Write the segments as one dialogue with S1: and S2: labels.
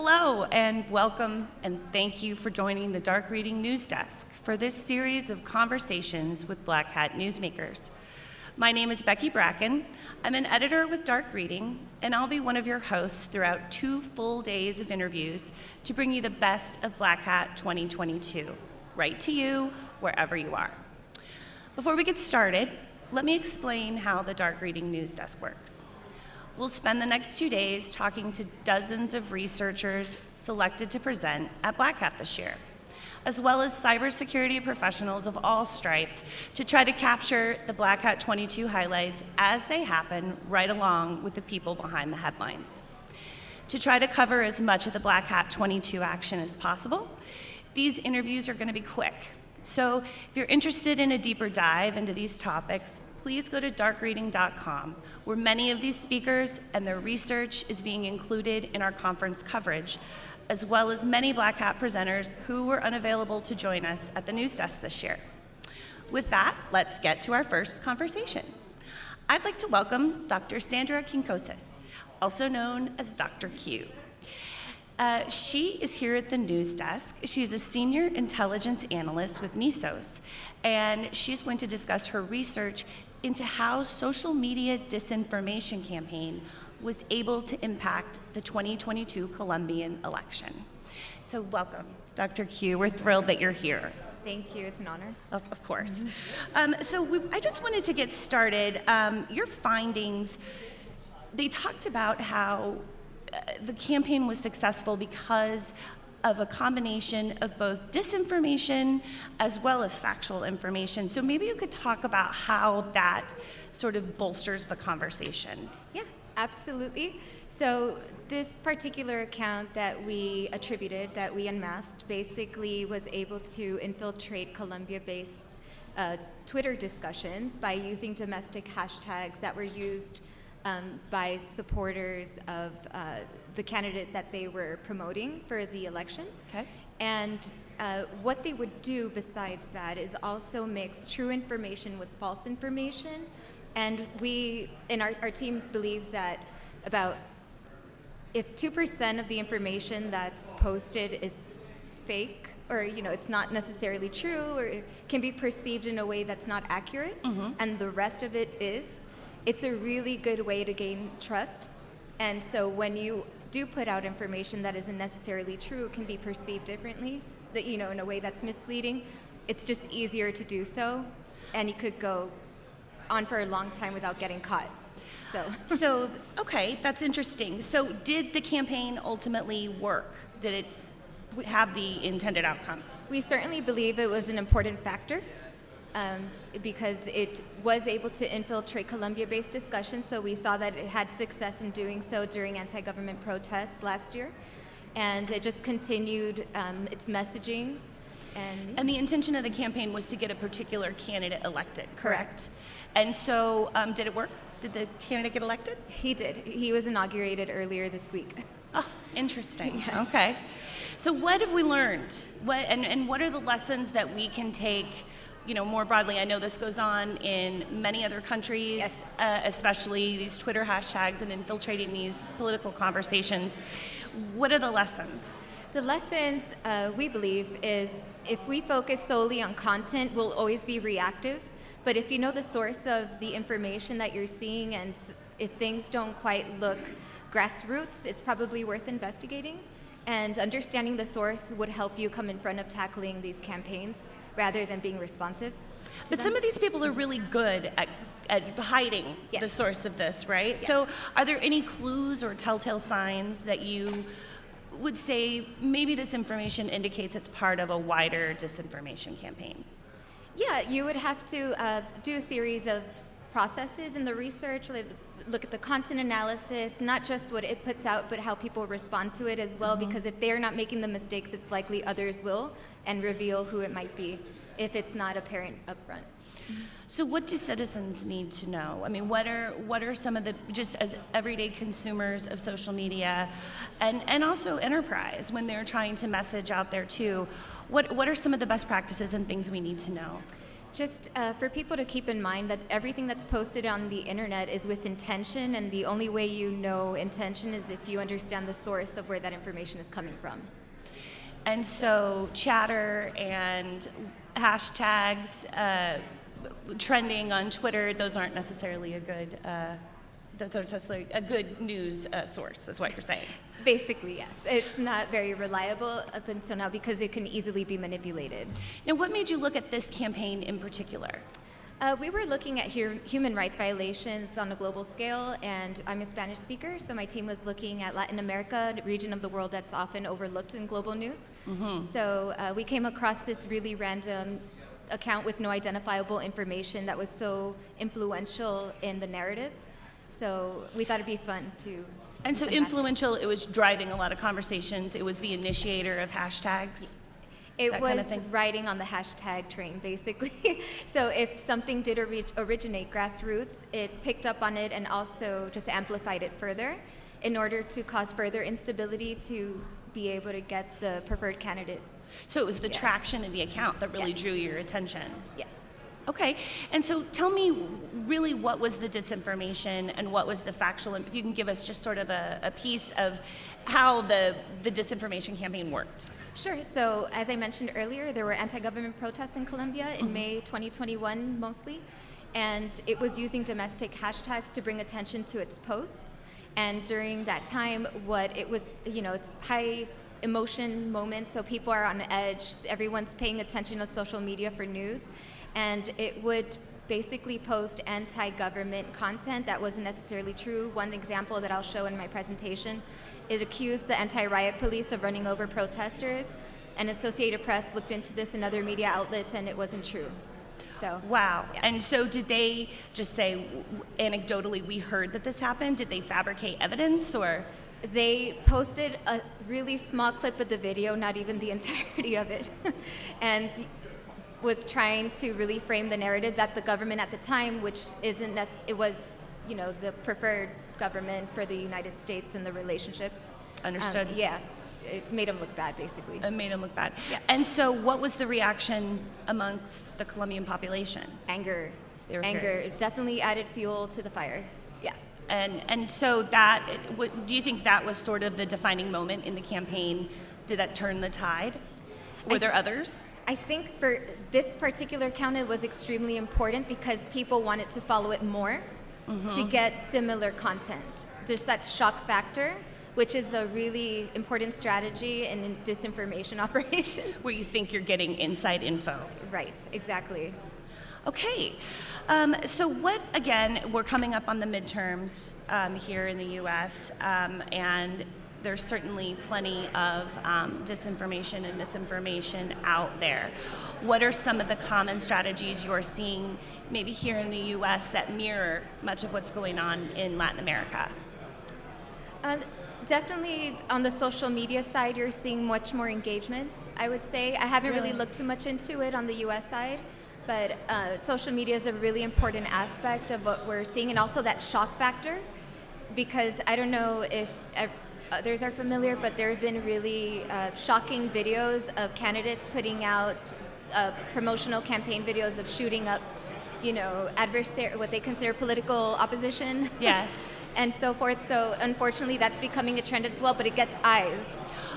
S1: Hello and welcome, and thank you for joining the Dark Reading News Desk for this series of conversations with Black Hat newsmakers. My name is Becky Bracken. I'm an editor with Dark Reading, and I'll be one of your hosts throughout 2 full days of interviews to bring you the best of Black Hat 2022, right to you, wherever you are. Before we get started, let me explain how the Dark Reading News Desk works. We'll spend the next 2 days talking to dozens of researchers selected to present at Black Hat this year, as well as cybersecurity professionals of all stripes to try to capture the Black Hat 22 highlights as they happen right along with the people behind the headlines. To try to cover as much of the Black Hat 22 action as possible, these interviews are going to be quick. So if you're interested in a deeper dive into these topics, please go to darkreading.com, where many of these speakers and their research is being included in our conference coverage, as well as many Black Hat presenters who were unavailable to join us at the news desk this year. With that, let's get to our first conversation. I'd like to welcome Dr. Sandra Kinkosis, also known as Dr. Q. She is here at the news desk. She's a senior intelligence analyst with NESOS, and she's going to discuss her research into how social media disinformation campaign was able to impact the 2022 Colombian election. So welcome, Dr. Q. We're thrilled that you're here.
S2: Thank you, it's an honor.
S1: Of course. I just wanted to get started. Your findings, they talked about how the campaign was successful because of a combination of both disinformation as well as factual information. So maybe you could talk about how that sort of bolsters the conversation.
S2: Yeah, absolutely. So this particular account that we attributed, that we unmasked, basically was able to infiltrate Colombia-based Twitter discussions by using domestic hashtags that were used by supporters of the candidate that they were promoting for the election.
S1: Okay.
S2: And what they would do besides that is also mix true information with false information. And our team believes that if 2% of the information that's posted is fake, or it's not necessarily true, or it can be perceived in a way that's not accurate, and the rest of it is, it's a really good way to gain trust. And so when you do put out information that isn't necessarily true, it can be perceived differently, in a way that's misleading. It's just easier to do so, and you could go on for a long time without getting caught.
S1: So okay, that's interesting. So did the campaign ultimately work? Did it have the intended outcome?
S2: We certainly believe it was an important factor. Because it was able to infiltrate Colombia-based discussions, so we saw that it had success in doing so during anti-government protests last year, and it just continued its messaging.
S1: And the intention of the campaign was to get a particular candidate elected, correct?
S2: Correct.
S1: And so did it work? Did the candidate get elected?
S2: He did. He was inaugurated earlier this week.
S1: Oh, interesting.
S2: Yes.
S1: Okay. So what have we learned? What are the lessons that we can take more broadly? I know this goes on in many other countries,
S2: yes.
S1: Especially these Twitter hashtags and infiltrating these political conversations. What are the lessons?
S2: The lessons, we believe, is if we focus solely on content, we'll always be reactive. But if you know the source of the information that you're seeing, and if things don't quite look grassroots, it's probably worth investigating. And understanding the source would help you come in front of tackling these campaigns, rather than being responsive.
S1: But some of these people are really good at hiding
S2: yes.
S1: the source of this, right?
S2: Yes.
S1: So are there any clues or telltale signs that you would say maybe this information indicates it's part of a wider disinformation campaign?
S2: Yeah, you would have to do a series of processes in the research, look at the content analysis, not just what it puts out, but how people respond to it as well, because if they're not making the mistakes, it's likely others will, and reveal who it might be if it's not apparent upfront.
S1: So what do citizens need to know? I mean, what are some of the, just as everyday consumers of social media and also enterprise, when they're trying to message out there too, what are some of the best practices and things we need to know?
S2: Just for people to keep in mind that everything that's posted on the internet is with intention, and the only way you know intention is if you understand the source of where that information is coming from.
S1: And so chatter and hashtags trending on Twitter, those aren't necessarily a good news source, is what you're saying.
S2: Basically, yes. It's not very reliable up until now because it can easily be manipulated.
S1: Now, what made you look at this campaign in particular?
S2: We were looking at human rights violations on a global scale, and I'm a Spanish speaker, so my team was looking at Latin America, a region of the world that's often overlooked in global news. So we came across this really random account with no identifiable information that was so influential in the narratives. So we thought it'd be fun to.
S1: And so influential, it was driving a lot of conversations. It was the initiator of hashtags.
S2: It
S1: that
S2: was
S1: kind of thing?
S2: riding on the hashtag train, basically. So if something did originate grassroots, it picked up on it and also just amplified it further in order to cause further instability to be able to get the preferred candidate.
S1: So it was the traction of the account that really
S2: Yes.
S1: drew your attention.
S2: Yes.
S1: Okay, and so tell me really what was the disinformation and what was the factual, if you can give us just sort of a piece of how the disinformation campaign worked.
S2: Sure. So as I mentioned earlier, there were anti-government protests in Colombia in May 2021 mostly, and it was using domestic hashtags to bring attention to its posts. And during that time, what it was, it's high emotion moment, so people are on edge. Everyone's paying attention to social media for news, and it would basically post anti-government content that wasn't necessarily true. One example that I'll show in my presentation, it accused the anti-riot police of running over protesters, and Associated Press looked into this and other media outlets, and it wasn't true. So,
S1: Wow.
S2: yeah.
S1: And so did they just say, anecdotally, we heard that this happened? Did they fabricate evidence or?
S2: They posted a really small clip of the video, not even the entirety of it, and was trying to really frame the narrative that the government at the time, which isn't it was, the preferred government for the United States in the relationship.
S1: Understood.
S2: Yeah, it made them look bad, basically.
S1: It made them look bad.
S2: Yeah.
S1: And so what was the reaction amongst the Colombian population?
S2: Anger.
S1: They were
S2: Anger
S1: furious.
S2: definitely added fuel to the fire. Yeah.
S1: And so that, do you think that was sort of the defining moment in the campaign? Did that turn the tide? Were there others?
S2: I think for this particular account, it was extremely important because people wanted to follow it more to get similar content. There's that shock factor, which is a really important strategy in disinformation operations.
S1: Where you think you're getting inside info?
S2: Right, exactly.
S1: Okay. So again, we're coming up on the midterms here in the US, and there's certainly plenty of disinformation and misinformation out there. What are some of the common strategies you're seeing maybe here in the US that mirror much of what's going on in Latin America?
S2: Definitely on the social media side, you're seeing much more engagements, I would say. I haven't really
S1: Really?
S2: looked too much into it on the US side, but social media is a really important aspect of what we're seeing, and also that shock factor, because I don't know if others are familiar, but there have been really shocking videos of candidates putting out promotional campaign videos of shooting up, what they consider political opposition.
S1: Yes.
S2: And so forth. So unfortunately, that's becoming a trend as well, but it gets eyes.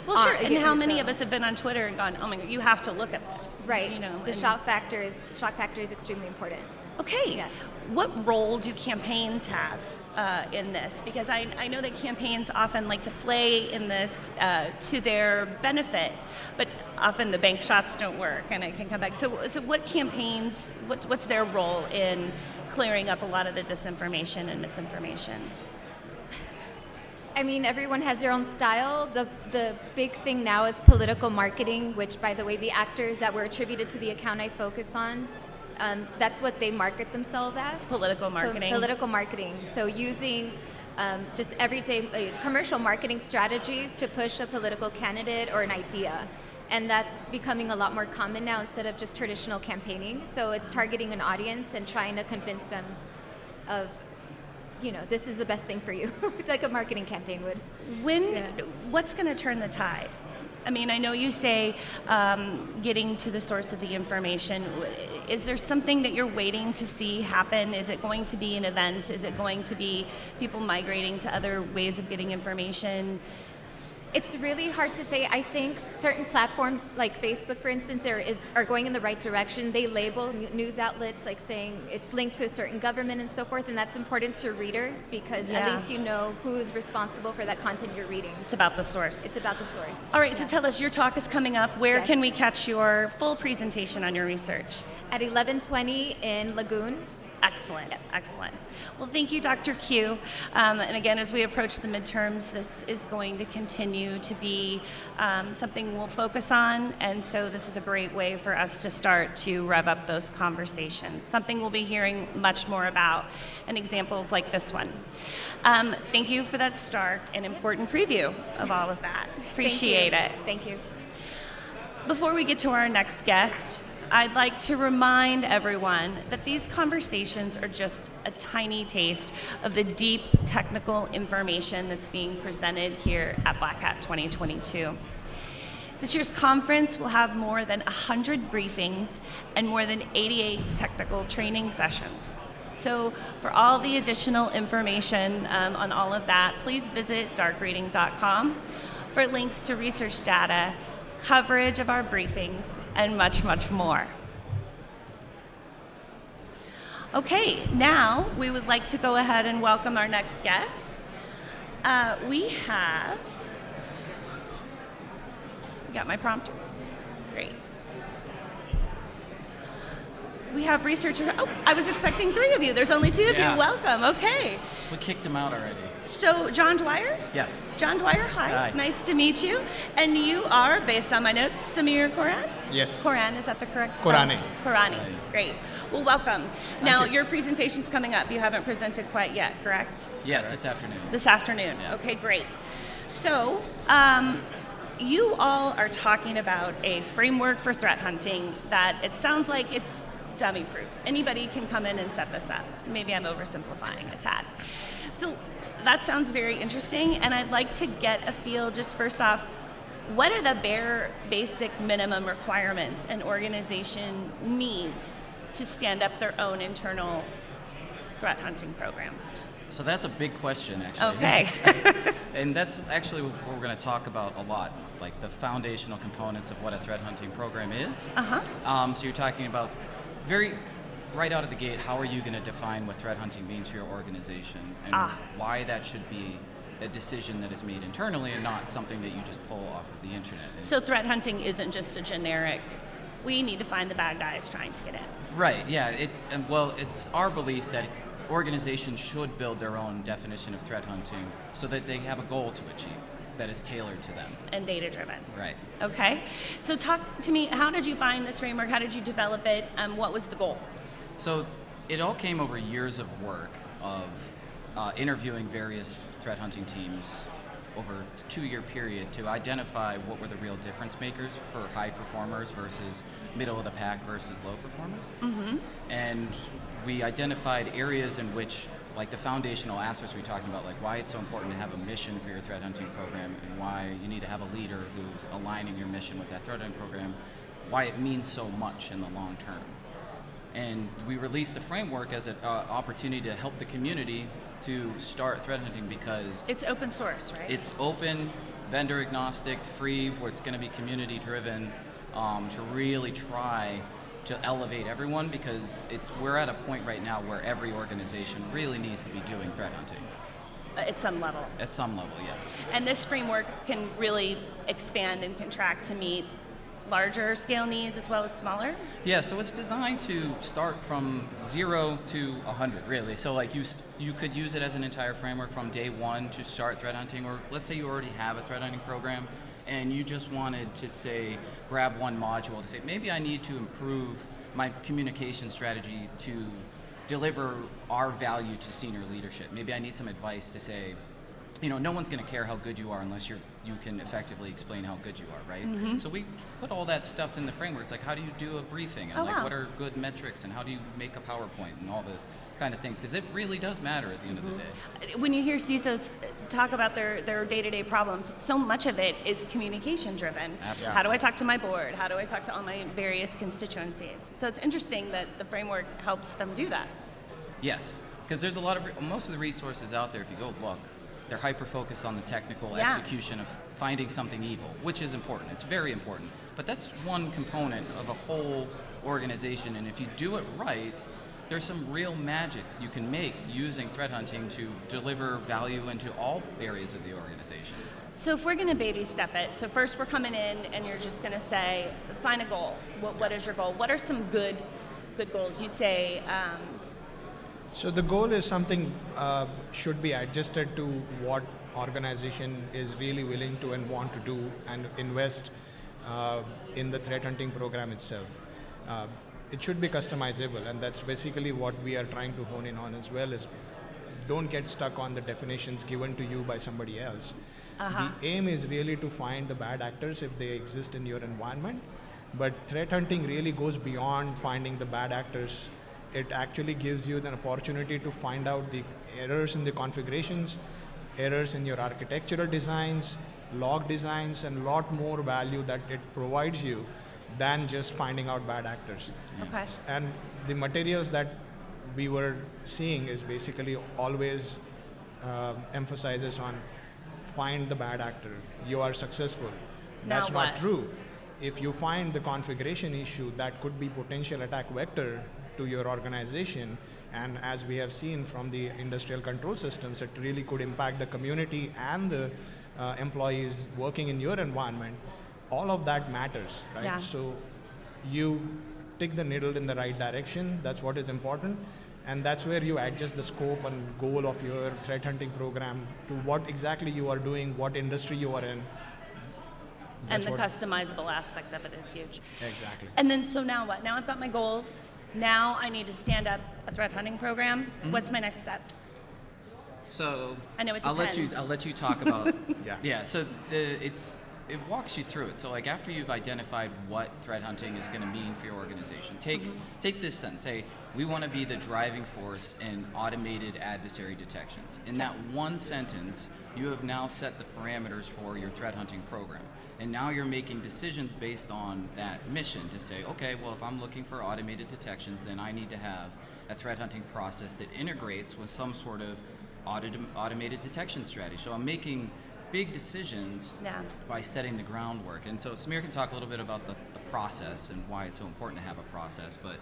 S1: Well, sure. And how many
S2: so-
S1: of us have been on Twitter and gone, oh my God, you have to look at this.
S2: Right. The
S1: and-
S2: shock factor is extremely important.
S1: Okay.
S2: Yeah.
S1: What role do campaigns have in this? Because I know that campaigns often like to play in this to their benefit, but often the bank shots don't work and it can come back. So what campaigns, what's their role in clearing up a lot of the disinformation and misinformation?
S2: I mean, everyone has their own style. The big thing now is political marketing, which, by the way, the actors that were attributed to the account I focus on, that's what they market themselves as.
S1: Political marketing.
S2: Political marketing. So using just everyday commercial marketing strategies to push a political candidate or an idea. And that's becoming a lot more common now instead of just traditional campaigning. So it's targeting an audience and trying to convince them of, this is the best thing for you, like a marketing campaign would.
S1: What's going to turn the tide? I mean, I know you say getting to the source of the information. Is there something that you're waiting to see happen? Is it going to be an event? Is it going to be people migrating to other ways of getting information?
S2: It's really hard to say. I think certain platforms, like Facebook, for instance, are going in the right direction. They label news outlets like saying it's linked to a certain government and so forth, and that's important to a reader because at least you know who's responsible for that content you're reading.
S1: It's about the source.
S2: It's about the source.
S1: All right, so tell us, your talk is coming up. Where
S2: Yes.
S1: can we catch your full presentation on your research?
S2: At 11:20 in Lagoon.
S1: Excellent, excellent. Well, thank you, Dr. Q. And again, as we approach the midterms, this is going to continue to be something we'll focus on, and so this is a great way for us to start to rev up those conversations, something we'll be hearing much more about, and examples like this one. Thank you for that stark and important preview of all of that. Appreciate it.
S2: Thank you.
S1: Before we get to our next guest, I'd like to remind everyone that these conversations are just a tiny taste of the deep technical information that's being presented here at Black Hat 2022. This year's conference will have more than 100 briefings and more than 88 technical training sessions. So for all the additional information on all of that, please visit darkreading.com for links to research data, coverage of our briefings, and much, much more. Okay, now we would like to go ahead and welcome our next guest. We got my prompter? Great. We have researchers. Oh, I was expecting 3 of you. There's only 2 of you. Welcome. Okay.
S3: We kicked him out already.
S1: So, John Dwyer?
S3: Yes.
S1: John Dwyer, hi.
S3: Hi.
S1: Nice to meet you. And you are, based on my notes, Samir Koran?
S4: Yes.
S1: Koran, is that the correct spelling?
S4: Korani.
S1: Korani. Great. Well, welcome. Now,
S4: you.
S1: your presentation's coming up. You haven't presented quite yet, correct?
S3: Yes, this afternoon.
S1: This afternoon.
S3: Yeah.
S1: Okay, great. So, you all are talking about a framework for threat hunting that it sounds like it's dummy proof. Anybody can come in and set this up. Maybe I'm oversimplifying a tad. So that sounds very interesting, and I'd like to get a feel, just first off, what are the bare basic minimum requirements an organization needs to stand up their own internal threat hunting program?
S3: So that's a big question, actually.
S1: Okay.
S3: And that's actually what we're going to talk about a lot, like the foundational components of what a threat hunting program is. So you're talking about very right out of the gate, how are you going to define what threat hunting means for your organization and why that should be a decision that is made internally and not something that you just pull off of the internet.
S1: So threat hunting isn't just a generic, we need to find the bad guys trying to get in.
S3: Right, yeah. It's our belief that organizations should build their own definition of threat hunting so that they have a goal to achieve that is tailored to them.
S1: And data-driven.
S3: Right.
S1: Okay. So talk to me, how did you find this framework? How did you develop it? What was the goal?
S3: So it all came over years of work of interviewing various threat hunting teams over a 2-year period to identify what were the real difference makers for high performers versus middle of the pack versus low performers. And we identified areas in which, like the foundational aspects we're talking about, like why it's so important to have a mission for your threat hunting program and why you need to have a leader who's aligning your mission with that threat hunting program, why it means so much in the long term. And we released the framework as an opportunity to help the community to start threat hunting because
S1: It's open source, right?
S3: it's open, vendor agnostic, free, where it's going to be community driven to really try to elevate everyone because we're at a point right now where every organization really needs to be doing threat hunting.
S1: At some level.
S3: At some level, yes.
S1: And this framework can really expand and contract to meet larger scale needs as well as smaller?
S3: Yeah, so it's designed to start from 0 to 100, really. So like you could use it as an entire framework from day one to start threat hunting, or let's say you already have a threat hunting program and you just wanted to say, grab one module to say, maybe I need to improve my communication strategy to deliver our value to senior leadership. Maybe I need some advice to say, no one's going to care how good you are unless you can effectively explain how good you are, right? So we put all that stuff in the frameworks, like how do you do a briefing, and
S1: Oh,
S3: like
S1: wow.
S3: what are good metrics, and how do you make a PowerPoint, and all those kind of things, because it really does matter at the end of the day.
S1: When you hear CISOs talk about their day-to-day problems, so much of it is communication driven.
S3: Absolutely.
S1: How do I talk to my board? How do I talk to all my various constituencies? So it's interesting that the framework helps them do that.
S3: Yes, because there's most of the resources out there, if you go look, they're hyper-focused on the technical
S1: Yeah.
S3: execution of finding something evil, which is important. It's very important. But that's one component of a whole organization, and if you do it right, there's some real magic you can make using threat hunting to deliver value into all areas of the organization.
S1: So if we're going to baby step it, so first we're coming in and you're just going to say, find a goal. What is your goal? What are some good goals? You say,
S4: So the goal is something should be adjusted to what organization is really willing to and want to do and invest in the threat hunting program itself. It should be customizable, and that's basically what we are trying to hone in on as well, is don't get stuck on the definitions given to you by somebody else. The aim is really to find the bad actors if they exist in your environment, but threat hunting really goes beyond finding the bad actors. It actually gives you the opportunity to find out the errors in the configurations, errors in your architectural designs, log designs, and a lot more value that it provides you than just finding out bad actors.
S1: okay.
S4: And the materials that we were seeing is basically always emphasizes on find the bad actor. You are successful.
S1: Now
S4: That's
S1: what?
S4: not true. If you find the configuration issue, that could be potential attack vector to your organization. And as we have seen from the industrial control systems, it really could impact the community and the employees working in your environment. All of that matters, right?
S1: Yeah.
S4: So you take the needle in the right direction. That's what is important. And that's where you adjust the scope and goal of your threat hunting program to what exactly you are doing, what industry you are in.
S1: And
S4: That's
S1: the
S4: what-
S1: customizable aspect of it is huge.
S4: Exactly.
S1: And then, so now what? Now I've got my goals. Now I need to stand up a threat hunting program. What's my next step?
S3: So
S1: I know it
S3: I'll let
S1: depends.
S3: you talk about
S4: Yeah.
S3: So it walks you through it. So like after you've identified what threat hunting is going to mean for your organization, take this sentence. Say we want to be the driving force in automated adversary detections. In that one sentence, you have now set the parameters for your threat hunting program. And now you're making decisions based on that mission to say, okay, well, if I'm looking for automated detections, then I need to have a threat hunting process that integrates with some sort of automated detection strategy. So I'm making big decisions
S1: Yeah.
S3: by setting the groundwork. And so Samir can talk a little bit about the process and why it's so important to have a process. But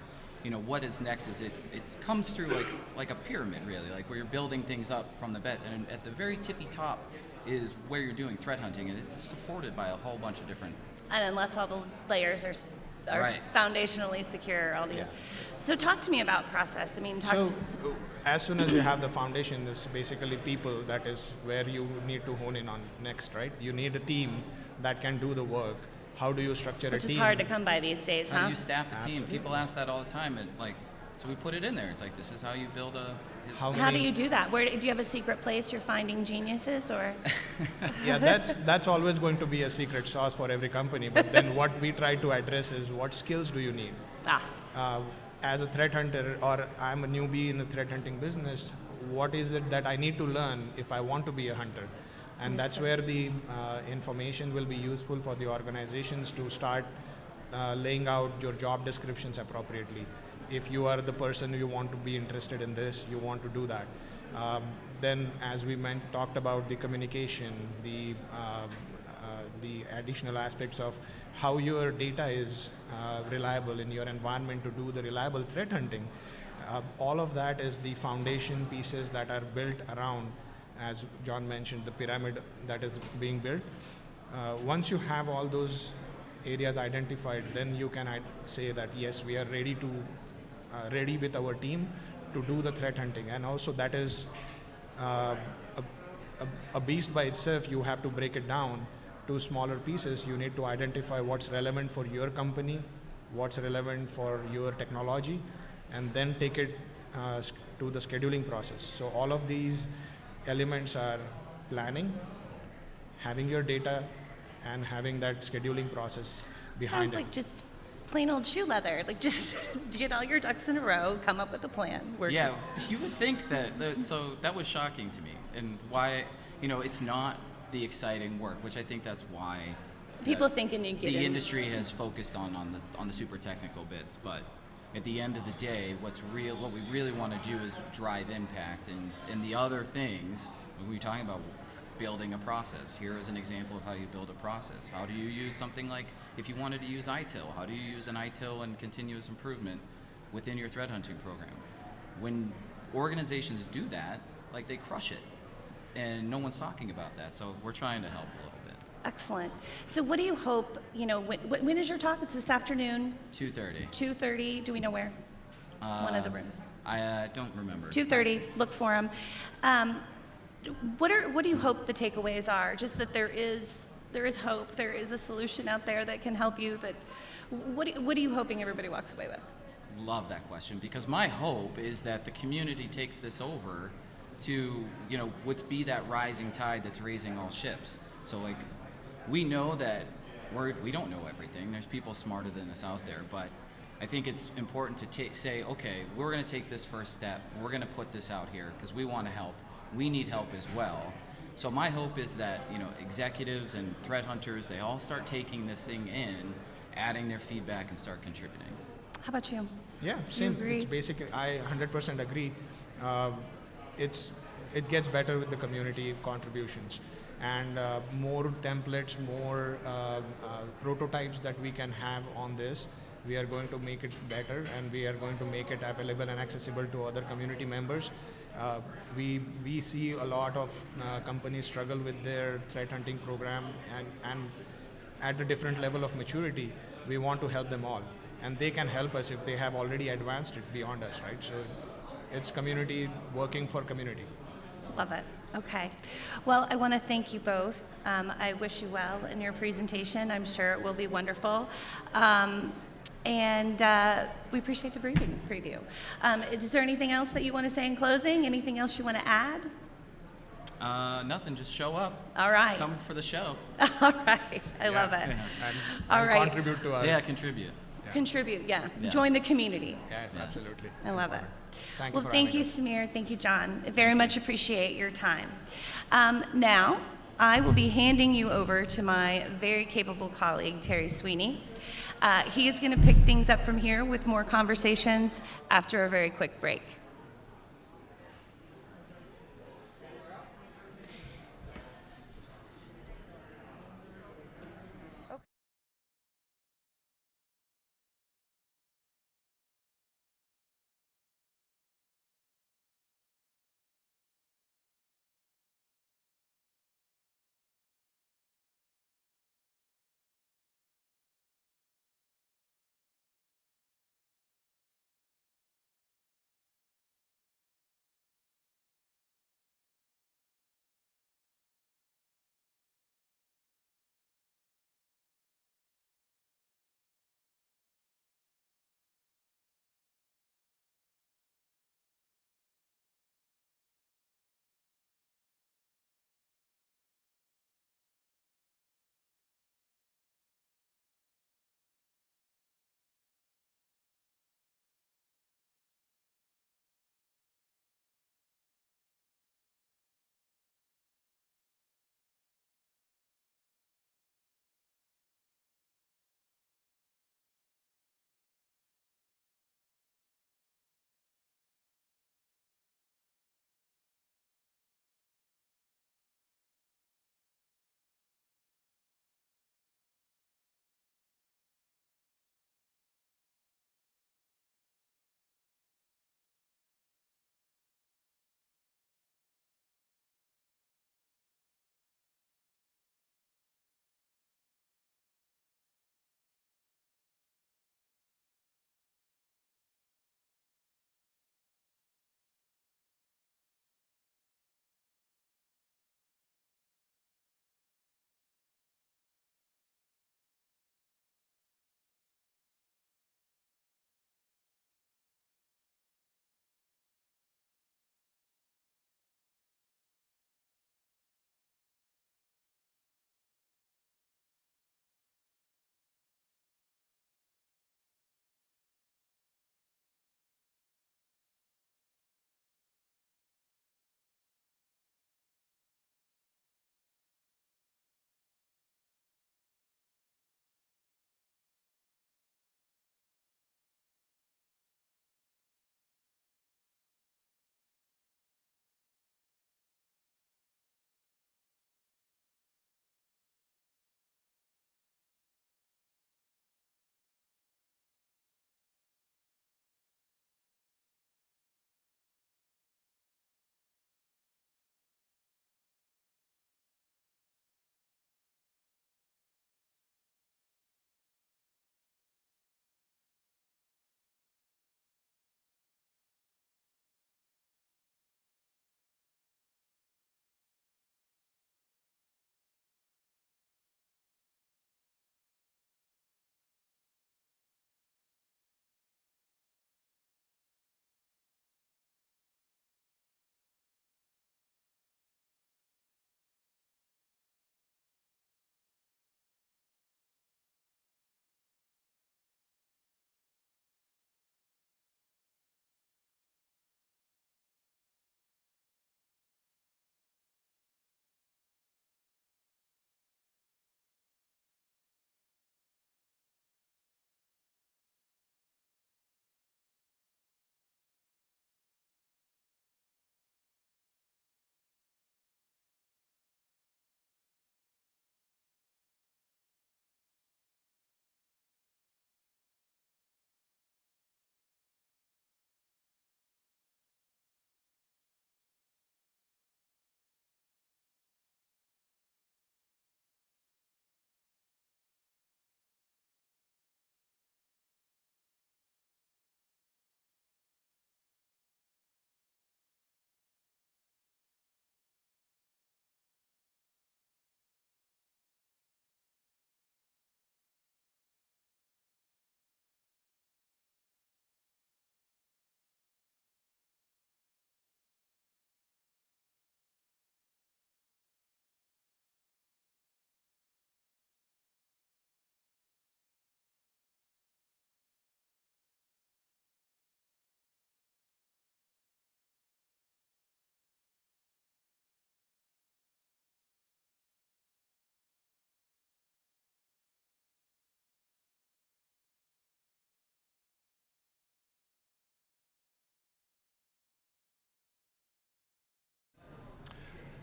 S3: what is next is it comes through like a pyramid, really, like where you're building things up from the beds. And at the very tippy top is where you're doing threat hunting, and it's supported by a whole bunch of different.
S1: And unless all the layers are
S3: Right.
S1: foundationally secure, all the.
S4: Yeah.
S1: So talk to me about process. I mean, talk
S4: So
S1: to.
S4: as soon as you have the foundation, is basically people, that is where you need to hone in on next, right? You need a team that can do the work. How do you structure
S1: Which
S4: a team?
S1: is hard to come by these days,
S3: How
S1: huh?
S3: do you staff a team?
S4: Absolutely.
S3: People ask that all the time, and so we put it in there. It's like, this is how you build a.
S4: How
S1: How do
S4: many-
S1: you do that? Do you have a secret place you're finding geniuses, or?
S4: Yeah, that's always going to be a secret sauce for every company. But then what we try to address is what skills do you need? As a threat hunter, or I'm a newbie in the threat hunting business, what is it that I need to learn if I want to be a hunter? And that's where the information will be useful for the organizations to start laying out your job descriptions appropriately. If you are the person you want to be interested in this, you want to do that. Then, as we talked about the communication, the additional aspects of how your data is reliable in your environment to do the reliable threat hunting, all of that is the foundation pieces that are built around, as John mentioned, the pyramid that is being built. Once you have all those areas identified, then you can say that yes, we are ready with our team to do the threat hunting. And also that is a beast by itself. You have to break it down to smaller pieces. You need to identify what's relevant for your company, what's relevant for your technology, and then take it to the scheduling process. So all of these elements are planning, having your data, and having that scheduling process behind
S1: Sounds
S4: it.
S1: like just plain old shoe leather. Like just get all your ducks in a row, come up with a plan. Work
S3: Yeah, you would think that. So that was shocking to me, and why, it's not the exciting work, which I think that's why
S1: People thinking you get
S3: the
S1: in.
S3: industry has focused on the super technical bits. But at the end of the day, what we really want to do is drive impact, and the other things when we're talking about building a process. Here is an example of how you build a process. How do you use something like, if you wanted to use ITIL, how do you use an ITIL and continuous improvement within your threat hunting program? When organizations do that, like, they crush it, and no one's talking about that. So we're trying to help a little bit.
S1: Excellent. So what do you hope, when is your talk? It's this afternoon,
S3: 2:30.
S1: 2:30. Do we know where? One of the rooms.
S3: I don't remember.
S1: 2:30. Look for them. What do you hope the takeaways are? Just that there is hope. There is a solution out there that can help you. What are you hoping everybody walks away with?
S3: Love that question, because my hope is that the community takes this over to, what's be that rising tide that's raising all ships. So, like, we know that we don't know everything. There's people smarter than us out there, but I think it's important to say, okay, we're going to take this first step. We're going to put this out here because we want to help. We need help as well. So my hope is that, executives and threat hunters, they all start taking this thing in, adding their feedback, and start contributing.
S1: How about you?
S4: Yeah,
S1: Do you
S4: same.
S1: agree?
S4: It's basically, I 100% agree. It gets better with the community contributions, and more templates, more prototypes that we can have on this. We are going to make it better, and we are going to make it available and accessible to other community members. We see a lot of companies struggle with their threat hunting program, and at a different level of maturity, we want to help them all. And they can help us if they have already advanced it beyond us, right? So it's community working for community.
S1: Love it. Okay. Well, I want to thank you both. I wish you well in your presentation. I'm sure it will be wonderful. And we appreciate the preview. Is there anything else that you want to say in closing? Anything else you want to add?
S3: Nothing, just show up.
S1: All right.
S3: Come for the show.
S1: All right. I love it. All right.
S4: Contribute to our.
S3: Yeah, contribute.
S1: Contribute, yeah.
S3: Yeah.
S1: Join the community.
S4: Yes,
S3: Yes.
S4: absolutely.
S1: I love it.
S4: Thank you
S1: Well,
S4: for
S1: thank
S4: having
S1: you,
S4: us.
S1: Samir. Thank you, John. I very much appreciate your time. Now, I will be handing you over to my very capable colleague, Terry Sweeney. He is going to pick things up from here with more conversations after a very quick break.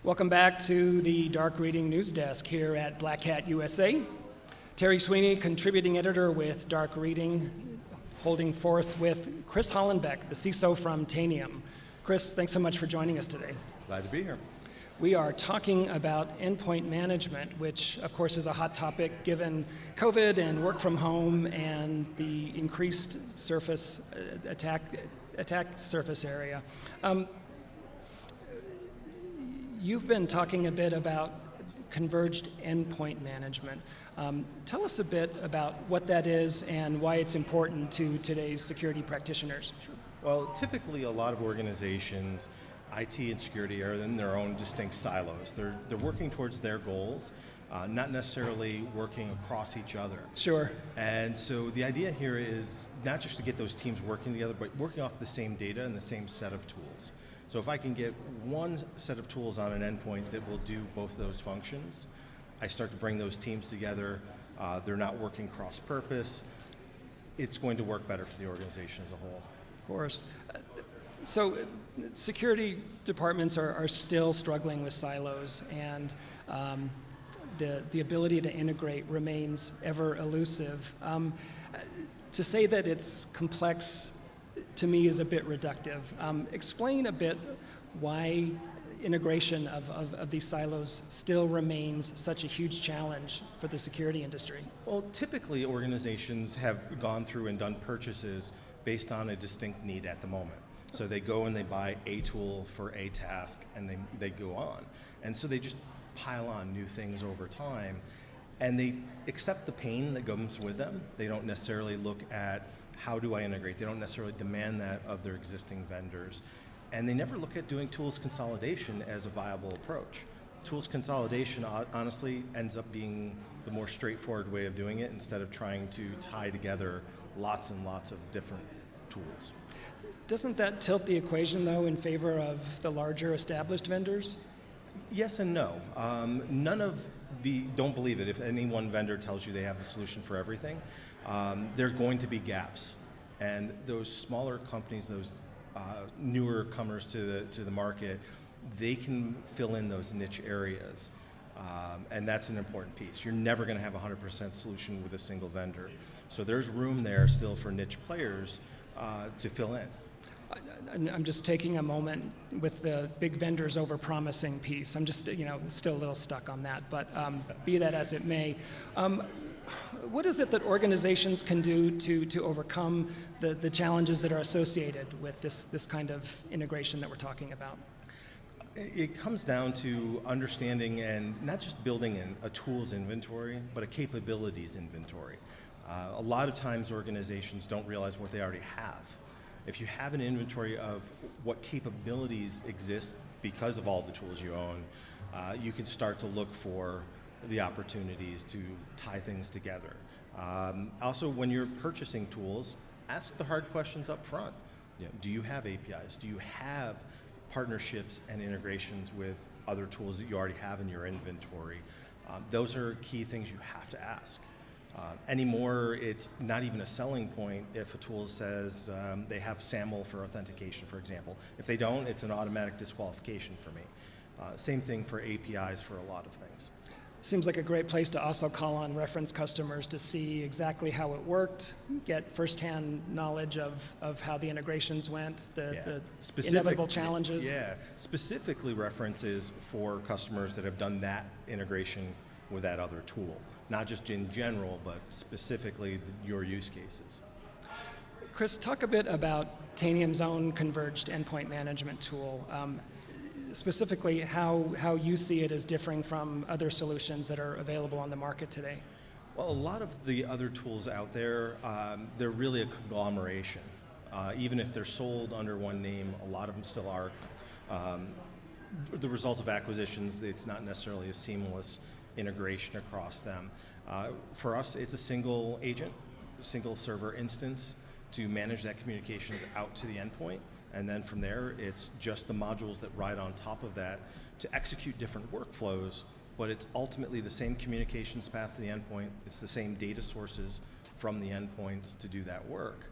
S5: Welcome back to the Dark Reading News Desk here at Black Hat USA. Terry Sweeney, contributing editor with Dark Reading, holding forth with Chris Hollenbeck, the CISO from Tanium. Chris, thanks so much for joining us today.
S6: Glad to be here.
S5: We are talking about endpoint management, which of course is a hot topic given COVID and work from home and the increased surface attack surface area. You've been talking a bit about converged endpoint management. Tell us a bit about what that is and why it's important to today's security practitioners.
S6: Well, typically a lot of organizations, IT and security, are in their own distinct silos. They're working towards their goals, not necessarily working across each other.
S5: Sure.
S6: And so the idea here is not just to get those teams working together, but working off the same data and the same set of tools. So if I can get one set of tools on an endpoint that will do both those functions, I start to bring those teams together. They're not working cross-purpose. It's going to work better for the organization as a whole.
S5: Of course. So security departments are still struggling with silos, and the ability to integrate remains ever elusive. To say that it's complex, to me, is a bit reductive. Explain a bit why integration of these silos still remains such a huge challenge for the security industry.
S6: Well, typically organizations have gone through and done purchases based on a distinct need at the moment. So they go and they buy a tool for a task and they go on. And so they just pile on new things over time and they accept the pain that comes with them. They don't necessarily look at how do I integrate. They don't necessarily demand that of their existing vendors. And they never look at doing tools consolidation as a viable approach. Tools consolidation honestly ends up being the more straightforward way of doing it instead of trying to tie together lots and lots of different tools.
S5: Doesn't that tilt the equation, though, in favor of the larger established vendors?
S6: Yes and no. Don't believe it. If any one vendor tells you they have the solution for everything, there are going to be gaps. And those smaller companies, those newer comers to the market, they can fill in those niche areas. And that's an important piece. You're never going to have a 100% solution with a single vendor. So there's room there still for niche players to fill in.
S5: I'm just taking a moment with the big vendors over-promising piece. I'm just, still a little stuck on that, but be that as it may. What is it that organizations can do to overcome the challenges that are associated with this kind of integration that we're talking about?
S6: It comes down to understanding and not just building a tools inventory, but a capabilities inventory. A lot of times organizations don't realize what they already have. If you have an inventory of what capabilities exist because of all the tools you own, you can start to look for the opportunities to tie things together. Also, when you're purchasing tools, ask the hard questions up front. Do you have APIs? Do you have partnerships and integrations with other tools that you already have in your inventory? Those are key things you have to ask. Anymore, it's not even a selling point if a tool says they have SAML for authentication, for example. If they don't, it's an automatic disqualification for me. Same thing for APIs for a lot of things.
S5: Seems like a great place to also call on reference customers to see exactly how it worked, get firsthand knowledge of how the integrations went, the inevitable challenges.
S6: Yeah, specifically references for customers that have done that integration with that other tool. Not just in general, but specifically your use cases.
S5: Chris, talk a bit about Tanium's own converged endpoint management tool. Specifically, how you see it as differing from other solutions that are available on the market today.
S6: Well, a lot of the other tools out there, they're really a conglomeration. Even if they're sold under one name, a lot of them still are the result of acquisitions. It's not necessarily a seamless integration across them. For us, it's a single agent, single server instance to manage that communications out to the endpoint. And then from there, it's just the modules that ride on top of that to execute different workflows, but it's ultimately the same communications path to the endpoint. It's the same data sources from the endpoints to do that work.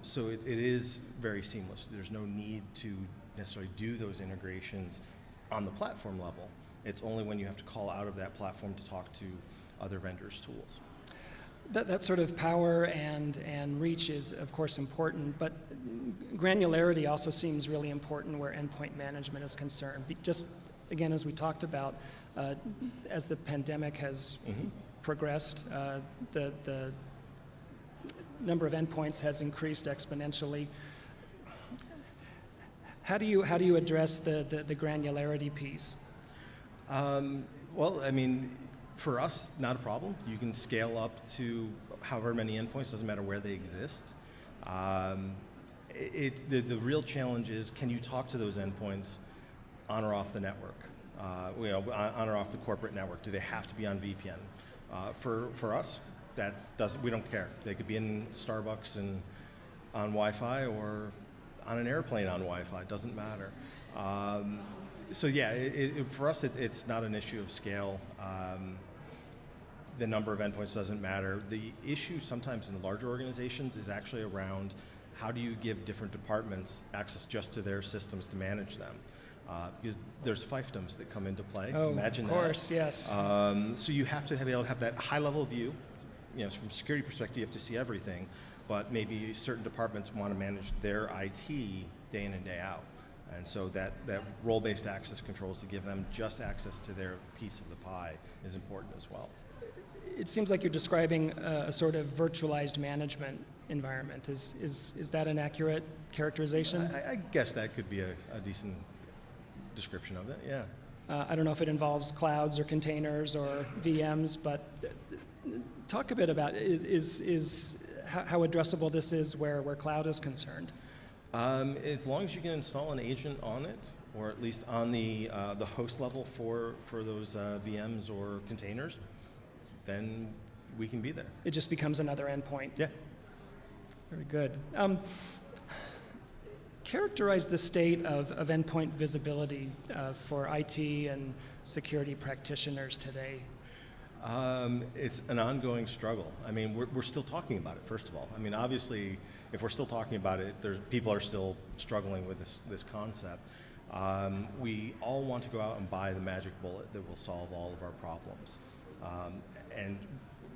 S6: So it is very seamless. There's no need to necessarily do those integrations on the platform level. It's only when you have to call out of that platform to talk to other vendors' tools.
S5: That sort of power and reach is, of course, important, but granularity also seems really important where endpoint management is concerned. Just, again, as we talked about, as the pandemic has progressed, the number of endpoints has increased exponentially. How do you address the granularity piece?
S6: Well, I mean, for us, not a problem. You can scale up to however many endpoints, doesn't matter where they exist. The real challenge is, can you talk to those endpoints on or off the network? On or off the corporate network? Do they have to be on VPN? For us, we don't care. They could be in Starbucks and on Wi-Fi or on an airplane on Wi-Fi. It doesn't matter. So yeah, for us, it's not an issue of scale. The number of endpoints doesn't matter. The issue sometimes in larger organizations is actually around how do you give different departments access just to their systems to manage them? Because there's fiefdoms that come into play.
S5: Oh,
S6: imagine
S5: of course,
S6: that.
S5: yes.
S6: So you have to be able to have that high-level view. You know, from a security perspective, you have to see everything, but maybe certain departments want to manage their IT day in and day out. And so that role-based access controls to give them just access to their piece of the pie is important as well.
S5: It seems like you're describing a sort of virtualized management environment. Is that an accurate characterization?
S6: I guess that could be a decent description of it, yeah.
S5: I don't know if it involves clouds or containers or VMs, but talk a bit about how addressable this is where cloud is concerned.
S6: As long as you can install an agent on it, or at least on the host level for those VMs or containers, then we can be there.
S5: It just becomes another endpoint.
S6: Yeah.
S5: Very good. Characterize the state of endpoint visibility for IT and security practitioners today.
S6: It's an ongoing struggle. I mean, we're still talking about it, first of all. I mean, obviously, if we're still talking about it, people are still struggling with this concept. We all want to go out and buy the magic bullet that will solve all of our problems, and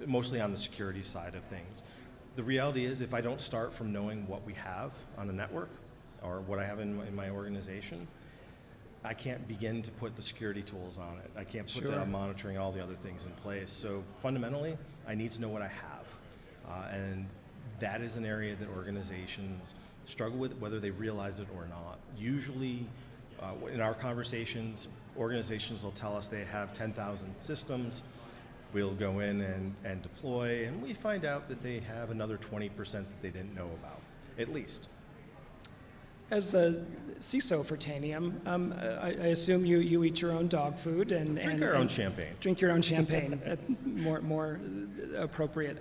S6: mostly on the security side of things. The reality is, if I don't start from knowing what we have on a network or what I have in my organization, I can't begin to put the security tools on it. I can't put the monitoring and all the other things in place. So fundamentally, I need to know what I have. And that is an area that organizations struggle with, whether they realize it or not. Usually, in our conversations, organizations will tell us they have 10,000 systems. We'll go in and deploy, and we find out that they have another 20% that they didn't know about, at least.
S5: As the CISO for Tanium, I assume you eat your own dog food and
S6: Drink our own champagne.
S5: Drink your own champagne, more appropriate.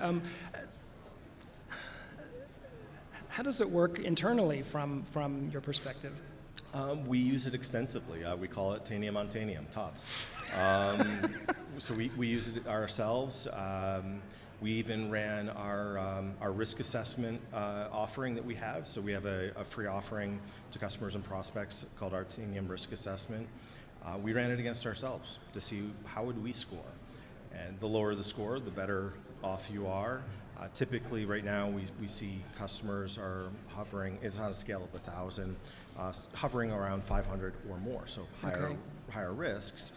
S5: How does it work internally from your perspective?
S6: We use it extensively. We call it Tanium on Tanium, TOTS. So we use it ourselves. We even ran our risk assessment offering that we have. So we have a free offering to customers and prospects called our Tanium Risk Assessment. We ran it against ourselves to see how would we score. And the lower the score, the better off you are. Typically right now we see customers are hovering, it's on a scale of 1,000, hovering around 500 or more. So higher risks,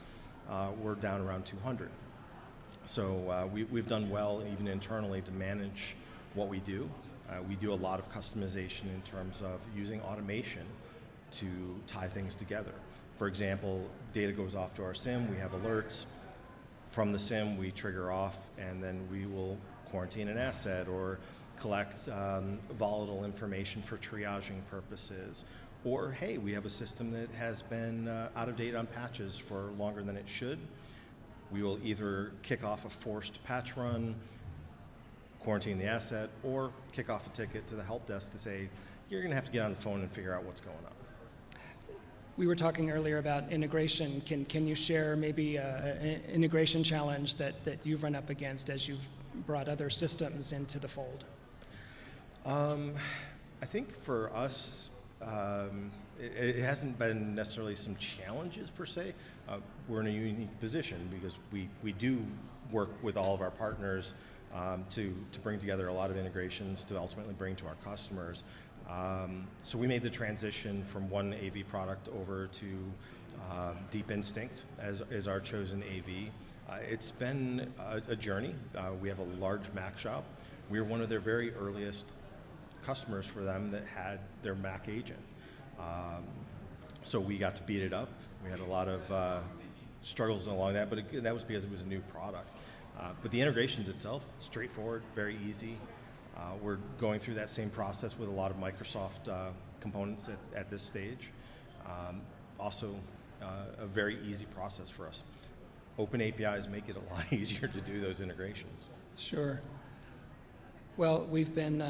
S6: we're down around 200. So we've done well even internally to manage what we do. We do a lot of customization in terms of using automation to tie things together. For example, data goes off to our SIEM, we have alerts. From the SIEM, we trigger off, and then we will quarantine an asset or collect volatile information for triaging purposes. Or, hey, we have a system that has been out of date on patches for longer than it should. We will either kick off a forced patch run, quarantine the asset, or kick off a ticket to the help desk to say, you're going to have to get on the phone and figure out what's going on.
S5: We were talking earlier about integration. Can you share maybe an integration challenge that you've run up against as you've brought other systems into the fold?
S6: I think for us, it hasn't been necessarily some challenges per se. We're in a unique position because we do work with all of our partners to bring together a lot of integrations to ultimately bring to our customers. So we made the transition from one AV product over to Deep Instinct as our chosen AV. It's been a journey. We have a large Mac shop. We were one of their very earliest customers for them that had their Mac agent. So we got to beat it up. We had a lot of struggles along that, but that was because it was a new product. But the integrations itself, straightforward, very easy. We're going through that same process with a lot of Microsoft components at this stage. Also, a very easy process for us. Open APIs make it a lot easier to do those integrations.
S5: Sure. Well, we've been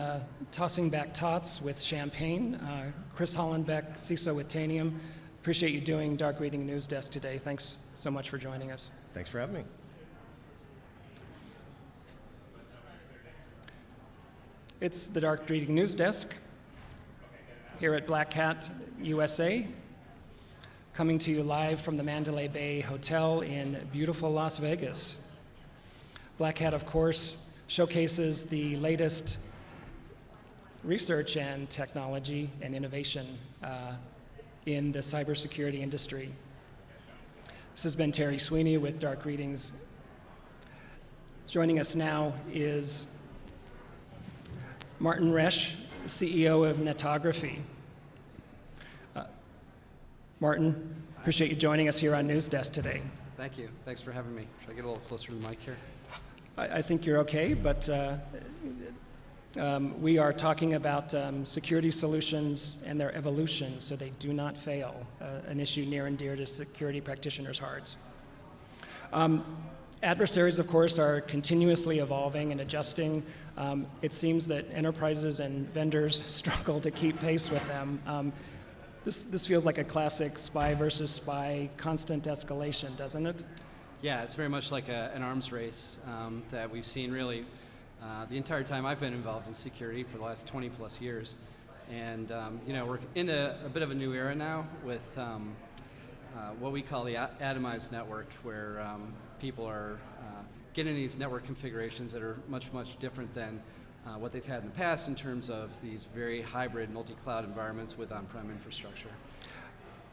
S5: tossing back tots with champagne. Chris Hollenbeck, CISO with Tanium. Appreciate you doing Dark Reading News Desk today. Thanks so much for joining us.
S6: Thanks for having me.
S5: It's the Dark Reading News Desk here at Black Hat USA, coming to you live from the Mandalay Bay Hotel in beautiful Las Vegas. Black Hat, of course, showcases the latest research and technology and innovation in the cybersecurity industry. This has been Terry Sweeney with Dark Readings. Joining us now is Martin Resch, CEO of Netography. Martin, appreciate you joining us here on News Desk today.
S7: Thank you. Thanks for having me. Should I get a little closer to the mic here?
S5: I think you're okay, but we are talking about security solutions and their evolution so they do not fail, an issue near and dear to security practitioners' hearts. Adversaries, of course, are continuously evolving and adjusting. It seems that enterprises and vendors struggle to keep pace with them. This feels like a classic spy versus spy, constant escalation, doesn't it?
S7: Yeah, it's very much like an arms race that we've seen really the entire time I've been involved in security for the last 20 plus years. And we're in a bit of a new era now with what we call the atomized network, where people are getting these network configurations that are much, much different than what they've had in the past in terms of these very hybrid multi-cloud environments with on-prem infrastructure.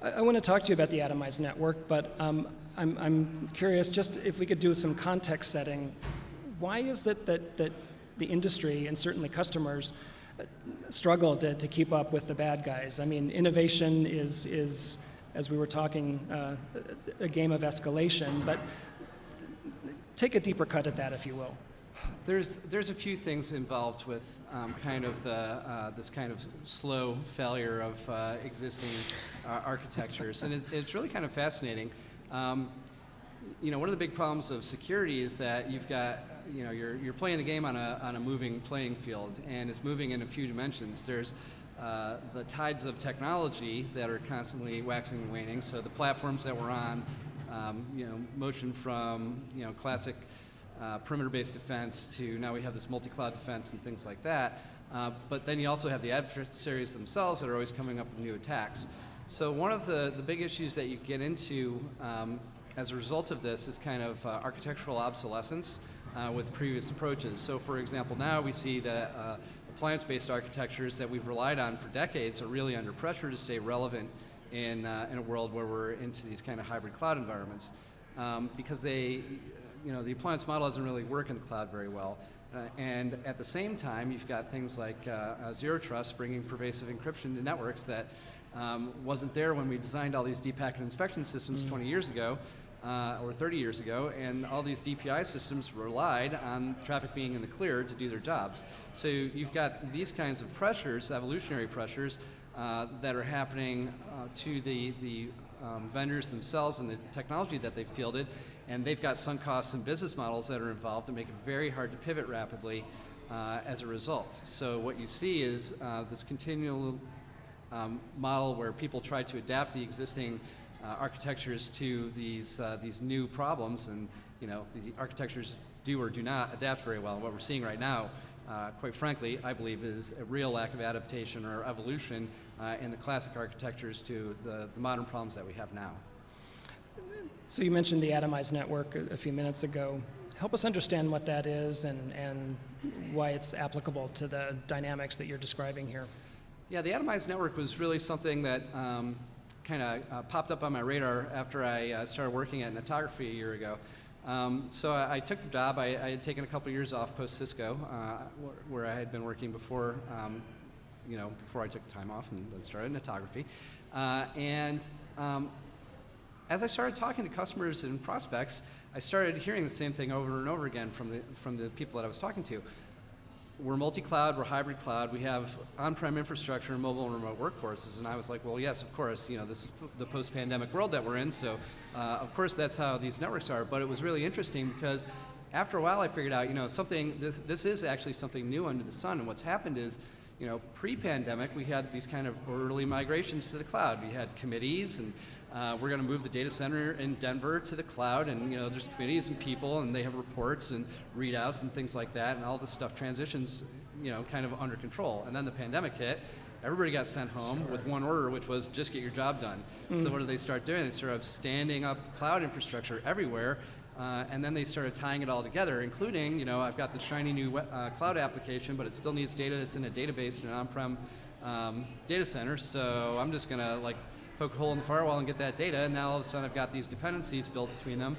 S5: I want to talk to you about the atomized network, but I'm curious just if we could do some context setting. Why is it that the industry and certainly customers struggle to keep up with the bad guys? I mean, innovation is as we were talking, a game of escalation, but take a deeper cut at that, if you will.
S7: There's a few things involved with kind of this kind of slow failure of existing architectures, and it's really kind of fascinating. One of the big problems of security is that you've got you're playing the game on a moving playing field, and it's moving in a few dimensions. There's the tides of technology that are constantly waxing and waning. So the platforms that we're on, motion from classic perimeter-based defense to now we have this multi-cloud defense and things like that. But then you also have the adversaries themselves that are always coming up with new attacks. So one of the big issues that you get into as a result of this is kind of architectural obsolescence with previous approaches. So for example, now we see that appliance-based architectures that we've relied on for decades are really under pressure to stay relevant in a world where we're into these kind of hybrid cloud environments because the appliance model doesn't really work in the cloud very well. And at the same time, you've got things like Zero Trust bringing pervasive encryption to networks that wasn't there when we designed all these deep packet inspection systems 20 years ago or 30 years ago, and all these DPI systems relied on traffic being in the clear to do their jobs. So you've got these kinds of pressures, evolutionary pressures, that are happening to the vendors themselves and the technology that they've fielded, and they've got sunk costs and business models that are involved that make it very hard to pivot rapidly as a result. So what you see is this continual model where people try to adapt the existing architectures to these new problems, and the architectures do or do not adapt very well. And what we're seeing right now quite frankly, I believe is a real lack of adaptation or evolution in the classic architectures to the modern problems that we have now.
S5: So you mentioned the atomized network a few minutes ago. Help us understand what that is and why it's applicable to the dynamics that you're describing here.
S7: Yeah, the atomized network was really something that kind of popped up on my radar after I started working at Netography a year ago. So I took the job. I had taken a couple years off post-Cisco, where I had been working before, before I took time off and then started Netography. As I started talking to customers and prospects, I started hearing the same thing over and over again from the people that I was talking to. We're multi-cloud, we're hybrid cloud, we have on-prem infrastructure and mobile and remote workforces. And I was like, well, yes, of course, this is the post-pandemic world that we're in, so of course that's how these networks are. But it was really interesting because after a while I figured out, this is actually something new under the sun. And what's happened is, pre-pandemic, we had these kind of early migrations to the cloud. We had committees, and we're going to move the data center in Denver to the cloud, and there's committees and people, and they have reports and readouts and things like that, and all this stuff transitions, kind of under control. And then the pandemic hit. Everybody got sent home with one order, which was just get your job done. So what did they start doing? They started standing up cloud infrastructure everywhere. And then they started tying it all together, including, I've got the shiny new cloud application, but it still needs data that's in a database in an on-prem data center. So I'm just going to poke a hole in the firewall and get that data. And now all of a sudden I've got these dependencies built between them,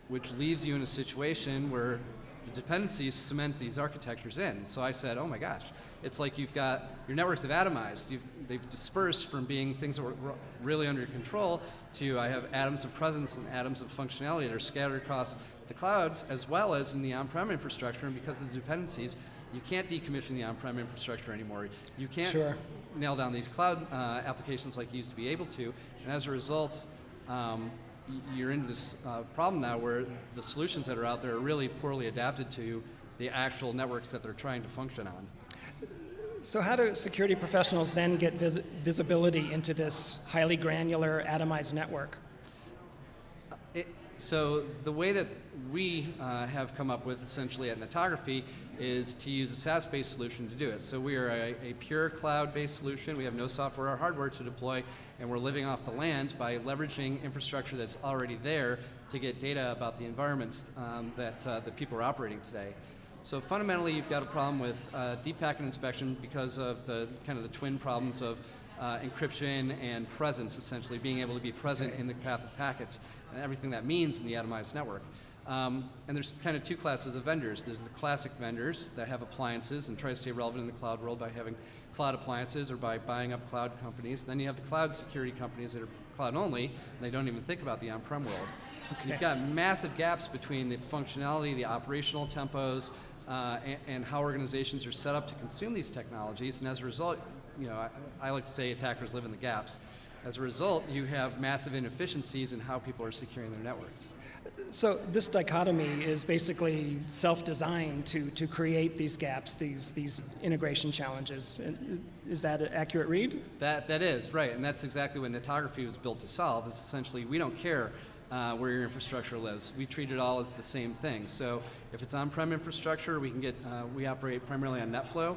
S7: which leaves you in a situation where the dependencies cement these architectures in. So I said, oh my gosh, it's like you've got, your networks have atomized. They've dispersed from being things that were really under control to I have atoms of presence and atoms of functionality that are scattered across the clouds as well as in the on-prem infrastructure. And because of the dependencies, you can't decommission the on-prem infrastructure anymore. You can't nail down these cloud applications like you used to be able to. And as a result, you're into this problem now where the solutions that are out there are really poorly adapted to the actual networks that they're trying to function on.
S5: So how do security professionals then get visibility into this highly granular atomized network?
S7: So the way that we have come up with essentially at Netography is to use a SaaS-based solution to do it. So we are a pure cloud-based solution. We have no software or hardware to deploy, and we're living off the land by leveraging infrastructure that's already there to get data about the environments that people are operating today. So fundamentally, you've got a problem with deep packet inspection because of the kind of the twin problems of encryption and presence, essentially being able to be present in the path of packets and everything that means in the atomized network. And there's kind of two classes of vendors. There's the classic vendors that have appliances and try to stay relevant in the cloud world by having cloud appliances or by buying up cloud companies. Then you have the cloud security companies that are cloud only, and they don't even think about the on-prem world. Okay. You've got massive gaps between the functionality, the operational tempos, and how organizations are set up to consume these technologies. And as a result, I like to say attackers live in the gaps. As a result, you have massive inefficiencies in how people are securing their networks.
S5: So this dichotomy is basically self-designed to create these gaps, these integration challenges. Is that an accurate read?
S7: That is, right. And that's exactly what Netography was built to solve, is essentially we don't care where your infrastructure lives. We treat it all as the same thing. So if it's on-prem infrastructure, we operate primarily on NetFlow.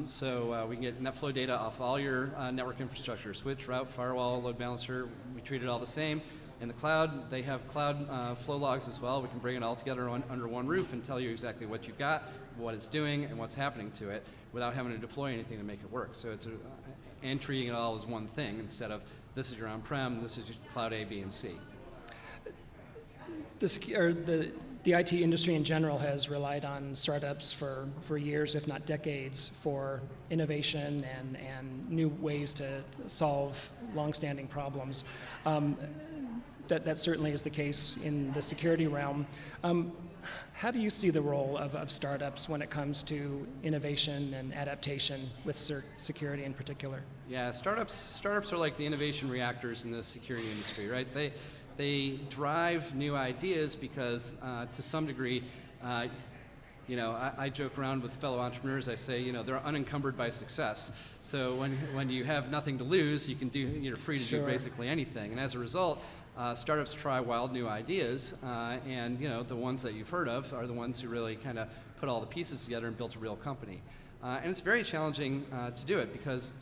S7: So we can get NetFlow data off all your network infrastructure, switch, route, firewall, load balancer. We treat it all the same. In the cloud, they have cloud flow logs as well. We can bring it all together under one roof and tell you exactly what you've got, what it's doing, and what's happening to it without having to deploy anything to make it work. So it's and treating it all as one thing instead of this is your on-prem, this is your cloud A, B, and C.
S5: The IT industry in general has relied on startups for years, if not decades, for innovation and new ways to solve longstanding problems. That certainly is the case in the security realm. How do you see the role of startups when it comes to innovation and adaptation with security in particular?
S7: Yeah, startups are like the innovation reactors in the security industry, right? They drive new ideas because, to some degree, I joke around with fellow entrepreneurs. I say, they're unencumbered by success. So when you have nothing to lose, you're free to do basically anything. And as a result, startups try wild new ideas, and the ones that you've heard of are the ones who really kind of put all the pieces together and built a real company. And it's very challenging to do it because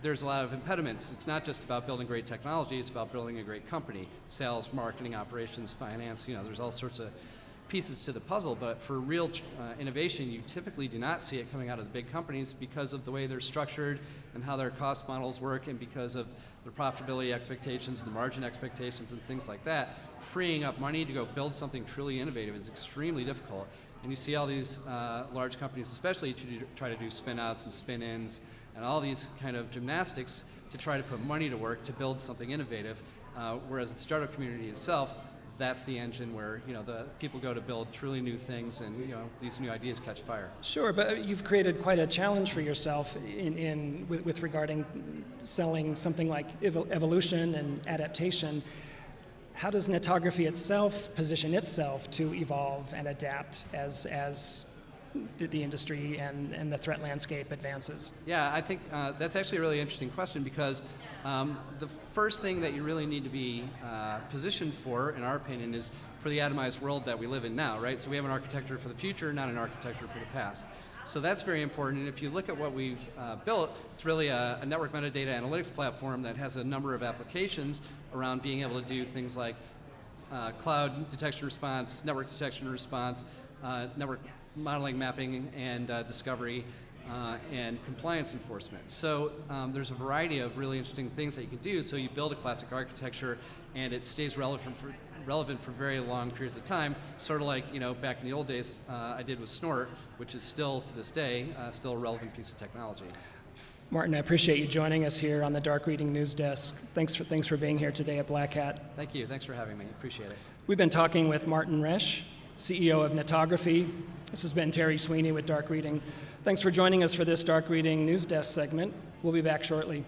S7: there's a lot of impediments. It's not just about building great technology, it's about building a great company. Sales, marketing, operations, finance, there's all sorts of pieces to the puzzle, but for real innovation, you typically do not see it coming out of the big companies because of the way they're structured and how their cost models work, and because of their profitability expectations and the margin expectations and things like that. Freeing up money to go build something truly innovative is extremely difficult. And you see all these large companies, especially try to do spin-outs and spin-ins and all these kind of gymnastics to try to put money to work to build something innovative, whereas the startup community itself, that's the engine where the people go to build truly new things, and these new ideas catch fire.
S5: Sure, but you've created quite a challenge for yourself with regarding selling something like evolution and adaptation. How does Netography itself position itself to evolve and adapt as the industry and the threat landscape advances?
S7: Yeah, I think that's actually a really interesting question, because the first thing that you really need to be positioned for, in our opinion, is for the atomized world that we live in now, right? So we have an architecture for the future, not an architecture for the past. So that's very important, and if you look at what we've built, it's really a network metadata analytics platform that has a number of applications around being able to do things like cloud detection response, network detection response, network modeling, mapping, and discovery, and compliance enforcement. So there's a variety of really interesting things that you can do. So you build a classic architecture, and it stays relevant for very long periods of time, sort of like back in the old days I did with Snort, which is still to this day still a relevant piece of technology.
S5: Martin, I appreciate you joining us here on the Dark Reading News Desk. Thanks for being here today at Black Hat.
S7: Thank you. Thanks for having me. Appreciate it.
S5: We've been talking with Martin Resch, CEO of Netography. This has been Terry Sweeney with Dark Reading. Thanks for joining us for this Dark Reading News Desk segment. We'll be back shortly.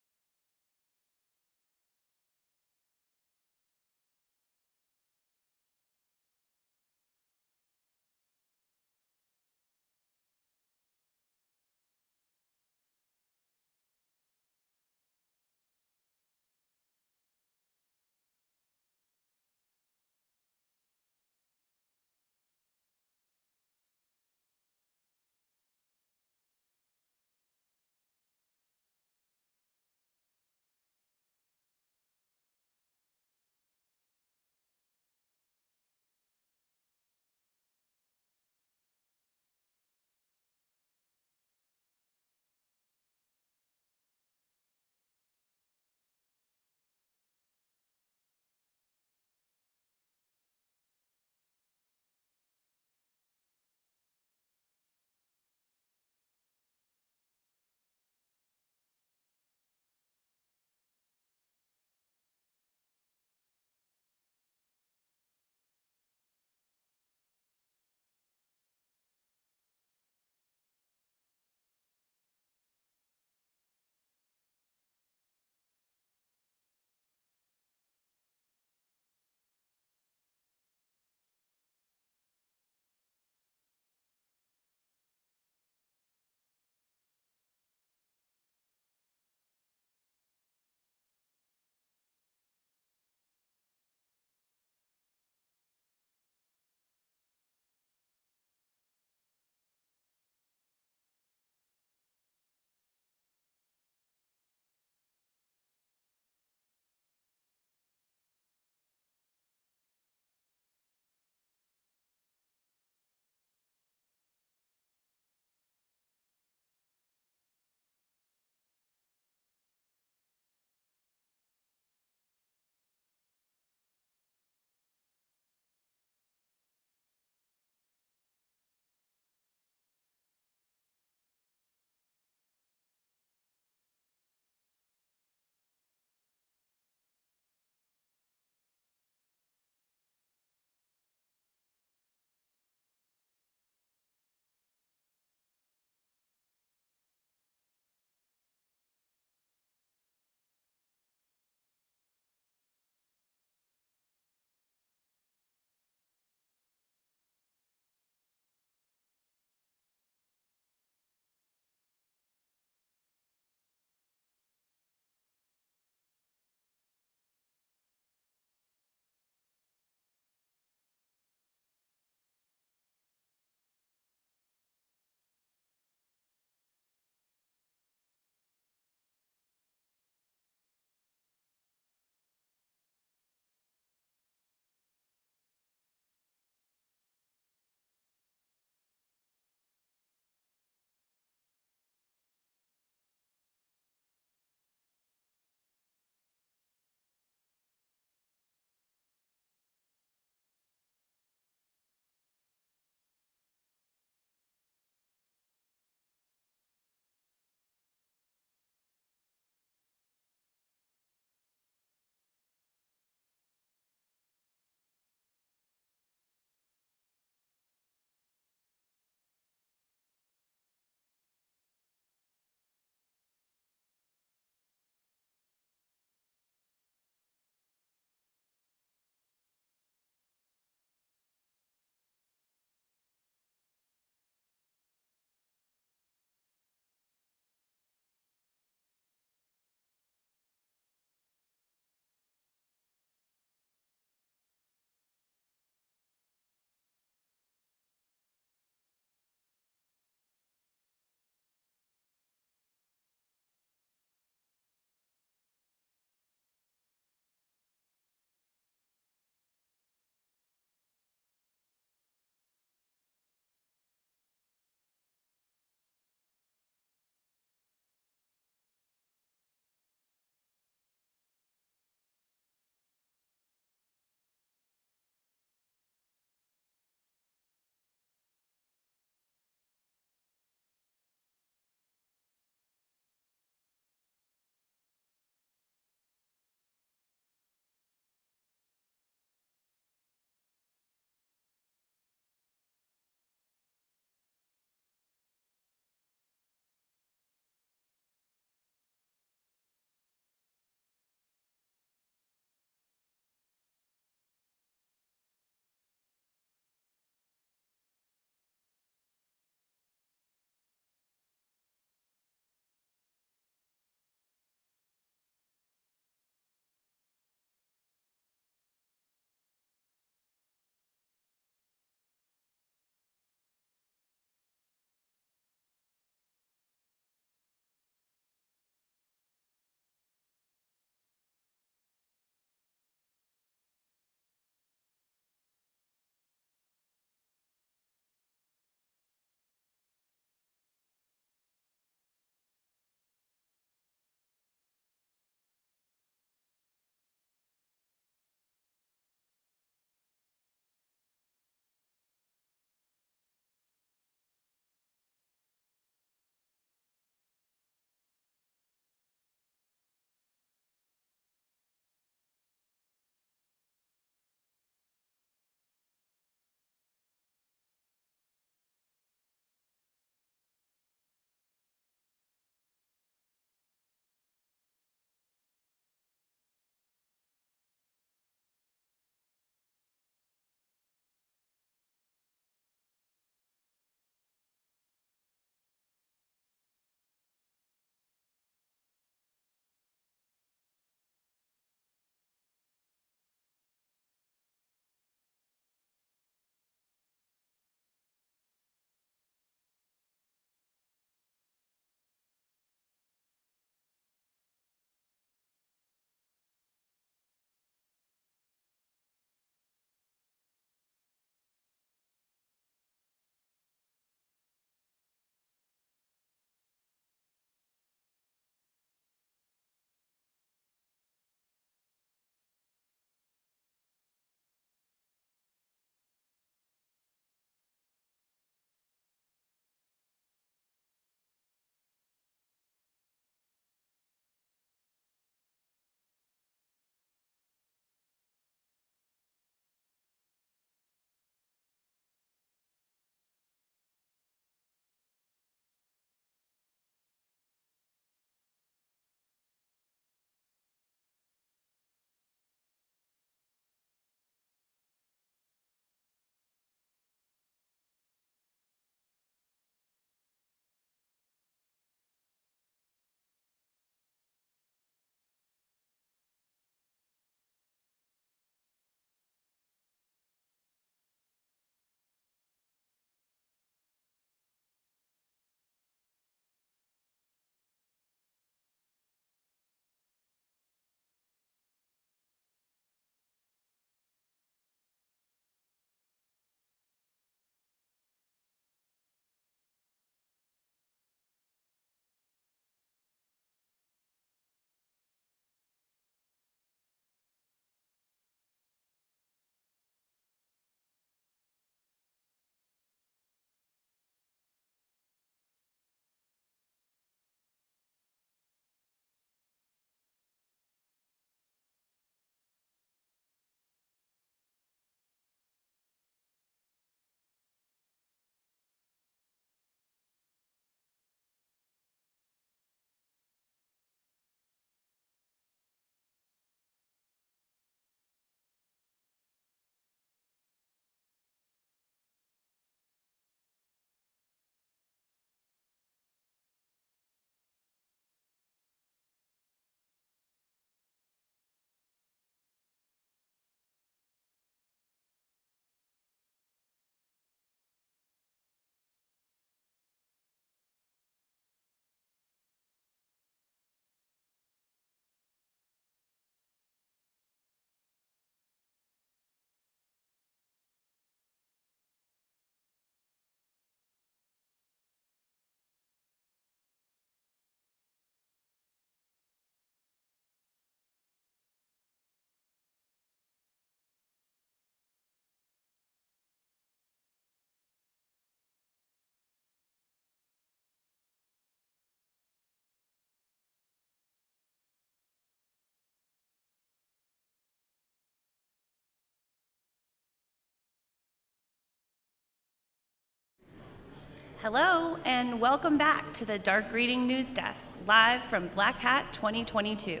S1: Hello, and welcome back to the Dark Reading News Desk, live from Black Hat 2022.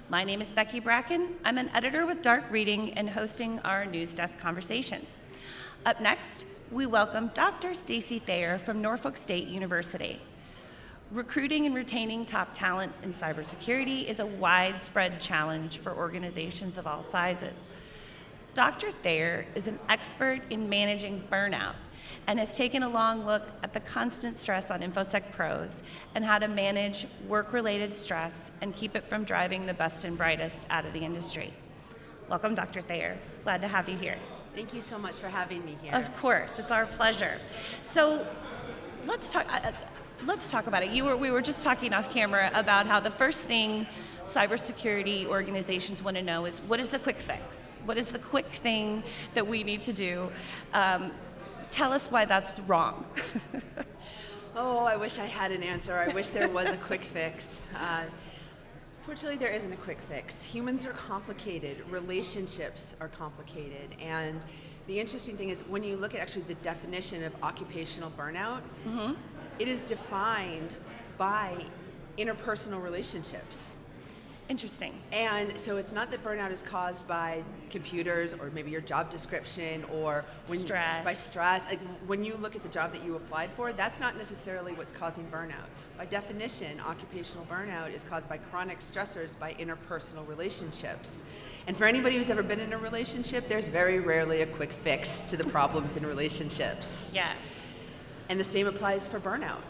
S1: My name is Becky Bracken. I'm an editor with Dark Reading and hosting our News Desk conversations. Up next, we welcome Dr. Stacey Thayer from Norfolk State University. Recruiting and retaining top talent in cybersecurity is a widespread challenge for organizations of all sizes. Dr. Thayer is an expert in managing burnout and has taken a long look at the constant stress on InfoSec pros and how to manage work-related stress and keep it from driving the best and brightest out of the industry. Welcome, Dr. Thayer. Glad to have you here.
S8: Thank you so much for having me here.
S1: Of course, it's our pleasure. So let's talk about it. We were just talking off camera about how the first thing cybersecurity organizations want to know is, what is the quick fix? What is the quick thing that we need to do? Tell us why that's wrong.
S8: Oh, I wish I had an answer. I wish there was a quick fix. Fortunately, there isn't a quick fix. Humans are complicated. Relationships are complicated. And the interesting thing is, when you look at actually the definition of occupational burnout, it is defined by interpersonal relationships.
S1: Interesting.
S8: And so it's not that burnout is caused by computers or maybe your job description or
S1: Stress.
S8: by stress. Like, when you look at the job that you applied for, that's not necessarily what's causing burnout. By definition, occupational burnout is caused by chronic stressors by interpersonal relationships. And for anybody who's ever been in a relationship, there's very rarely a quick fix to the problems in relationships.
S1: Yes.
S8: And the same applies for burnout.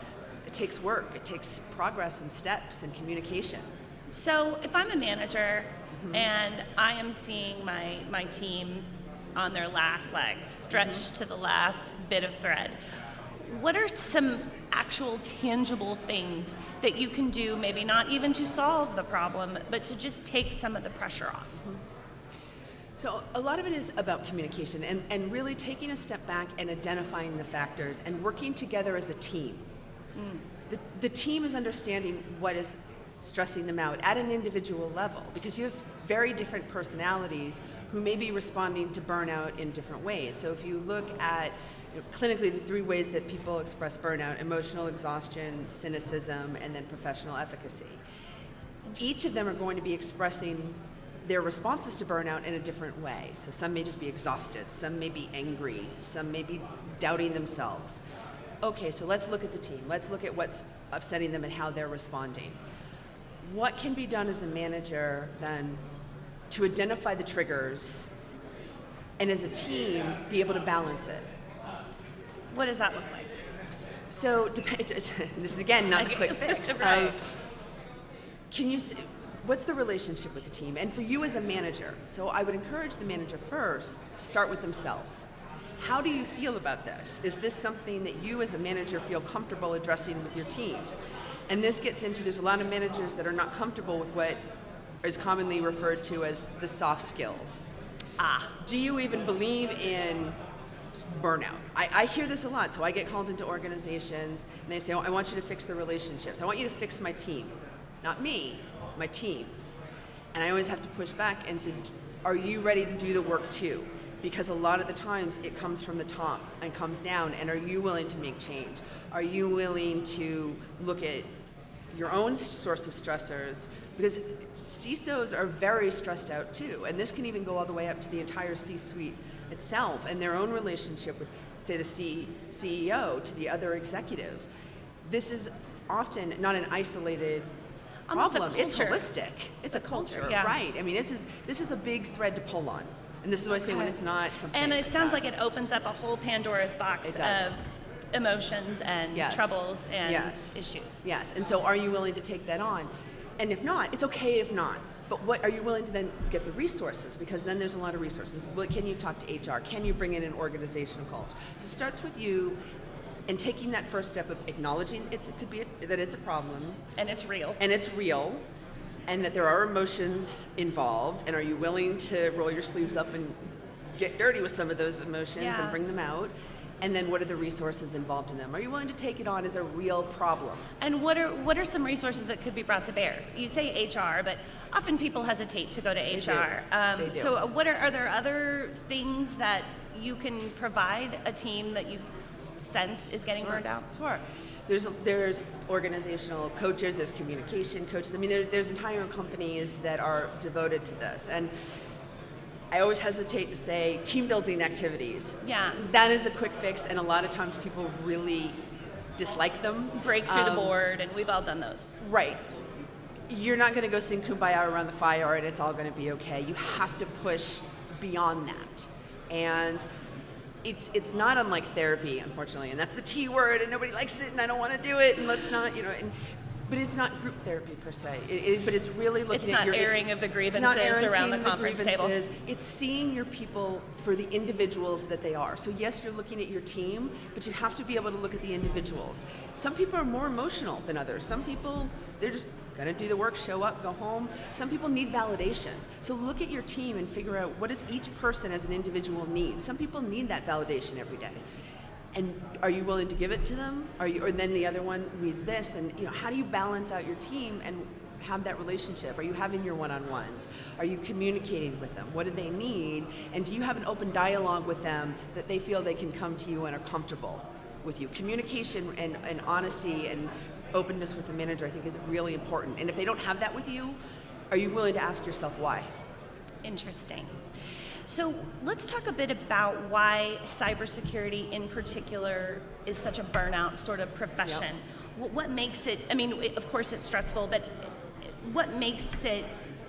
S8: It takes work, it takes progress and steps and communication.
S1: So if I'm a manager and I am seeing my team on their last legs, stretched to the last bit of thread, what are some actual tangible things that you can do, maybe not even to solve the problem, but to just take some of the pressure off?
S8: So a lot of it is about communication and really taking a step back and identifying the factors and working together as a team. The team is understanding what is stressing them out at an individual level, because you have very different personalities who may be responding to burnout in different ways. So if you look at clinically the 3 ways that people express burnout: emotional exhaustion, cynicism, and then professional efficacy. Each of them are going to be expressing their responses to burnout in a different way. So some may just be exhausted, some may be angry, some may be doubting themselves. Okay, so let's look at the team. Let's look at what's upsetting them and how they're responding. What can be done as a manager then to identify the triggers and as a team be able to balance it?
S1: What does that look like?
S8: So this is again not the quick fix.
S1: Right.
S8: What's the relationship with the team? And for you as a manager, so I would encourage the manager first to start with themselves. How do you feel about this? Is this something that you as a manager feel comfortable addressing with your team? And this gets into, there's a lot of managers that are not comfortable with what is commonly referred to as the soft skills. Do you even believe in burnout? I hear this a lot. So I get called into organizations and they say, oh, I want you to fix the relationships. I want you to fix my team. Not me, my team. And I always have to push back and say, are you ready to do the work too? Because a lot of the times it comes from the top and comes down, and are you willing to make change? Are you willing to look at your own source of stressors? Because CISOs are very stressed out too, and this can even go all the way up to the entire C-suite itself and their own relationship with, say, the CEO to the other executives. This is often not an isolated
S1: Almost a
S8: problem. It's
S1: culture.
S8: holistic. It's a culture,
S1: yeah.
S8: right? I mean, this is a big thread to pull on. And this is what I say when it's not something.
S1: And it sounds like it opens up a whole Pandora's box
S8: It does.
S1: of emotions and
S8: Yes.
S1: troubles and
S8: Yes.
S1: issues.
S8: Yes, and so are you willing to take that on? And if not, it's okay if not. But what are you willing to then get the resources? Because then there's a lot of resources. What, can you talk to HR? Can you bring in an organizational culture? So it starts with you and taking that first step of acknowledging it could be that it's a problem
S1: And it's real.
S8: and it's real, and that there are emotions involved, and are you willing to roll your sleeves up and get dirty with some of those emotions
S1: Yeah.
S8: and bring them out? And then what are the resources involved in them? Are you willing to take it on as a real problem?
S1: And what are some resources that could be brought to bear? You say HR, but often people hesitate to go to HR.
S8: They do.
S1: So are there other things that you can provide a team that you've sense is getting burned out?
S8: Sure. There's organizational coaches, there's communication coaches. I mean, there's entire companies that are devoted to this. And I always hesitate to say team building activities.
S1: Yeah.
S8: That is a quick fix, and a lot of times people really dislike them.
S1: Break through the board, and we've all done those.
S8: Right. You're not going to go sing Kumbaya around the fire and it's all going to be okay. You have to push beyond that. And it's not unlike therapy, unfortunately, and that's the T word, and nobody likes it, and I don't want to do it, and let's not, but it's not group therapy per se. But it's really looking
S1: It's
S8: at
S1: not
S8: your
S1: airing of the
S8: it's not
S1: grievances around the
S8: airing
S1: conference table.
S8: grievances. It's seeing your people for the individuals that they are. So yes, you're looking at your team, but you have to be able to look at the individuals. Some people are more emotional than others. Some people, they're just gonna do the work, show up, go home. Some people need validation. So look at your team and figure out what does each person as an individual need. Some people need that validation every day. And are you willing to give it to them? Or then the other one needs this, and how do you balance out your team and have that relationship? Are you having your one-on-ones? Are you communicating with them? What do they need? And do you have an open dialogue with them that they feel they can come to you and are comfortable with you? Communication and honesty and openness with the manager, I think, is really important. And if they don't have that with you, are you willing to ask yourself why?
S1: Interesting. So let's talk a bit about why cybersecurity in particular is such a burnout sort of profession. What makes it, of course it's stressful, but what makes it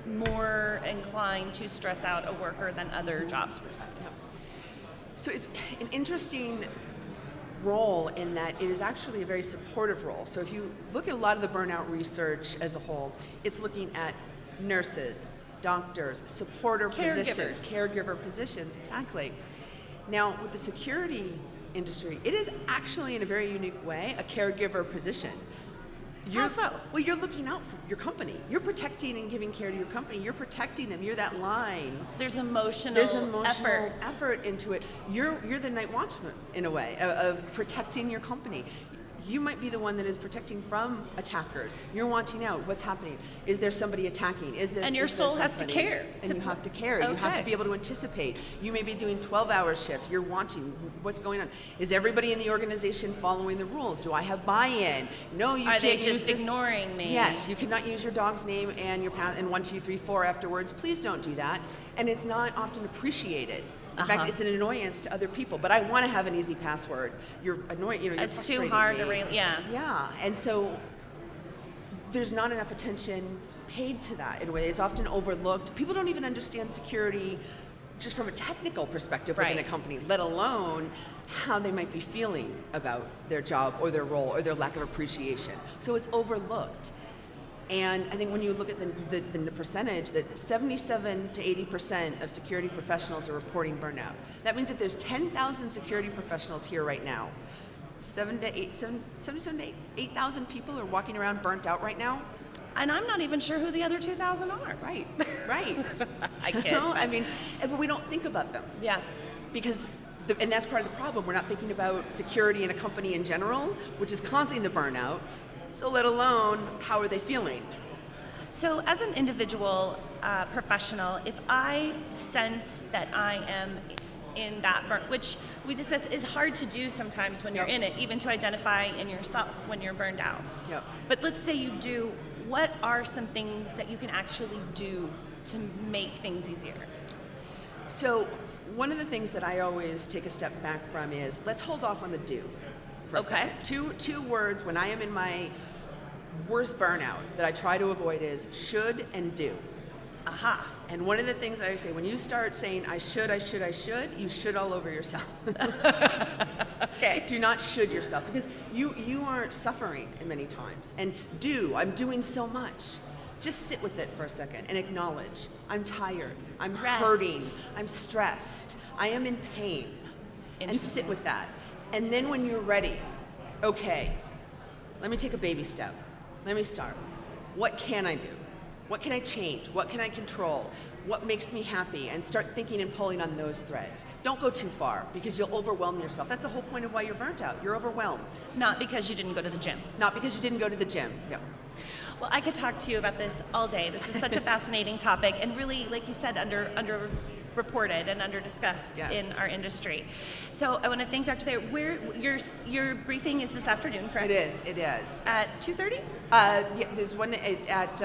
S1: more inclined to stress out a worker than other jobs per se?
S8: So it's an interesting role in that it is actually a very supportive role. So if you look at a lot of the burnout research as a whole, it's looking at nurses, doctors, supporter positions, caregiver positions, exactly. Now, with the security industry, it is actually, in a very unique way, a caregiver position.
S1: How so?
S8: Well, you're looking out for your company. You're protecting and giving care to your company. You're protecting them. You're that line.
S1: There's emotional
S8: effort into it. You're the night watchman, in a way, of protecting your company. You might be the one that is protecting from attackers. You're watching out. What's happening? Is there somebody attacking?
S1: And your soul has to care.
S8: And you have to care.
S1: Okay.
S8: You have to be able to anticipate. You may be doing 12-hour shifts. You're watching what's going on. Is everybody in the organization following the rules? Do I have buy-in? No, you can't.
S1: Are they
S8: use
S1: just
S8: this.
S1: ignoring me?
S8: Yes, you cannot use your dog's name and your and 1, 2, 3, 4 afterwards. Please don't do that. And it's not often appreciated. In fact, it's an annoyance to other people. But I want to have an easy password. You're annoying. You're
S1: it's too
S8: frustrating
S1: hard
S8: me.
S1: to
S8: Yeah, and so there's not enough attention paid to that in a way. It's often overlooked. People don't even understand security just from a technical perspective within a company, let alone how they might be feeling about their job or their role or their lack of appreciation. So it's overlooked. And I think when you look at the percentage, that 77 to 80% of security professionals are reporting burnout. That means if there's 10,000 security professionals here right now, 77 to 8,000 people are walking around burnt out right now.
S1: And I'm not even sure who the other 2,000 are.
S8: Right.
S1: I kid.
S8: No, but we don't think about them.
S1: Yeah.
S8: Because, and that's part of the problem. We're not thinking about security in a company in general, which is causing the burnout. So let alone, how are they feeling?
S1: So as an individual professional, if I sense that I am in that which we discussed is hard to do sometimes when you're in it, even to identify in yourself when you're burned out.
S8: Yep.
S1: But let's say you do, what are some things that you can actually do to make things easier?
S8: So one of the things that I always take a step back from is, let's hold off on the do. For a second. Two words when I am in my worst burnout that I try to avoid is should and do.
S1: Aha.
S8: And one of the things I say, when you start saying I should, you should all over yourself. Okay. Do not should yourself, because you are suffering in many times. And do, I'm doing so much. Just sit with it for a second and acknowledge, I'm tired, I'm hurting, I'm stressed, I am in pain. And sit with that. And then when you're ready, okay, let me take a baby step. Let me start. What can I do? What can I change? What can I control? What makes me happy? And start thinking and pulling on those threads. Don't go too far, because you'll overwhelm yourself. That's the whole point of why you're burnt out. You're overwhelmed.
S1: Not because you didn't go to the gym.
S8: Not because you didn't go to the gym. No.
S1: Well, I could talk to you about this all day. This is such a fascinating topic, and really, like you said, reported and under discussed
S8: Yes.
S1: in our industry. So I want to thank Dr. Thayer. Your briefing is this afternoon, correct?
S8: It is.
S1: At 2:30?
S8: Yeah, there's one at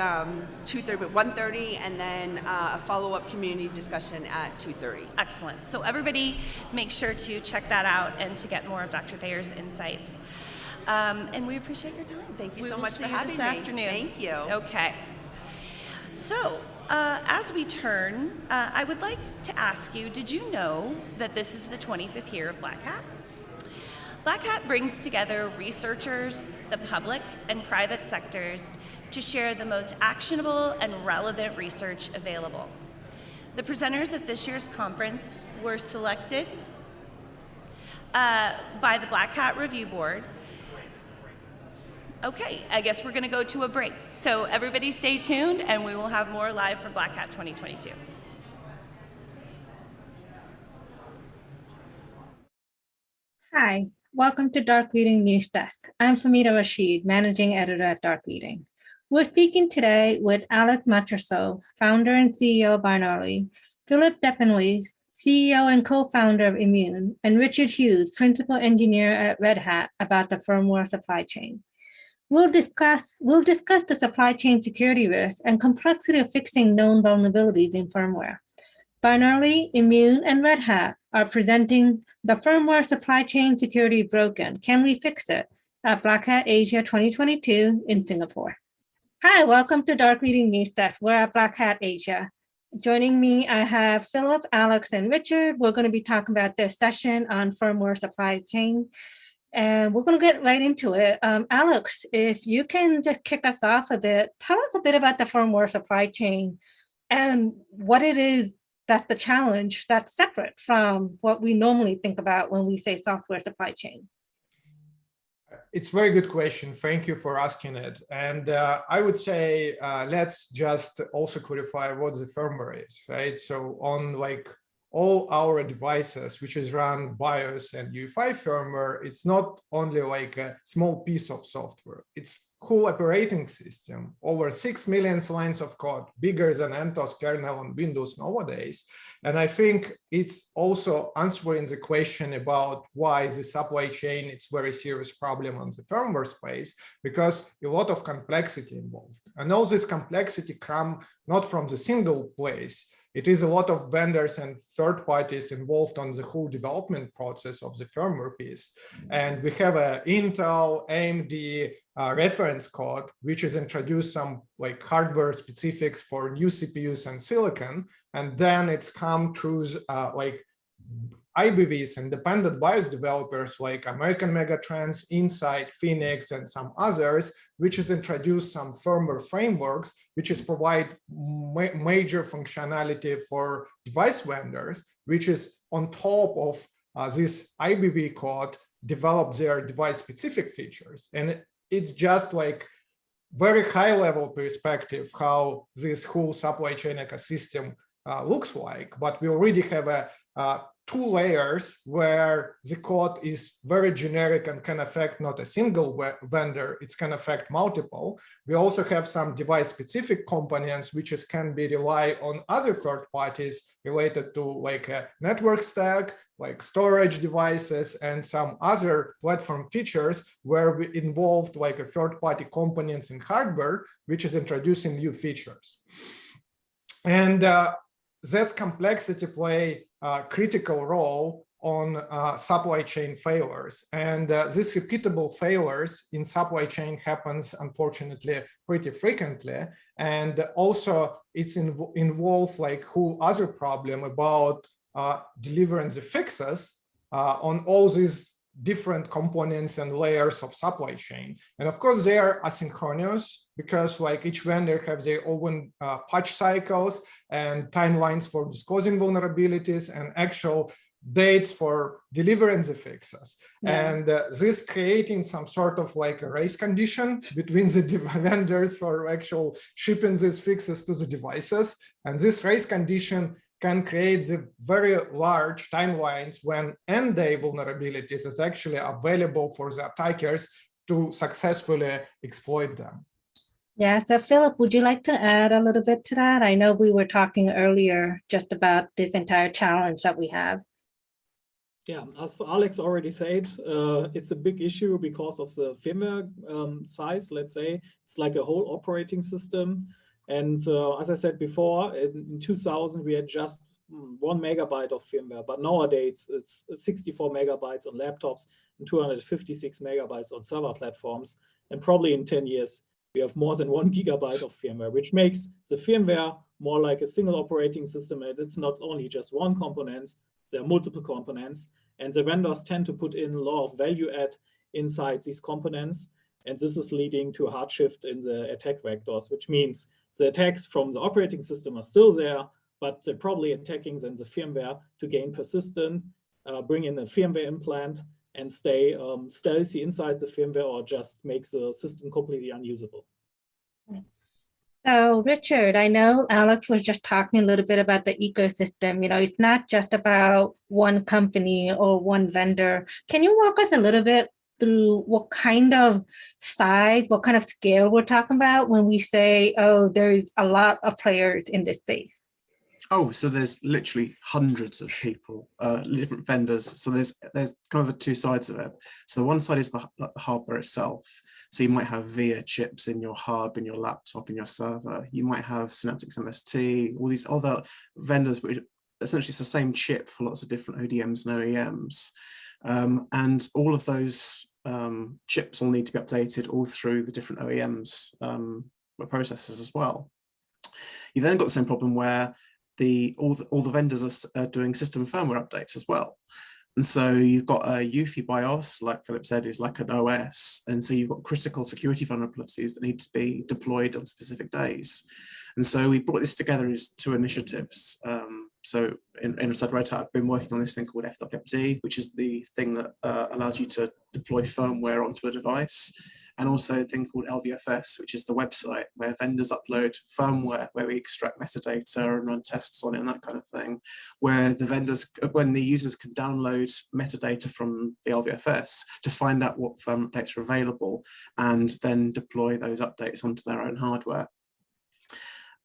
S8: 2:30, but 1:30, and then a follow-up community discussion at 2:30.
S1: Excellent. So everybody make sure to check that out and to get more of Dr. Thayer's insights. And we appreciate your time.
S8: Thank you
S1: We
S8: so
S1: will
S8: much
S1: see
S8: for
S1: you
S8: having
S1: this
S8: me.
S1: afternoon.
S8: Thank you.
S1: Okay. So, as we turn, I would like to ask you, did you know that this is the 25th year of Black Hat? Black Hat brings together researchers, the public, and private sectors to share the most actionable and relevant research available. The presenters at this year's conference were selected by the Black Hat Review Board. Okay, I guess we're going to go to a break. So everybody stay tuned, and we will have more live from Black Hat 2022.
S9: Hi, welcome to Dark Reading News Desk. I'm Famita Rashid, Managing Editor at Dark Reading. We're speaking today with Alec Matrasso, founder and CEO of Barnarly, Philip Deppenhuis, CEO and co-founder of Immune, and Richard Hughes, principal engineer at Red Hat, about the firmware supply chain. We'll discuss the supply chain security risks and complexity of fixing known vulnerabilities in firmware. Barnarly, Immune, and Red Hat are presenting the Firmware Supply Chain Security Broken. Can we fix it? At Black Hat Asia 2022 in Singapore. Hi, welcome to Dark Reading News Desk. We're at Black Hat Asia. Joining me, I have Philip, Alex, and Richard. We're going to be talking about this session on firmware supply chain. And we're going to get right into it. Alex, if you can just kick us off a bit, tell us a bit about the firmware supply chain and what it is that's the challenge that's separate from what we normally think about when we say software supply chain.
S10: It's a very good question. Thank you for asking it. And I would say, let's just also clarify what the firmware is, right? So on like all our devices, which is run BIOS and UEFI firmware, it's not only like a small piece of software. It's whole operating system, over 6 million lines of code, bigger than CentOS kernel on Windows nowadays. And I think it's also answering the question about why the supply chain, it's very serious problem on the firmware space, because a lot of complexity involved. And all this complexity come not from the single place. It is a lot of vendors and third parties involved on the whole development process of the firmware piece. And we have a Intel, AMD reference code, which is introduced some like hardware specifics for new CPUs and silicon. And then it's come through like IBVs, independent BIOS developers like American Megatrends, Insight, Phoenix, and some others, which has introduced some firmware frameworks, which is provide major functionality for device vendors, which is on top of this IBV code, develop their device-specific features. And it's just like very high-level perspective how this whole supply chain ecosystem looks like. But we already have two layers where the code is very generic and can affect not a single vendor, it can affect multiple. We also have some device-specific components which can be rely on other third parties related to like a network stack, like storage devices, and some other platform features where we involved like a third-party components in hardware, which is introducing new features. And this complexity play a critical role on supply chain failures. And these repeatable failures in supply chain happens, unfortunately, pretty frequently. And also it's involved like whole other problem about delivering the fixes on all these different components and layers of supply chain. And of course, they are asynchronous because like each vendor has their own patch cycles and timelines for disclosing vulnerabilities and actual dates for delivering the fixes. Yeah. And this creating some sort of like a race condition between the vendors for actual shipping these fixes to the devices. And this race condition can create the very large timelines when end-day vulnerabilities is actually available for the attackers to successfully exploit them.
S9: Yeah, so Philip, would you like to add a little bit to that? I know we were talking earlier just about this entire challenge that we have.
S11: Yeah, as Alex already said, it's a big issue because of the firmware size, let's say. It's like a whole operating system. And as I said before, in 2000, we had just 1 megabyte of firmware, but nowadays it's 64 megabytes on laptops and 256 megabytes on server platforms. And probably in 10 years, we have more than 1 gigabyte of firmware, which makes the firmware more like a single operating system. And it's not only just one component, there are multiple components, and the vendors tend to put in a lot of value add inside these components. And this is leading to a hard shift in the attack vectors, which means the attacks from the operating system are still there, but they're probably attacking then the firmware to gain persistence, bring in a firmware implant, and stay stealthy inside the firmware, or just make the system completely unusable.
S9: So, Richard, I know Alex was just talking a little bit about the ecosystem. You know, it's not just about one company or one vendor. Can you walk us a little bit through what kind of size, what kind of scale we're talking about when we say, oh, there's a lot of players in this space?
S12: Oh, so there's literally hundreds of people, different vendors. So there's kind of the two sides of it. So the one side is the hardware itself. So you might have VIA chips in your hub, in your laptop, in your server. You might have Synaptics MST, all these other vendors, which essentially it's the same chip for lots of different ODMs and OEMs. And all of those chips will need to be updated all through the different OEMs processors as well. You then got the same problem where all the vendors are doing system firmware updates as well. And so you've got a UEFI BIOS, like Philip said, is like an OS. And so you've got critical security vulnerabilities that need to be deployed on specific days. And so we brought this together as two initiatives. So inside Red Hat, I've been working on this thing called FWD, which is the thing that allows you to deploy firmware onto a device. And also a thing called LVFS, which is the website where vendors upload firmware, where we extract metadata and run tests on it and that kind of thing, where when the users can download metadata from the LVFS to find out what firmware updates are available and then deploy those updates onto their own hardware.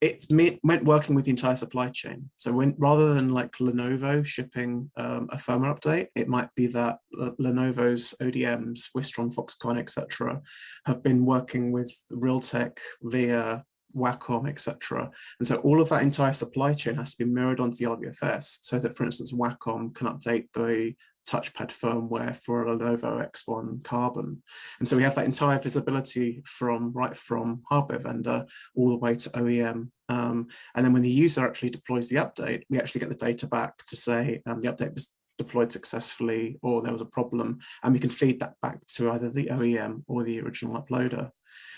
S12: It's meant working with the entire supply chain. So rather than like Lenovo shipping a firmware update, it might be that Lenovo's ODMs, Wistron, Foxconn, etc., have been working with Realtek, VIA, Wacom, etc. And so all of that entire supply chain has to be mirrored onto the LVFS so that, for instance, Wacom can update the touchpad firmware for a Lenovo X1 Carbon. And so we have that entire visibility right from hardware vendor all the way to OEM. And then when the user actually deploys the update, we actually get the data back to say the update was deployed successfully or there was a problem, and we can feed that back to either the OEM or the original uploader.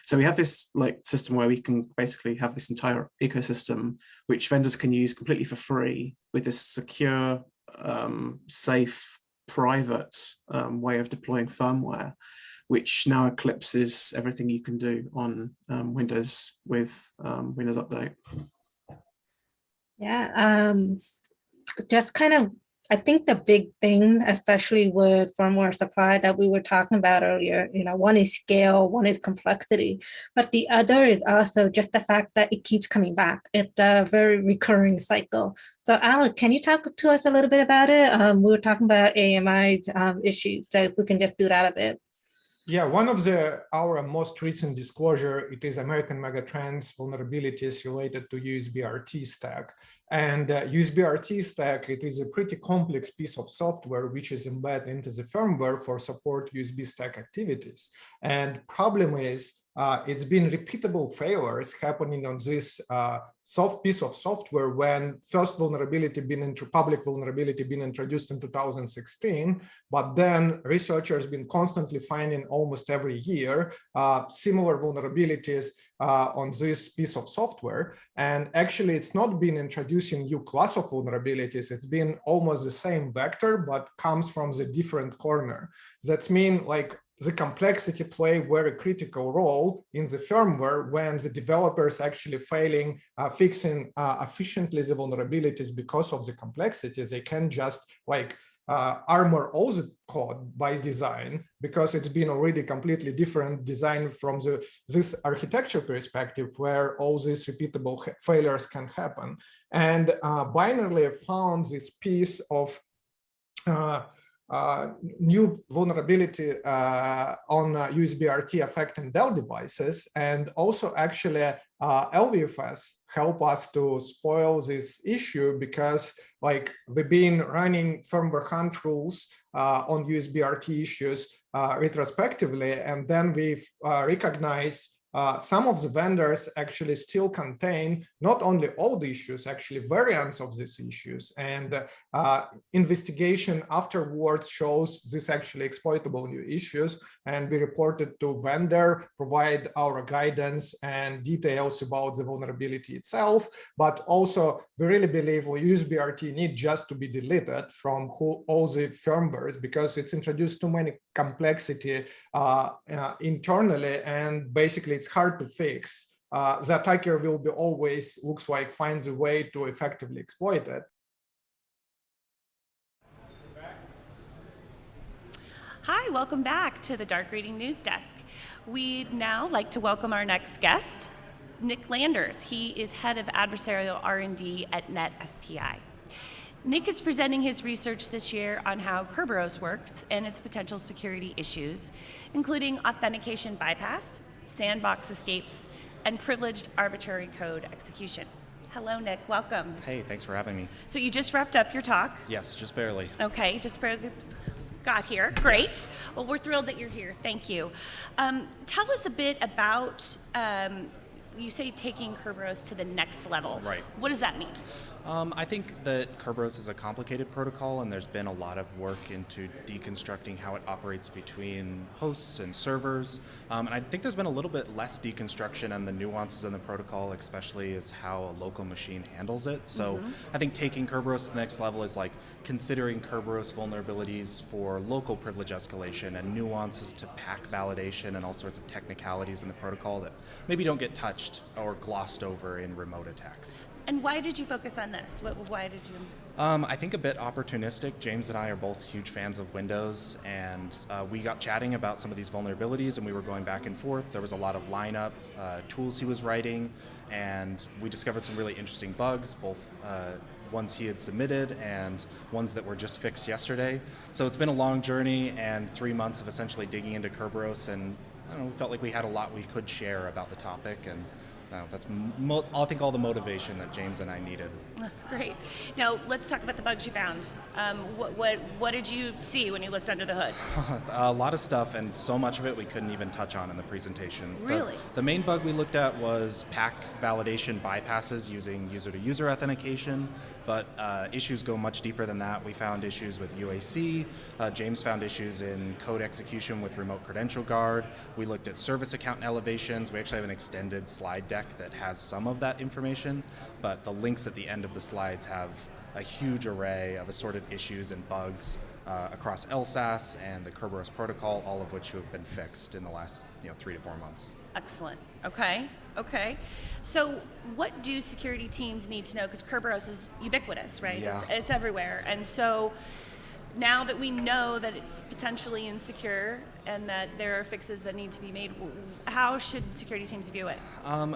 S12: So we have this system where we can basically have this entire ecosystem which vendors can use completely for free with this secure, safe, private way of deploying firmware, which now eclipses everything you can do on Windows with Windows Update.
S9: Yeah, just kind of, I think the big thing, especially with firmware supply that we were talking about earlier, one is scale, one is complexity, but the other is also just the fact that it keeps coming back. It's a very recurring cycle. So Alec, can you talk to us a little bit about it? We were talking about AMI's issues, so if we can just do that a bit.
S10: Yeah, one of our most recent disclosure, it is American Megatrends vulnerabilities related to USB-RT stack. And USB-RT stack, it is a pretty complex piece of software which is embedded into the firmware for support USB stack activities. And problem is, it's been repeatable failures happening on this soft piece of software when first public vulnerability been introduced in 2016, but then researchers been constantly finding almost every year similar vulnerabilities on this piece of software. And actually it's not been introducing new class of vulnerabilities, it's been almost the same vector, but comes from the different corner. That means the complexity play very critical role in the firmware when the developers actually failing fixing efficiently the vulnerabilities because of the complexity. They can just armor all the code by design, because it's been already completely different design from this architecture perspective, where all these repeatable failures can happen. And Binarly found this piece of new vulnerability on USB-RT affecting Dell devices, and also actually LVFS help us to spoil this issue, because like we've been running firmware hunt rules on USB-RT issues retrospectively, and then we've recognized some of the vendors actually still contain not only old issues, actually variants of these issues. And investigation afterwards shows this actually exploitable new issues. And we reported to vendor, provide our guidance and details about the vulnerability itself. But also, we really believe USB-RT need just to be deleted from all the firmwares, because it's introduced too many complexity internally, and basically it's hard to fix. The attacker will be always, looks like, finds a way to effectively exploit it.
S1: Hi, welcome back to the Dark Reading News Desk. We'd now like to welcome our next guest, Nick Landers. He is head of adversarial R&D at NetSPI. Nick is presenting his research this year on how Kerberos works and its potential security issues, including authentication bypass, sandbox escapes, and privileged arbitrary code execution. Hello, Nick. Welcome.
S13: Hey, thanks for having me.
S1: So you just wrapped up your talk.
S13: Yes, just barely.
S1: Okay, just barely got here. Great.
S13: Yes.
S1: Well, we're thrilled that you're here. Thank you. Tell us a bit about, you say taking Kerberos to the next level.
S13: Right.
S1: What does that mean?
S13: I think that Kerberos is a complicated protocol, and there's been a lot of work into deconstructing how it operates between hosts and servers. And I think there's been a little bit less deconstruction on the nuances in the protocol, especially as how a local machine handles it. So I think taking Kerberos to the next level is like considering Kerberos vulnerabilities for local privilege escalation and nuances to PAC validation and all sorts of technicalities in the protocol that maybe don't get touched or glossed over in remote attacks.
S1: And why did you focus on this? Why did you?
S13: I think a bit opportunistic. James and I are both huge fans of Windows, and we got chatting about some of these vulnerabilities, and we were going back and forth. There was a lot of lineup tools he was writing, and we discovered some really interesting bugs, both ones he had submitted and ones that were just fixed yesterday. So it's been a long journey and 3 months of essentially digging into Kerberos, and I don't know, we felt like we had a lot we could share about the topic, and that's I think all the motivation that James and I needed.
S1: Great. Now let's talk about the bugs you found. What did you see when you looked under the hood?
S13: A lot of stuff, and so much of it we couldn't even touch on in the presentation.
S1: Really?
S13: The main bug we looked at was PAC validation bypasses using user-to-user authentication, but issues go much deeper than that. We found issues with UAC. James found issues in code execution with remote credential guard. We looked at service account elevations. We actually have an extended slide deck that has some of that information, but the links at the end of the slides have a huge array of assorted issues and bugs across LSASS and the Kerberos protocol, all of which have been fixed in the last 3 to 4 months.
S1: Excellent. Okay. So what do security teams need to know? Because Kerberos is ubiquitous, right?
S13: Yeah.
S1: It's everywhere. And so now that we know that it's potentially insecure and that there are fixes that need to be made, how should security teams view it?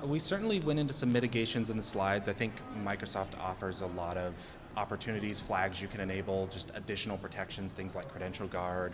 S13: We certainly went into some mitigations in the slides. I think Microsoft offers a lot of opportunities, flags you can enable, just additional protections, things like credential guard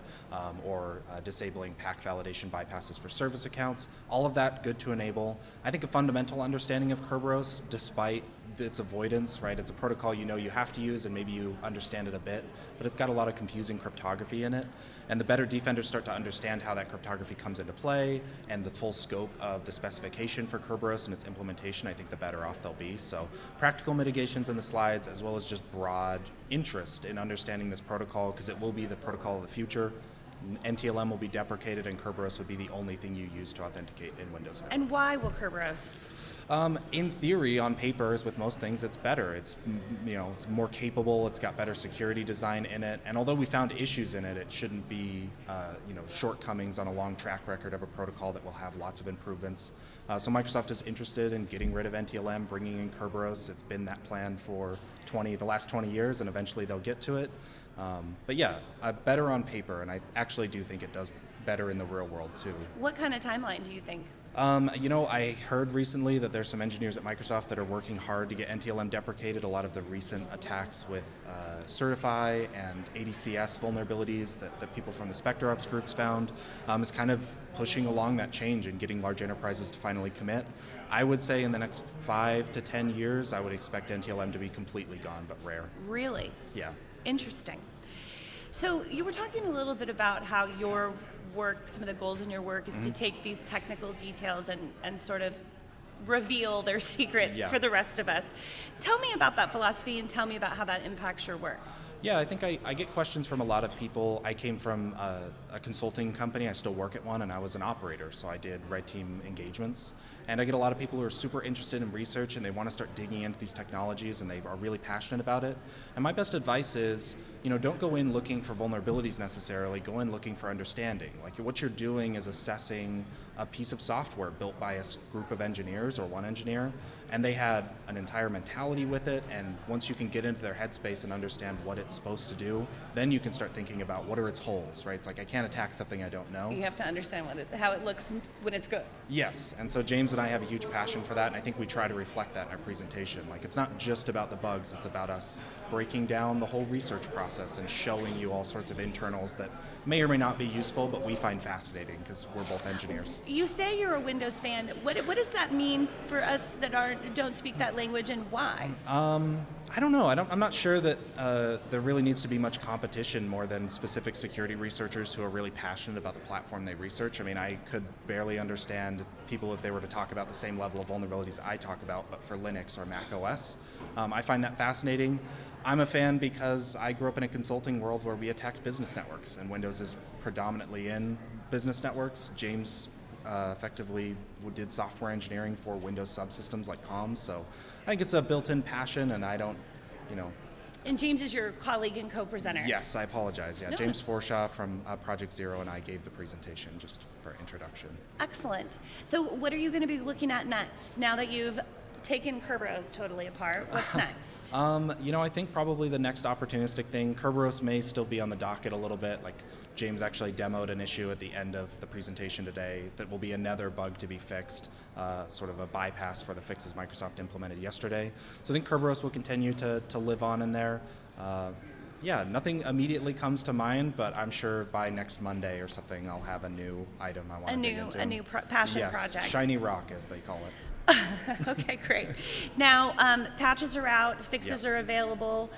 S13: or disabling PAC validation bypasses for service accounts. All of that good to enable. I think a fundamental understanding of Kerberos, despite its avoidance, right? It's a protocol you know you have to use and maybe you understand it a bit, but it's got a lot of confusing cryptography in it. And the better defenders start to understand how that cryptography comes into play and the full scope of the specification for Kerberos and its implementation, I think the better off they'll be. So practical mitigations in the slides, as well as just broad interest in understanding this protocol, because it will be the protocol of the future. NTLM will be deprecated and Kerberos would be the only thing you use to authenticate in Windows networks.
S1: And why will Kerberos?
S13: In theory, on paper, as with most things, it's better. It's it's more capable. It's got better security design in it. And although we found issues in it, it shouldn't be shortcomings on a long track record of a protocol that will have lots of improvements. So Microsoft is interested in getting rid of NTLM, bringing in Kerberos. It's been that plan for the last 20 years, and eventually they'll get to it. But yeah, better on paper, and I actually do think it does better in the real world too.
S1: What kind of timeline do you think?
S13: I heard recently that there's some engineers at Microsoft that are working hard to get NTLM deprecated. A lot of the recent attacks with Certify and ADCS vulnerabilities that people from the SpectreOps groups found is kind of pushing along that change and getting large enterprises to finally commit. I would say in the next 5 to 10 years, I would expect NTLM to be completely gone, but rare.
S1: Really?
S13: Yeah.
S1: Interesting. So you were talking a little bit about how your work, some of the goals in your work is to take these technical details and sort of reveal their secrets for the rest of us. Tell me about that philosophy and tell me about how that impacts your work.
S13: Yeah, I think I get questions from a lot of people. I came from a consulting company. I still work at one, and I was an operator, so I did red team engagements. And I get a lot of people who are super interested in research, and they want to start digging into these technologies, and they are really passionate about it. And my best advice is, don't go in looking for vulnerabilities necessarily. Go in looking for understanding. Like, what you're doing is assessing a piece of software built by a group of engineers or one engineer, and they had an entire mentality with it. And once you can get into their headspace and understand what it's supposed to do, then you can start thinking about what are its holes, right? It's like, I can't attack something I don't know.
S1: You have to understand how it looks when it's good.
S13: Yes, and so James and I have a huge passion for that, and I think we try to reflect that in our presentation. Like, it's not just about the bugs, it's about us breaking down the whole research process and showing you all sorts of internals that may or may not be useful, but we find fascinating because we're both engineers.
S1: You say you're a Windows fan. What does that mean for us that don't speak that language, and why?
S13: I don't know. I'm not sure that there really needs to be much competition more than specific security researchers who are really passionate about the platform they research. I mean, I could barely understand people if they were to talk about the same level of vulnerabilities I talk about, but for Linux or Mac OS. I find that fascinating. I'm a fan because I grew up in a consulting world where we attacked business networks, and Windows is predominantly in business networks. James effectively did software engineering for Windows subsystems like comms, so I think it's a built-in passion, and I don't,
S1: And James is your colleague and co-presenter.
S13: Yes, I apologize. Yeah,
S1: No.
S13: James Forshaw from Project Zero and I gave the presentation just for introduction.
S1: Excellent. So what are you going to be looking at next now that you've taken Kerberos totally apart? What's next?
S13: I think probably the next opportunistic thing, Kerberos may still be on the docket a little bit. Like, James actually demoed an issue at the end of the presentation today that will be another bug to be fixed, sort of a bypass for the fixes Microsoft implemented yesterday. So I think Kerberos will continue to live on in there. Yeah, nothing immediately comes to mind, but I'm sure by next Monday or something I'll have a new item I want to dig into.
S1: A new passion
S13: yes,
S1: project.
S13: Shiny rock, as they call it.
S1: Okay, great. Now, patches are out, fixes
S13: Yes.
S1: are available.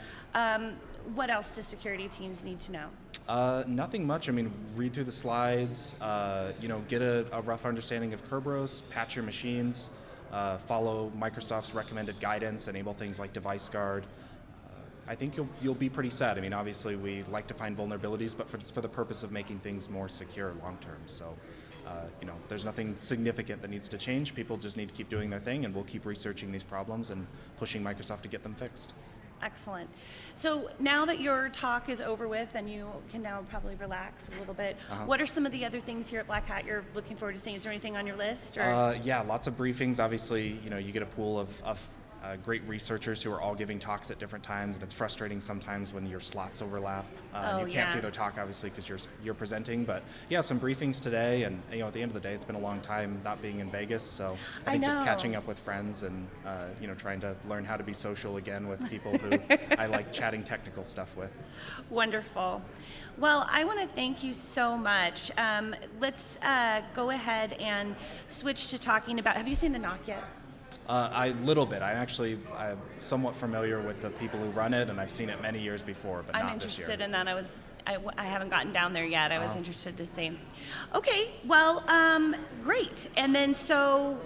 S1: What else do security teams need to know?
S13: Nothing much. I mean, read through the slides, get a rough understanding of Kerberos, patch your machines, follow Microsoft's recommended guidance, enable things like Device Guard. I think you'll be pretty set. I mean, obviously we like to find vulnerabilities, but for the purpose of making things more secure long term. So, there's nothing significant that needs to change. People just need to keep doing their thing, and we'll keep researching these problems and pushing Microsoft to get them fixed.
S1: Excellent. So now that your talk is over with and you can now probably relax a little bit, what are some of the other things here at Black Hat you're looking forward to seeing? Is there anything on your list? Or?
S13: Yeah, lots of briefings. Obviously, you get a pool of great researchers who are all giving talks at different times, and it's frustrating sometimes when your slots overlap. You can't see their talk, obviously, because you're presenting. But yeah, some briefings today, and at the end of the day, it's been a long time not being in Vegas, so I think just catching up with friends and trying to learn how to be social again with people who I like chatting technical stuff with.
S1: Wonderful. Well, I want to thank you so much. Let's go ahead and switch to talking about. Have you seen the NOC yet?
S13: A little bit. I'm somewhat familiar with the people who run it, and I've seen it many years before, but not this year.
S1: I'm interested in that. I haven't gotten down there yet. I was interested to see. Okay, well, great. And then so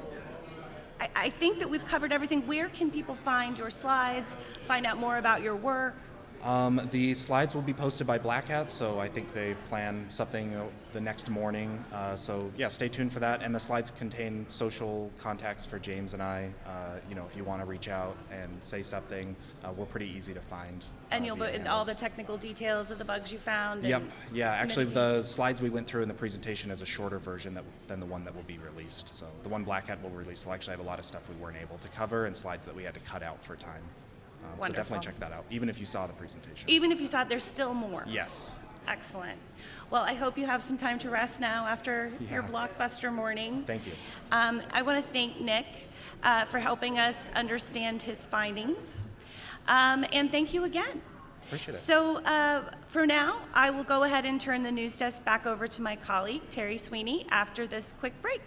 S1: I think that we've covered everything. Where can people find your slides, find out more about your work?
S13: The slides will be posted by Black Hat, so I think they plan something the next morning. So yeah, stay tuned for that. And the slides contain social contacts for James and I. If you want to reach out and say something, we're pretty easy to find.
S1: And you'll put all the technical details of the bugs you found?
S13: Yep. Yeah, actually the slides we went through in the presentation is a shorter version than the one that will be released. So the one Black Hat will release will actually have a lot of stuff we weren't able to cover and slides that we had to cut out for time. So
S1: Wonderful.
S13: definitely check that out, even if you saw the presentation.
S1: Even if you saw it, there's still more.
S13: Yes.
S1: Excellent. Well, I hope you have some time to rest now after your
S13: Yeah.
S1: blockbuster morning.
S13: Thank you.
S1: I want to thank Nick for helping us understand his findings. And thank you again.
S13: Appreciate it.
S1: So for now, I will go ahead and turn the news desk back over to my colleague, Terry Sweeney, after this quick break.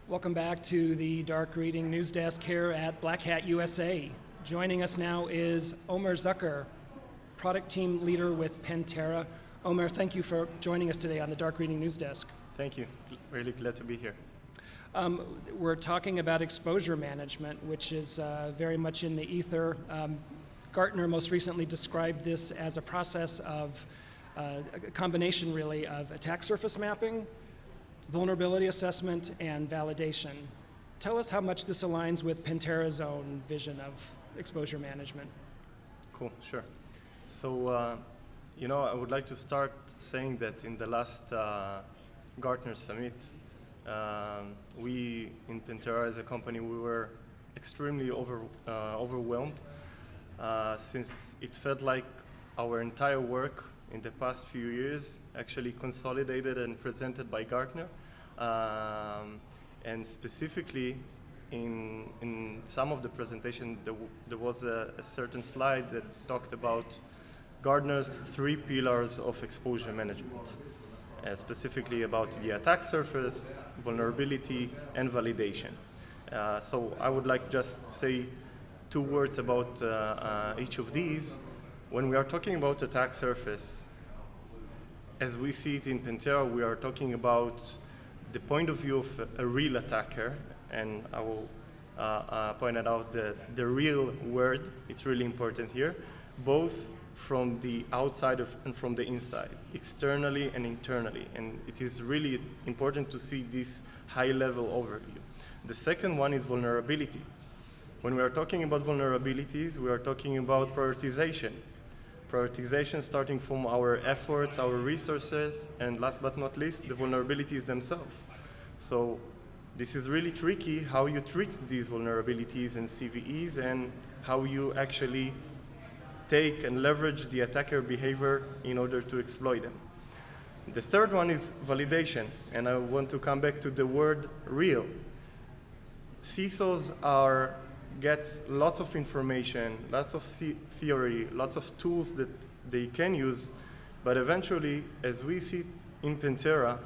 S5: Welcome back to the Dark Reading News Desk here at Black Hat USA. Joining us now is Omer Zucker, product team leader with Pentera. Omer, thank you for joining us today on the Dark Reading News Desk.
S14: Thank you. Really glad to be here.
S5: We're talking about exposure management, which is very much in the ether. Gartner most recently described this as a process of a combination, really, of attack surface mapping, vulnerability assessment, and validation. Tell us how much this aligns with Pentera's own vision of exposure management.
S14: Cool, sure. So, I would like to start saying that in the last Gartner Summit, we in Pentera as a company, we were extremely overwhelmed since it felt like our entire work in the past few years actually consolidated and presented by Gartner. And specifically in some of the presentation, there was a certain slide that talked about Gartner's 3 pillars of exposure management, specifically about the attack surface, vulnerability, and validation. So I would like just to say 2 words about each of these. When we are talking about attack surface, as we see it in Pentera, we are talking about the point of view of a real attacker, and I will point it out the real word. It's really important here, both from the outside and from the inside, externally and internally. And it is really important to see this high-level overview. The second one is vulnerability. When we are talking about vulnerabilities, we are talking about prioritization. Prioritization starting from our efforts, our resources, and last but not least, the vulnerabilities themselves. So this is really tricky how you treat these vulnerabilities and CVEs and how you actually take and leverage the attacker behavior in order to exploit them. The third one is validation, and I want to come back to the word real. CISOs gets lots of information, lots of theory, lots of tools that they can use, but eventually, as we see in Pentera,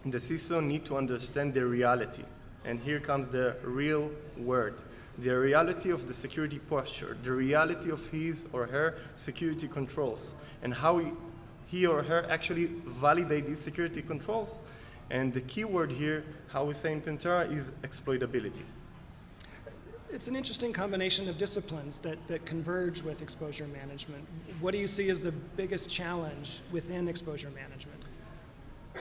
S14: the CISO need to understand the reality. And here comes the real word. The reality of the security posture, the reality of his or her security controls, and how he or her actually validate these security controls. And the key word here, how we say in Pentera, is exploitability.
S5: It's an interesting combination of disciplines that converge with exposure management. What do you see as the biggest challenge within exposure management?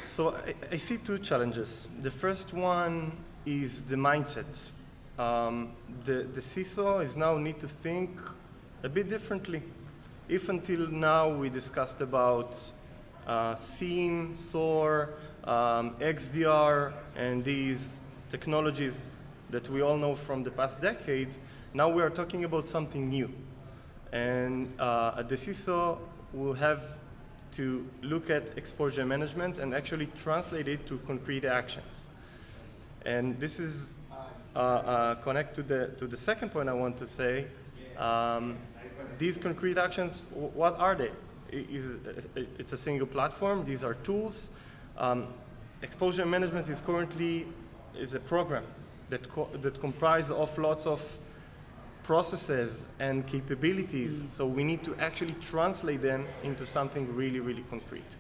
S14: So I see 2 challenges. The first one is the mindset. The CISO is now need to think a bit differently. If until now we discussed about SIEM, SOAR, XDR, and these technologies that we all know from the past decade, now we are talking about something new. And the CISO will have to look at exposure management and actually translate it to concrete actions. And this is connect to the second point I want to say. These concrete actions, what are they? It's a single platform. These are tools. Exposure management is currently a program that comprise of lots of processes and capabilities. So we need to actually translate them into something really, really concrete.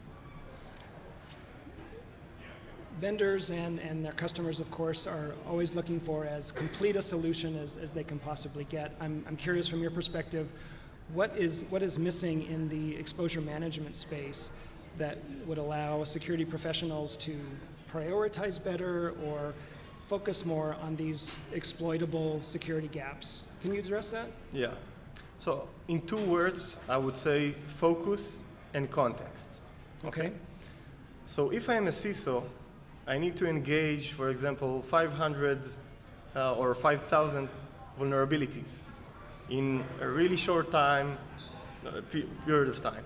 S5: Vendors and their customers, of course, are always looking for as complete a solution as they can possibly get. I'm curious from your perspective, what is missing in the exposure management space that would allow security professionals to prioritize better or focus more on these exploitable security gaps? Can you address that?
S14: Yeah. So in 2 words, I would say focus and context.
S5: Okay.
S14: So if I am a CISO, I need to engage, for example, 500 or 5,000 vulnerabilities in a really short period of time.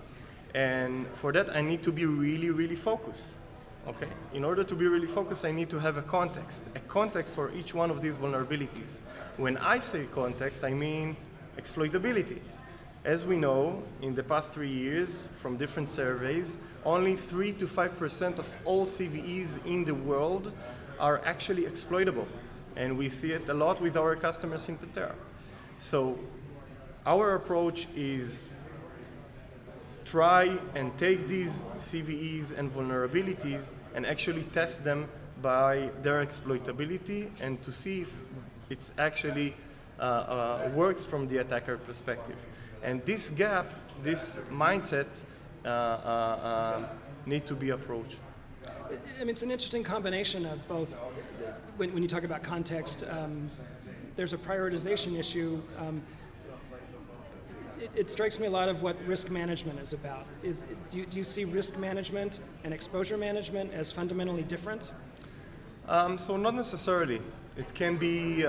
S14: And for that, I need to be really, really focused. Okay? In order to be really focused, I need to have a context for each one of these vulnerabilities. When I say context, I mean exploitability. As we know, in the past 3 years, from different surveys, only 3 to 5% of all CVEs in the world are actually exploitable. And we see it a lot with our customers in Pantera. So our approach is try and take these CVEs and vulnerabilities and actually test them by their exploitability and to see if it's actually works from the attacker perspective. And this gap, this mindset need to be approached.
S5: I mean, it's an interesting combination of both. When you talk about context, there's a prioritization issue. It strikes me a lot of what risk management is about. Do you see risk management and exposure management as fundamentally different?
S14: So not necessarily. It can be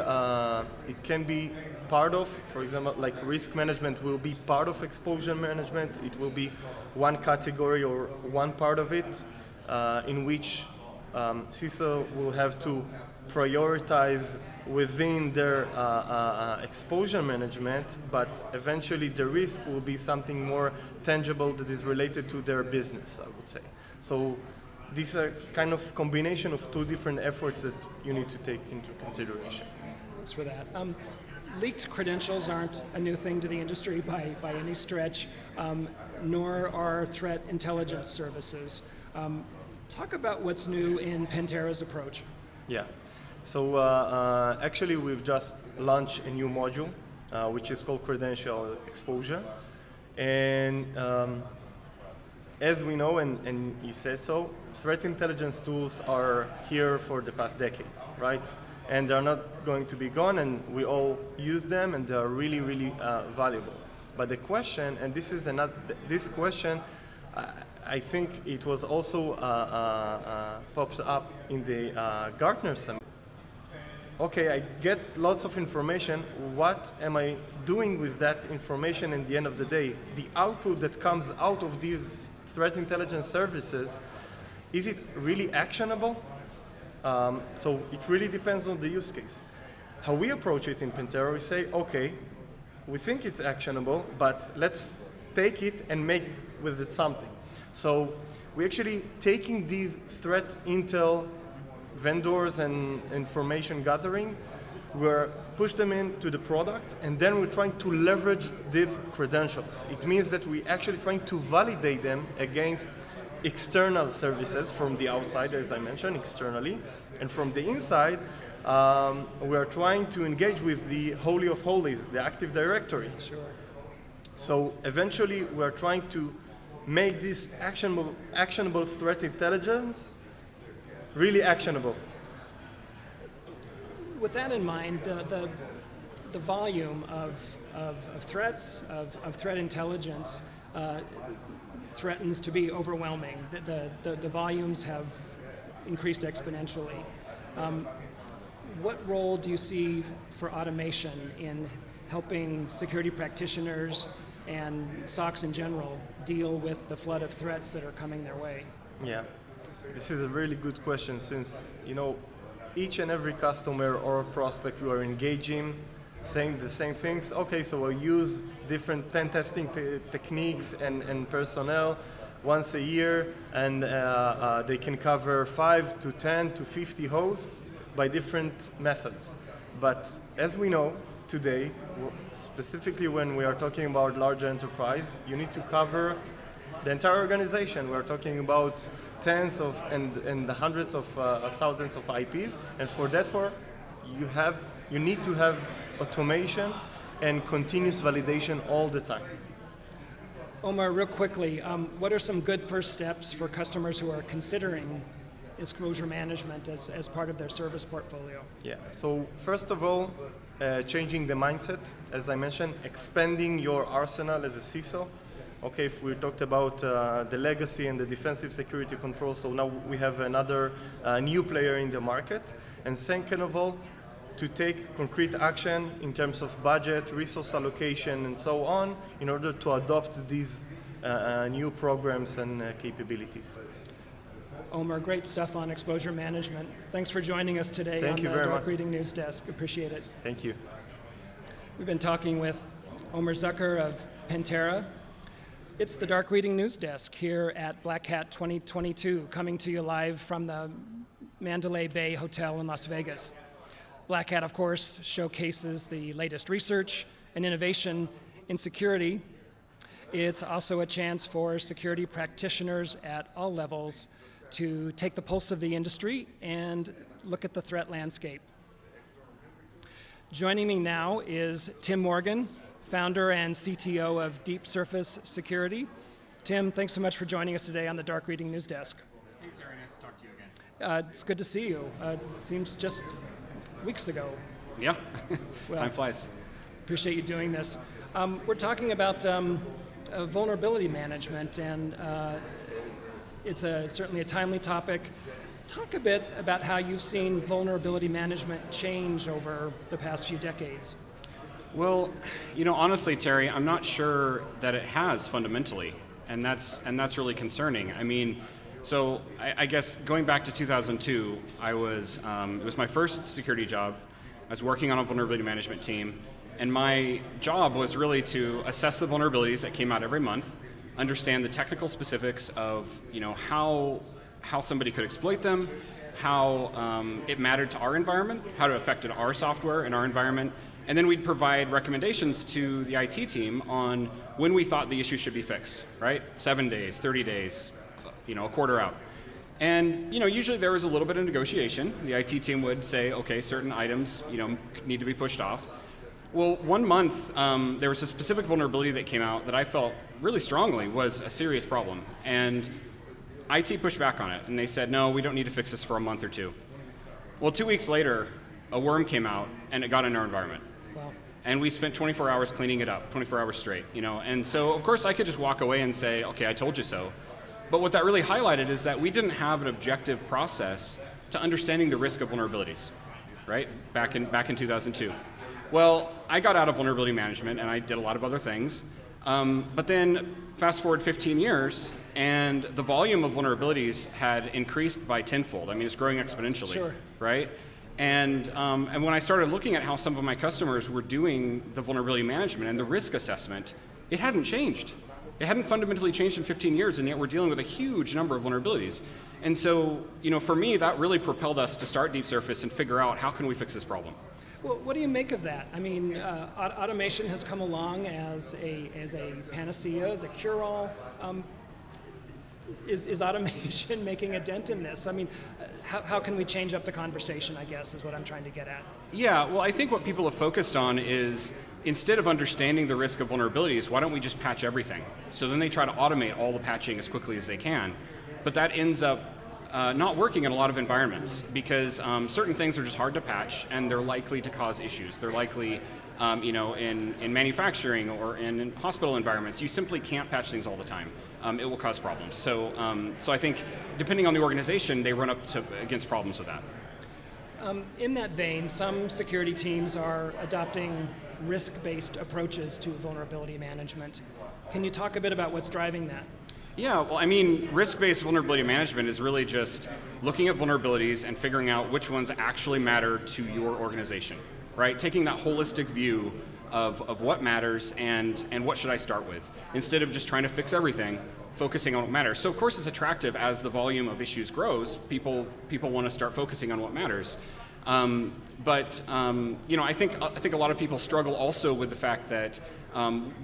S14: part of, for example, like risk management will be part of exposure management. It will be one category or one part of it in which CISO will have to prioritize within their exposure management, but eventually the risk will be something more tangible that is related to their business, I would say. So these are kind of combination of two different efforts that you need to take into consideration.
S5: Thanks for that. Leaked credentials aren't a new thing to the industry by any stretch, nor are threat intelligence services. Talk about what's new in Pantera's approach.
S14: Yeah. So actually we've just launched a new module, which is called Credential Exposure. And as we know, and you said so, threat intelligence tools are here for the past decade, right? And they're not going to be gone, and we all use them, and they're really, really valuable. But the question, and this is this question, I think it was also popped up in the Gartner Summit. Okay, I get lots of information. What am I doing with that information at the end of the day? The output that comes out of these threat intelligence services, is it really actionable? So it really depends on the use case. How we approach it in Pantera, we say, okay, we think it's actionable, but let's take it and make with it something. So we're actually taking these threat intel vendors and information gathering, we're push them into the product, and then we're trying to leverage these credentials. It means that we're actually trying to validate them against external services from the outside, as I mentioned, externally, and from the inside, we are trying to engage with the Holy of Holies, the Active Directory.
S5: Sure.
S14: So eventually, we're trying to make this actionable threat intelligence really actionable.
S5: With that in mind, the volume of threats, of threat intelligence, threatens to be overwhelming. The volumes have increased exponentially. What role do you see for automation in helping security practitioners and SOCs in general deal with the flood of threats that are coming their way?
S14: Yeah, this is a really good question, since each and every customer or prospect we are engaging saying the same things. Okay, so we'll use different pen testing techniques and personnel once a year, and they can cover 5 to 10 to 50 hosts by different methods. But as we know today, specifically when we are talking about large enterprise, you need to cover the entire organization. We're talking about tens of and the hundreds of thousands of IPs, and for that, you need to have automation and continuous validation all the time.
S5: Omar, real quickly, what are some good first steps for customers who are considering exposure management as part of their service portfolio?
S14: Yeah, so first of all, changing the mindset, as I mentioned, expanding your arsenal as a CISO. Okay, if we talked about the legacy and the defensive security control, so now we have another new player in the market. And second of all, to take concrete action in terms of budget, resource allocation, and so on, in order to adopt these new programs and capabilities.
S5: Omar, great stuff on exposure management. Thanks for joining us today on the Dark Reading News Desk. Appreciate it.
S14: Thank you.
S5: We've been talking with Omar Zucker of Pantera. It's the Dark Reading News Desk here at Black Hat 2022, coming to you live from the Mandalay Bay Hotel in Las Vegas. Black Hat, of course, showcases the latest research and innovation in security. It's also a chance for security practitioners at all levels to take the pulse of the industry and look at the threat landscape. Joining me now is Tim Morgan, founder and CTO of Deep Surface Security. Tim, thanks so much for joining us today on the Dark Reading News Desk.
S15: Hey, Terry, nice to talk to you again.
S5: It's good to see you. It seems just weeks ago.
S15: Yeah,
S5: Well,
S15: time flies.
S5: Appreciate you doing this. We're talking about vulnerability management, and it's certainly a timely topic. Talk a bit about how you've seen vulnerability management change over the past few decades.
S15: Well, honestly, Terry, I'm not sure that it has fundamentally, and that's really concerning. I mean, so I guess going back to 2002, it was my first security job. I was working on a vulnerability management team, and my job was really to assess the vulnerabilities that came out every month, understand the technical specifics of how somebody could exploit them, how it mattered to our environment, how it affected our software and our environment, and then we'd provide recommendations to the IT team on when we thought the issue should be fixed, right? 7 days, 30 days, a quarter out. And usually there was a little bit of negotiation. The IT team would say, okay, certain items need to be pushed off. Well, 1 month, there was a specific vulnerability that came out that I felt really strongly was a serious problem. And IT pushed back on it, and they said, no, we don't need to fix this for a month or two. Well, 2 weeks later, a worm came out, and it got in our environment.
S5: Wow.
S15: And we spent 24 hours cleaning it up, 24 hours straight, And so, of course, I could just walk away and say, okay, I told you so. But what that really highlighted is that we didn't have an objective process to understanding the risk of vulnerabilities, right? Back in 2002. Well, I got out of vulnerability management, and I did a lot of other things. But then fast forward 15 years, and the volume of vulnerabilities had increased by tenfold. I mean, it's growing exponentially,
S5: Sure.
S15: right? And when I started looking at how some of my customers were doing the vulnerability management and the risk assessment, it hadn't changed. It hadn't fundamentally changed in 15 years, and yet we're dealing with a huge number of vulnerabilities. And so, for me, that really propelled us to start Deep Surface and figure out how can we fix this problem.
S5: Well, what do you make of that? I mean, automation has come along as a panacea, as a cure-all. Is automation making a dent in this? I mean, how can we change up the conversation, I guess, is what I'm trying to get at.
S15: Yeah, well, I think what people have focused on is, instead of understanding the risk of vulnerabilities, why don't we just patch everything? So then they try to automate all the patching as quickly as they can. But that ends up not working in a lot of environments, because certain things are just hard to patch, and they're likely to cause issues. They're likely, in manufacturing or in hospital environments, you simply can't patch things all the time. It will cause problems. So I think, depending on the organization, they run up against problems with that.
S5: In that vein, some security teams are adopting risk-based approaches to vulnerability management. Can you talk a bit about what's driving that?
S15: Yeah, well, I mean, risk-based vulnerability management is really just looking at vulnerabilities and figuring out which ones actually matter to your organization, right? Taking that holistic view of what matters and what should I start with, instead of just trying to fix everything, focusing on what matters. So of course it's attractive as the volume of issues grows. People want to start focusing on what matters. But I think a lot of people struggle also with the fact that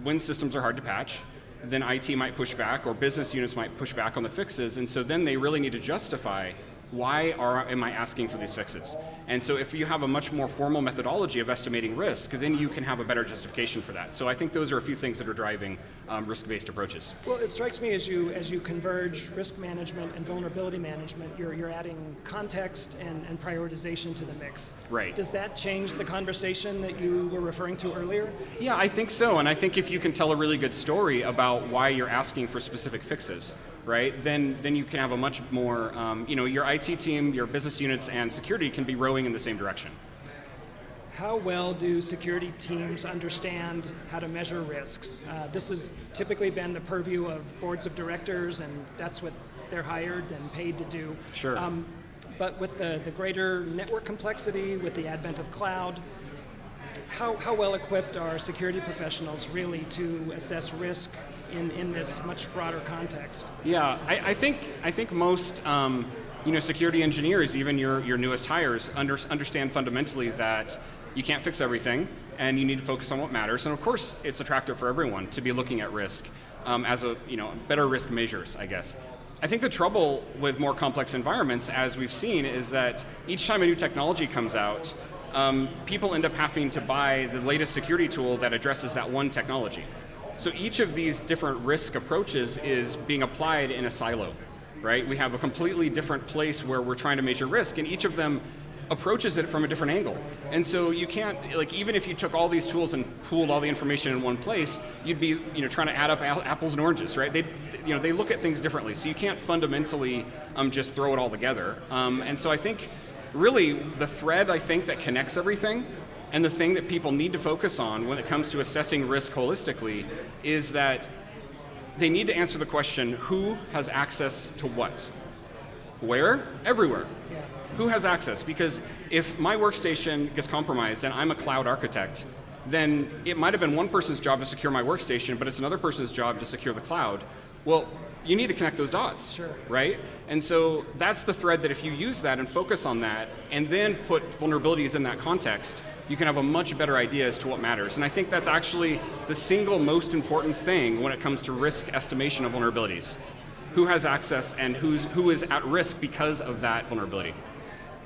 S15: when systems are hard to patch, then IT might push back, or business units might push back on the fixes, and so then they really need to justify, why am I asking for these fixes? And so if you have a much more formal methodology of estimating risk, then you can have a better justification for that. So I think those are a few things that are driving risk-based approaches.
S5: Well, it strikes me as you converge risk management and vulnerability management, you're adding context and prioritization to the mix.
S15: Right.
S5: Does that change the conversation that you were referring to earlier?
S15: Yeah, I think so. And I think if you can tell a really good story about why you're asking for specific fixes, right, then you can have a much more, your IT team, your business units, and security can be rowing in the same direction.
S5: How well do security teams understand how to measure risks? This has typically been the purview of boards of directors, and that's what they're hired and paid to do.
S15: Sure.
S5: But with the greater network complexity, with the advent of cloud, how well equipped are security professionals really to assess risk in this much broader context?
S15: Yeah, I think most security engineers, even your newest hires, understand fundamentally that you can't fix everything, and you need to focus on what matters. And of course, it's attractive for everyone to be looking at risk as better risk measures, I guess. I think the trouble with more complex environments, as we've seen, is that each time a new technology comes out, people end up having to buy the latest security tool that addresses that one technology. So each of these different risk approaches is being applied in a silo, right? We have a completely different place where we're trying to measure risk, and each of them approaches it from a different angle. And so you can't, even if you took all these tools and pooled all the information in one place, you'd be trying to add up apples and oranges, right? They look at things differently, so you can't fundamentally just throw it all together. And so I think really the thread, I think, that connects everything, and the thing that people need to focus on when it comes to assessing risk holistically, is that they need to answer the question, who has access to what? Where? Everywhere. Yeah. Who has access? Because if my workstation gets compromised and I'm a cloud architect, then it might have been one person's job to secure my workstation, but it's another person's job to secure the cloud. Well, you need to connect those dots, sure, right? And so that's the thread that if you use that and focus on that, and then put vulnerabilities in that context, you can have a much better idea as to what matters. And I think that's actually the single most important thing when it comes to risk estimation of vulnerabilities. Who has access and who is at risk because of that vulnerability.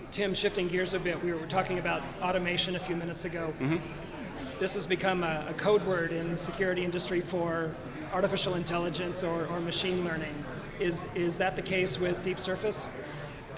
S5: Tim, shifting gears a bit, we were talking about automation a few minutes ago. Mm-hmm. This has become a code word in the security industry for artificial intelligence or machine learning. Is that the case with Deep Surface?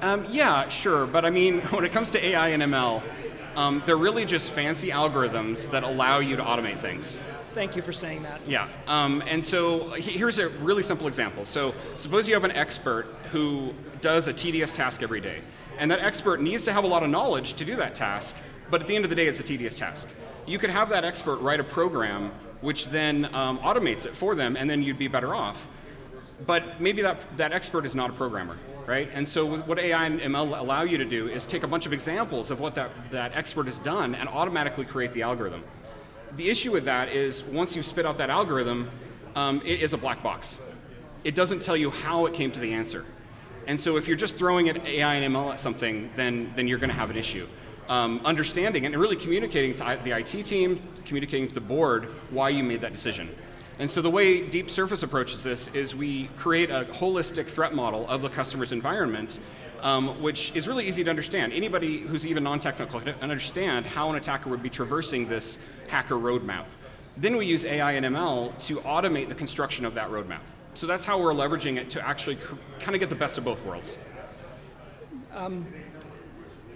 S15: Yeah, sure, but I mean, when it comes to AI and ML, they're really just fancy algorithms that allow you to automate things.
S5: Thank you for saying that.
S15: Yeah, and so here's a really simple example. So suppose you have an expert who does a tedious task every day, and that expert needs to have a lot of knowledge to do that task, but at the end of the day, it's a tedious task. You could have that expert write a program which then automates it for them, and then you'd be better off. But maybe that expert is not a programmer, right? And so what AI and ML allow you to do is take a bunch of examples of what that expert has done and automatically create the algorithm. The issue with that is once you spit out that algorithm, it is a black box. It doesn't tell you how it came to the answer. And so if you're just throwing AI and ML at something, then you're going to have an issue. Understanding and really communicating to the IT team, communicating to the board why you made that decision. And so the way Deep Surface approaches this is we create a holistic threat model of the customer's environment, which is really easy to understand. Anybody who's even non-technical can understand how an attacker would be traversing this hacker roadmap. Then we use AI and ML to automate the construction of that roadmap. So that's how we're leveraging it to actually kind of get the best of both worlds.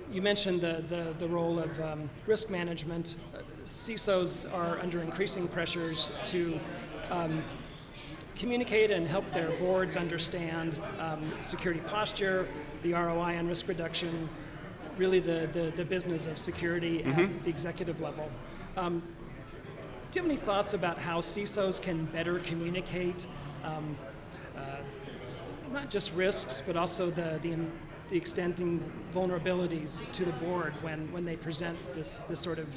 S5: You mentioned the role of risk management. CISOs are under increasing pressures to communicate and help their boards understand security posture, the ROI on risk reduction, really the business of security at the executive level. Do you have any thoughts about how CISOs can better communicate not just risks, but also the extending vulnerabilities to the board when they present this sort of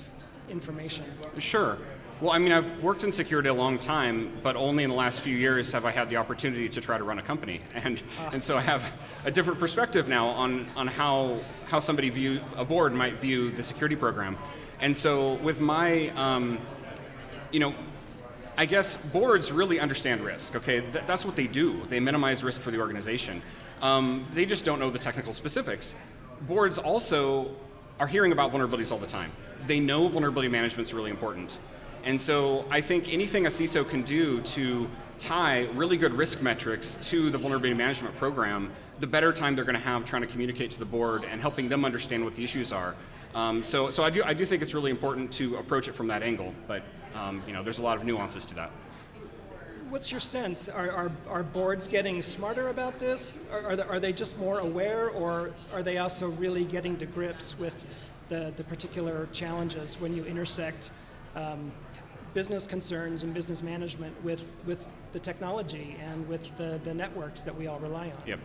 S5: information?
S15: Sure. Well, I mean, I've worked in security a long time, but only in the last few years have I had the opportunity to try to run a company. And so I have a different perspective now on how somebody a board might view the security program. And so with my, I guess boards really understand risk, okay? That's what they do. They minimize risk for the organization. They just don't know the technical specifics. Boards also are hearing about vulnerabilities all the time. They know vulnerability management is really important. And so I think anything a CISO can do to tie really good risk metrics to the vulnerability management program, the better time they're going to have trying to communicate to the board and helping them understand what the issues are. So I do think it's really important to approach it from that angle, but there's a lot of nuances to that.
S5: What's your sense? Are boards getting smarter about this? Are they just more aware, or are they also really getting to grips with the particular challenges when you intersect business concerns and business management with the technology and with the networks that we all rely on?
S15: Yep.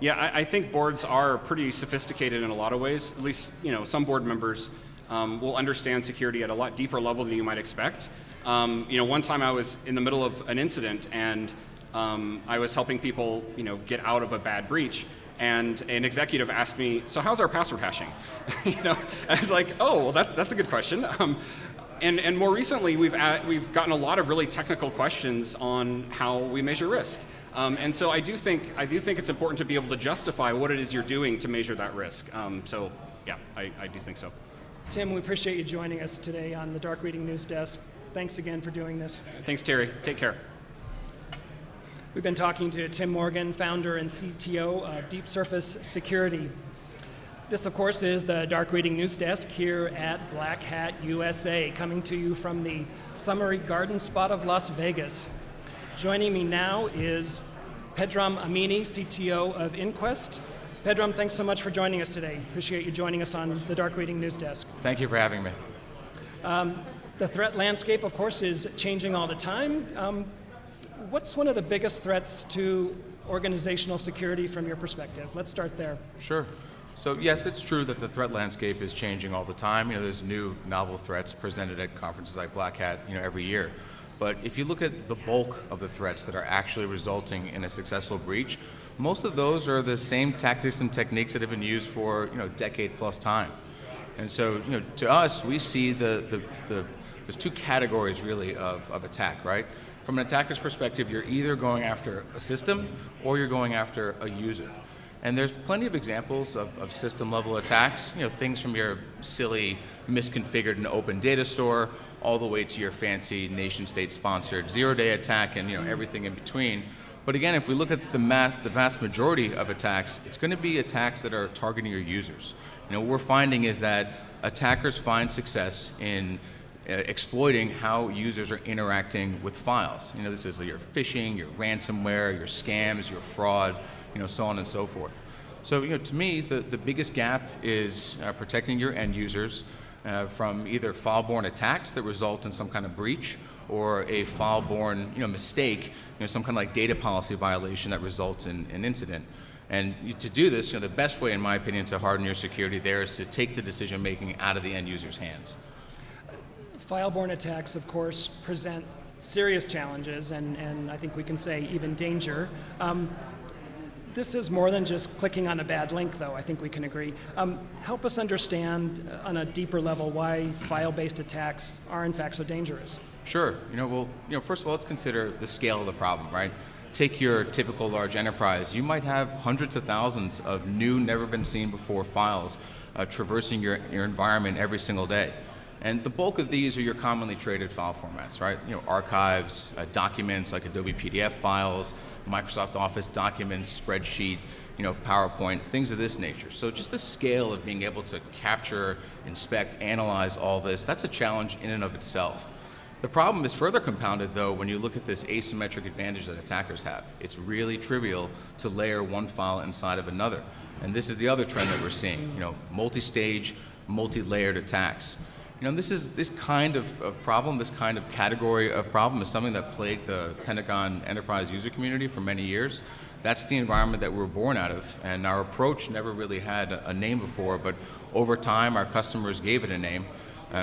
S15: Yeah, I think boards are pretty sophisticated in a lot of ways. At least, some board members will understand security at a lot deeper level than you might expect. One time I was in the middle of an incident and I was helping people, get out of a bad breach, and an executive asked me, "So how's our password hashing?" I was like, "Oh, well, that's a good question." And more recently, we've gotten a lot of really technical questions on how we measure risk. And so I do think it's important to be able to justify what it is you're doing to measure that risk. So yeah, I do think so.
S5: Tim, we appreciate you joining us today on the Dark Reading News Desk. Thanks again for doing this.
S15: Thanks, Terry. Take care.
S5: We've been talking to Tim Morgan, founder and CTO of Deep Surface Security. This, of course, is the Dark Reading News Desk here at Black Hat USA, coming to you from the summery garden spot of Las Vegas. Joining me now is Pedram Amini, CTO of Inquest. Pedram, thanks so much for joining us today. Appreciate you joining us on the Dark Reading News Desk.
S16: Thank you for having me.
S5: The threat landscape, of course, is changing all the time. What's one of the biggest threats to organizational security from your perspective? Let's start there.
S16: Sure. So yes, it's true that the threat landscape is changing all the time. There's new novel threats presented at conferences like Black Hat, every year. But if you look at the bulk of the threats that are actually resulting in a successful breach, most of those are the same tactics and techniques that have been used for decade plus time. And so to us, we see there's two categories really of attack, right? From an attacker's perspective, you're either going after a system or you're going after a user. And there's plenty of examples of system-level attacks, things from your silly, misconfigured and open data store all the way to your fancy nation-state-sponsored zero-day attack and everything in between. But again, if we look at the vast majority of attacks, it's going to be attacks that are targeting your users. What we're finding is that attackers find success in exploiting how users are interacting with files. This is your phishing, your ransomware, your scams, your fraud, so on and so forth. So, to me, the biggest gap is protecting your end users from either file-borne attacks that result in some kind of breach or a file-borne, mistake, some kind of like data policy violation that results in an incident. And to do this, the best way, in my opinion, to harden your security there is to take the decision-making out of the end user's hands.
S5: File-borne attacks, of course, present serious challenges and I think we can say even danger. This is more than just clicking on a bad link, though, I think we can agree. Help us understand on a deeper level why file-based attacks are in fact so dangerous.
S16: Sure. First of all, let's consider the scale of the problem, right? Take your typical large enterprise. You might have hundreds of thousands of new, never been seen before files traversing your environment every single day. And the bulk of these are your commonly traded file formats, right? Archives, documents like Adobe PDF files, Microsoft Office documents, spreadsheet, PowerPoint, things of this nature. So just the scale of being able to capture, inspect, analyze all this, that's a challenge in and of itself. The problem is further compounded, though, when you look at this asymmetric advantage that attackers have. It's really trivial to layer one file inside of another. And this is the other trend that we're seeing, multi-stage, multi-layered attacks. This kind of problem, this kind of category of problem is something that plagued the Pentagon enterprise user community for many years. That's the environment that we were born out of, and our approach never really had a name before, but over time our customers gave it a name.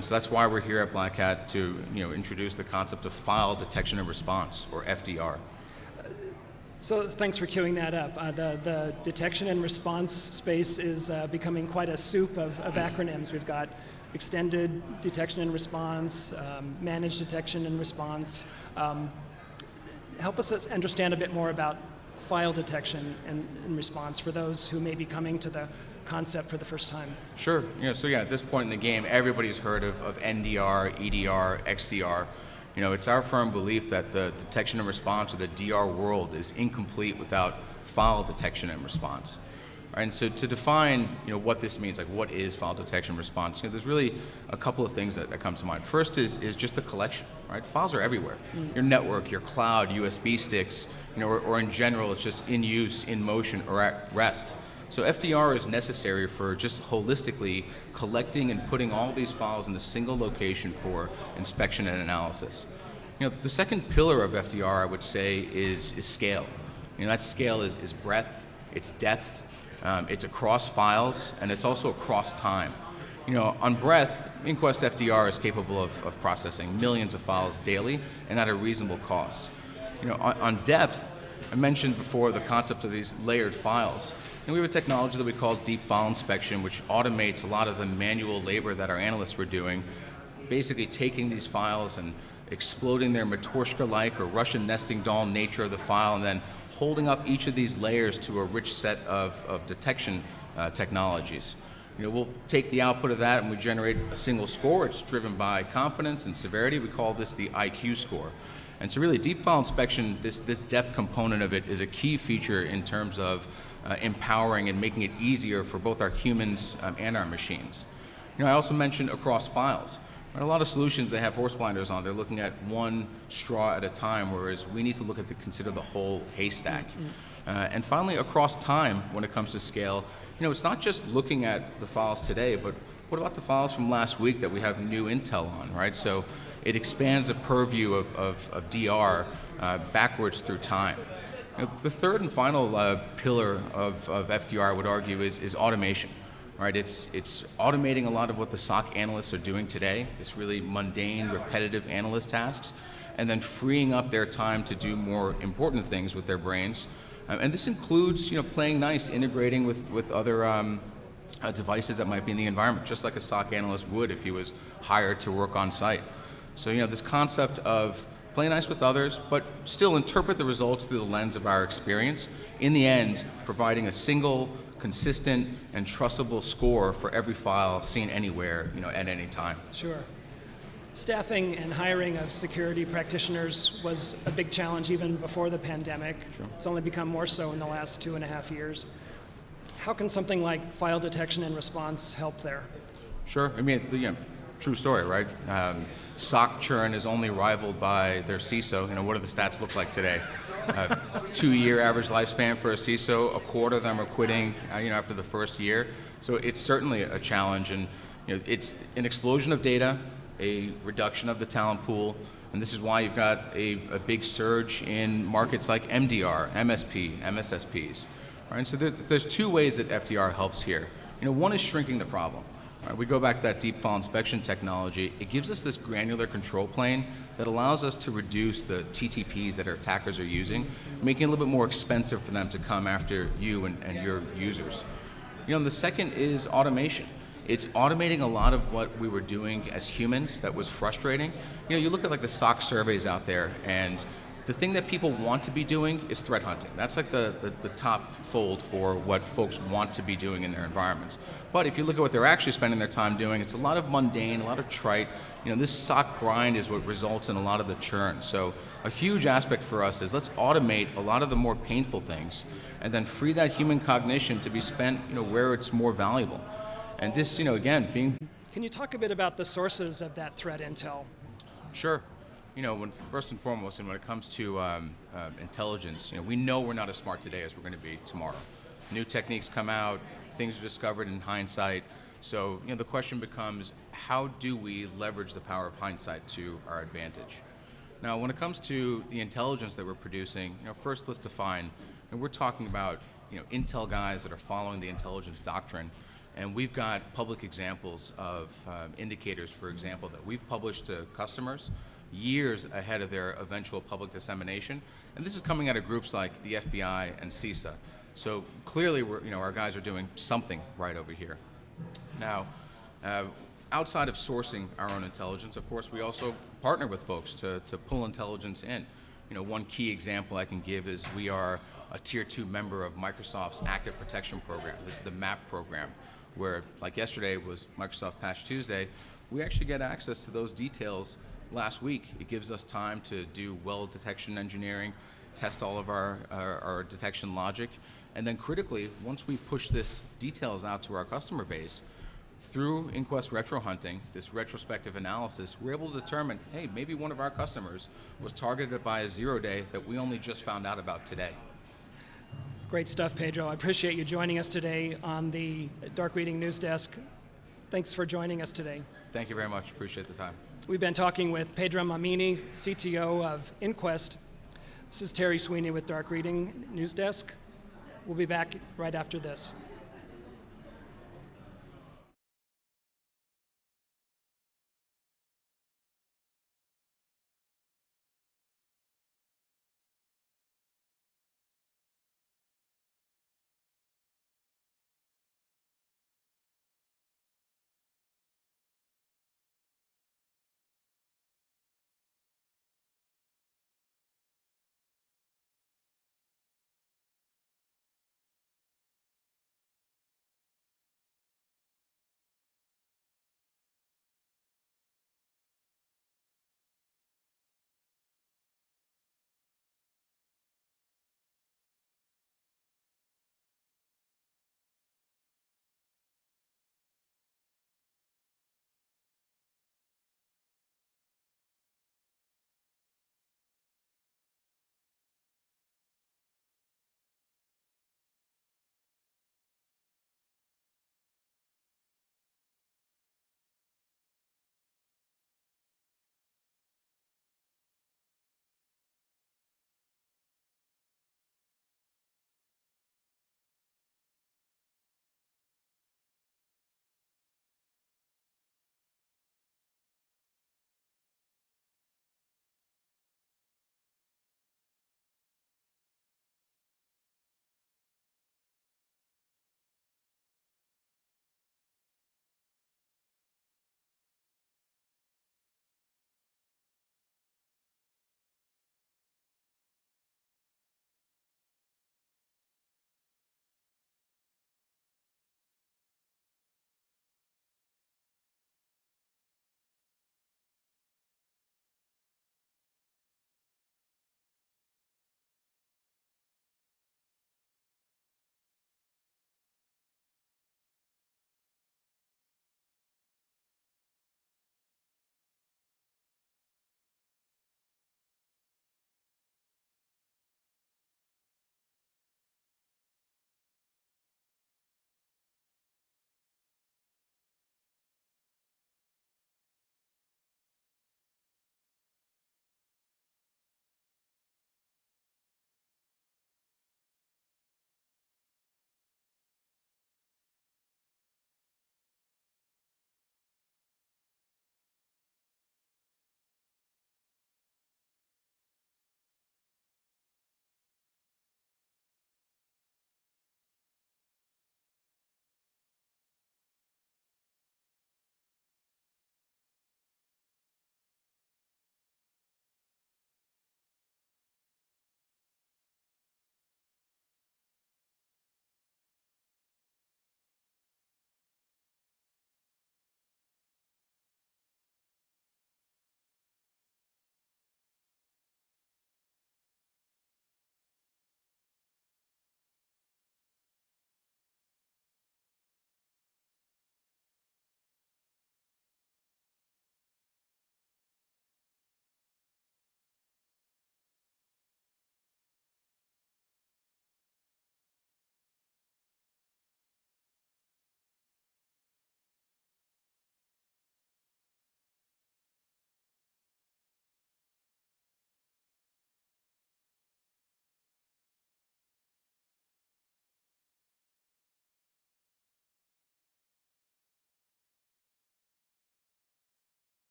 S16: So that's why we're here at Black Hat to introduce the concept of file detection and response, or FDR.
S5: So thanks for queuing that up. The detection and response space is becoming quite a soup of acronyms. We've got extended detection and response, managed detection and response. Help us understand a bit more about file detection and response for those who may be coming to the concept for the first time.
S16: Sure. At this point in the game, everybody's heard of NDR, EDR, XDR. It's our firm belief that the detection and response, or the DR world, is incomplete without file detection and response. And so to define, what this means, like what is file detection and response, there's really a couple of things that come to mind. First is just the collection, right? Files are everywhere. Your network, your cloud, USB sticks, or in general, it's just in use, in motion, or at rest. So FDR is necessary for just holistically collecting and putting all these files in a single location for inspection and analysis. The second pillar of FDR, I would say, is scale. That scale is breadth, it's depth, it's across files, and it's also across time. On breadth, Inquest FDR is capable of processing millions of files daily and at a reasonable cost. On depth, I mentioned before the concept of these layered files. And we have a technology that we call deep file inspection, which automates a lot of the manual labor that our analysts were doing, basically taking these files and exploding their Matryoshka-like or Russian nesting doll nature of the file, and then holding up each of these layers to a rich set of detection technologies. We'll take the output of that and we generate a single score. It's driven by confidence and severity. We call this the IQ score. And so really deep file inspection, this depth component of it is a key feature in terms of empowering and making it easier for both our humans and our machines. I also mentioned across files. A lot of solutions, they have horse blinders on. They're looking at one straw at a time, whereas we need to look at consider the whole haystack. And finally, across time, when it comes to scale, it's not just looking at the files today, but what about the files from last week that we have new intel on, right? So it expands the purview of DR backwards through time. The third and final pillar of FDR, I would argue, is automation. Right, it's automating a lot of what the SOC analysts are doing today. It's really mundane, repetitive analyst tasks, and then freeing up their time to do more important things with their brains. And this includes, playing nice, integrating with other devices that might be in the environment, just like a SOC analyst would if he was hired to work on site. So, this concept of play nice with others, but still interpret the results through the lens of our experience. In the end, providing a single, consistent and trustable score for every file seen anywhere, at any time.
S5: Sure. Staffing and hiring of security practitioners was a big challenge even before the pandemic.
S16: Sure.
S5: It's only become more so in the last 2.5 years. How can something like file detection and response help there?
S16: Sure. I mean, true story, right? SOC churn is only rivaled by their CISO. What do the stats look like today? 2-year average lifespan for a CISO. A quarter of them are quitting, after the first year. So it's certainly a challenge, and it's an explosion of data, a reduction of the talent pool, and this is why you've got a big surge in markets like MDR, MSP, MSSPs. Right? So there's two ways that FDR helps here. One is shrinking the problem. Right, we go back to that deep file inspection technology. It gives us this granular control plane that allows us to reduce the TTPs that our attackers are using, making it a little bit more expensive for them to come after you and your users. The second is automation. It's automating a lot of what we were doing as humans that was frustrating. You look at like the SOC surveys out there, and the thing that people want to be doing is threat hunting. That's like the top fold for what folks want to be doing in their environments. But if you look at what they're actually spending their time doing, it's a lot of mundane, a lot of trite. This SOC grind is what results in a lot of the churn. So a huge aspect for us is let's automate a lot of the more painful things and then free that human cognition to be spent where it's more valuable. And this, again, being...
S5: Can you talk a bit about the sources of that threat intel?
S16: Sure. First and foremost, when it comes to intelligence, we know we're not as smart today as we're going to be tomorrow. New techniques come out, things are discovered in hindsight. So, the question becomes, how do we leverage the power of hindsight to our advantage? Now, when it comes to the intelligence that we're producing, first let's define, and we're talking about, intel guys that are following the intelligence doctrine. And we've got public examples of indicators, for example, that we've published to customers years ahead of their eventual public dissemination. And this is coming out of groups like the FBI and CISA. So clearly, our guys are doing something right over here. Now, outside of sourcing our own intelligence, of course, we also partner with folks to pull intelligence in. One key example I can give is we are a Tier 2 member of Microsoft's Active Protection Program. This is the MAP program, where, like yesterday was Microsoft Patch Tuesday, we actually get access to those details last week. It gives us time to do well detection engineering, test all of our detection logic, and then critically, once we push this details out to our customer base, through Inquest retro hunting, this retrospective analysis, we're able to determine, hey, maybe one of our customers was targeted by a 0-day that we only just found out about today.
S5: Great stuff, Pedro. I appreciate you joining us today on the Dark Reading News Desk. Thanks for joining us today.
S16: Thank you very much. Appreciate the time.
S5: We've been talking with Pedro Mamini, CTO of Inquest. This is Terry Sweeney with Dark Reading News Desk. We'll be back right after this.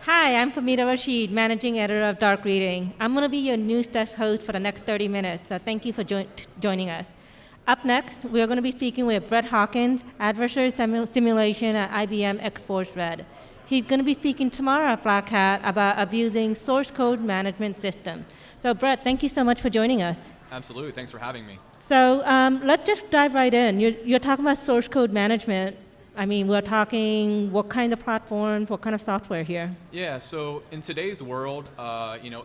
S9: Hi, I'm Famita Rashid, Managing Editor of Dark Reading. I'm going to be your news desk host for the next 30 minutes, so thank you for joining us. Up next, we're going to be speaking with Brett Hawkins, Adversary Simulation at IBM X-Force Red. He's going to be speaking tomorrow at Black Hat about abusing source code management system. So Brett, thank you so much for joining us.
S17: Absolutely, thanks for having me.
S9: So let's just dive right in. You're talking about source code management. I mean, we're talking what kind of platforms, what kind of software here?
S17: Yeah, so in today's world,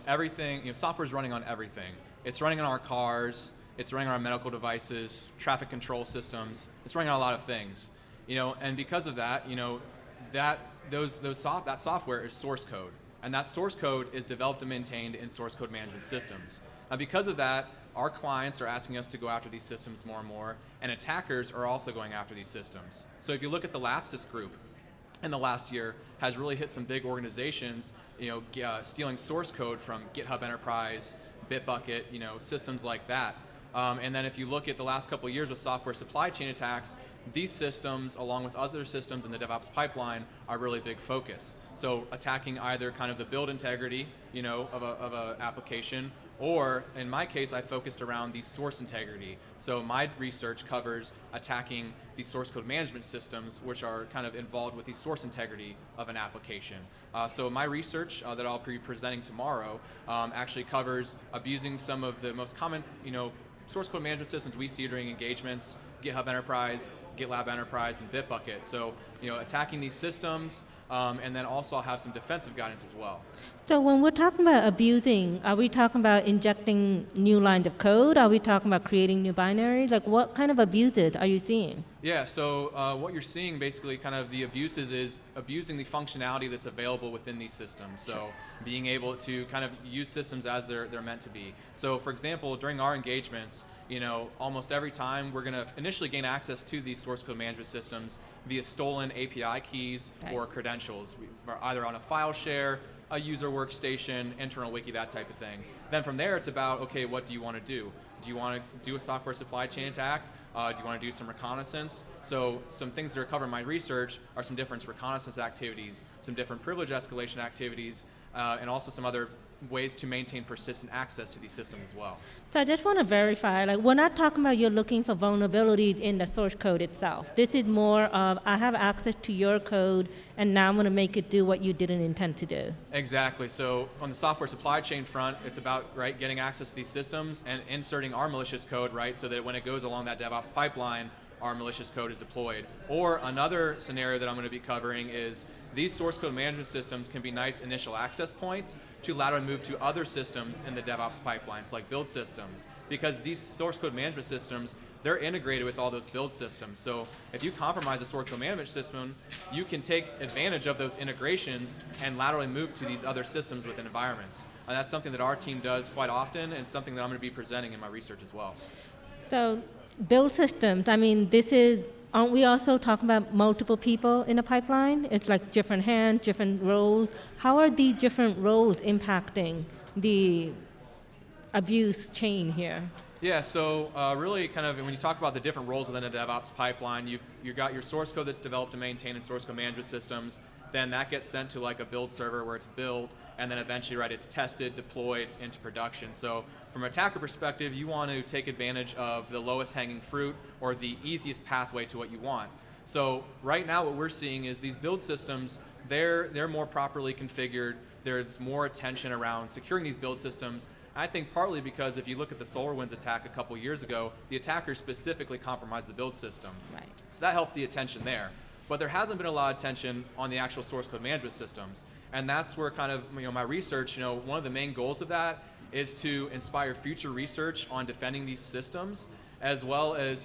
S17: everything, software is running on everything. It's running on our cars, it's running on our medical devices, traffic control systems. It's running on a lot of things, and because of that, that software is source code, and that source code is developed and maintained in source code management systems. Now, because of that, our clients are asking us to go after these systems more and more, and attackers are also going after these systems. So if you look at the Lapsus group in the last year, has really hit some big organizations, stealing source code from GitHub Enterprise, Bitbucket, systems like that. And then if you look at the last couple of years with software supply chain attacks, these systems, along with other systems in the DevOps pipeline, are really big focus. So attacking either kind of the build integrity, of an application, or in my case, I focused around the source integrity. So my research covers attacking the source code management systems, which are kind of involved with the source integrity of an application. So my research that I'll be presenting tomorrow actually covers abusing some of the most common, source code management systems we see during engagements, GitHub Enterprise, GitLab Enterprise, and Bitbucket. So, attacking these systems, and then also I'll have some defensive guidance as well.
S9: So when we're talking about abusing, are we talking about injecting new lines of code? Are we talking about creating new binaries? Like what kind of abuses are you seeing?
S17: Yeah, so what you're seeing basically kind of the abuses is abusing the functionality that's available within these systems. So being able to kind of use systems as they're meant to be. So for example, during our engagements, almost every time we're going to initially gain access to these source code management systems via stolen API keys or credentials, either on a file share, a user workstation, internal wiki, that type of thing. Then from there, it's about, okay, what do you want to do? Do you want to do a software supply chain attack? Do you want to do some reconnaissance? So some things that are covered in my research are some different reconnaissance activities, some different privilege escalation activities, and also some other ways to maintain persistent access to these systems as well.
S9: So I just want to verify, we're not talking about you're looking for vulnerabilities in the source code itself. This is more of, I have access to your code, and now I'm going to make it do what you didn't intend to do.
S17: Exactly. So on the software supply chain front, it's about getting access to these systems and inserting our malicious code, so that when it goes along that DevOps pipeline, our malicious code is deployed. Or another scenario that I'm going to be covering is these source code management systems can be nice initial access points to laterally move to other systems in the DevOps pipelines, like build systems. Because these source code management systems, they're integrated with all those build systems. So if you compromise the source code management system, you can take advantage of those integrations and laterally move to these other systems within environments. And that's something that our team does quite often, and something that I'm going to be presenting in my research as well.
S9: So build systems, aren't we also talking about multiple people in a pipeline? It's like different hands, different roles. How are these different roles impacting the abuse chain here?
S17: Yeah, so really kind of when you talk about the different roles within a DevOps pipeline, you've got your source code that's developed and maintained in source code management systems. Then that gets sent to like a build server where it's built, and then eventually it's tested, deployed into production. So from an attacker perspective, you want to take advantage of the lowest hanging fruit or the easiest pathway to what you want. So right now what we're seeing is these build systems, they're more properly configured. There's more attention around securing these build systems. I think partly because if you look at the SolarWinds attack a couple years ago, the attacker specifically compromised the build system.
S9: Right.
S17: So that helped the attention there. But there hasn't been a lot of attention on the actual source code management systems. And that's where kind of my research, one of the main goals of that is to inspire future research on defending these systems, as well as,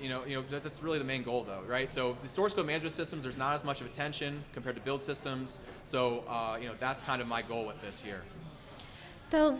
S17: that's really the main goal though, right? So the source code management systems, there's not as much of attention compared to build systems. So, that's kind of my goal with this here.
S9: So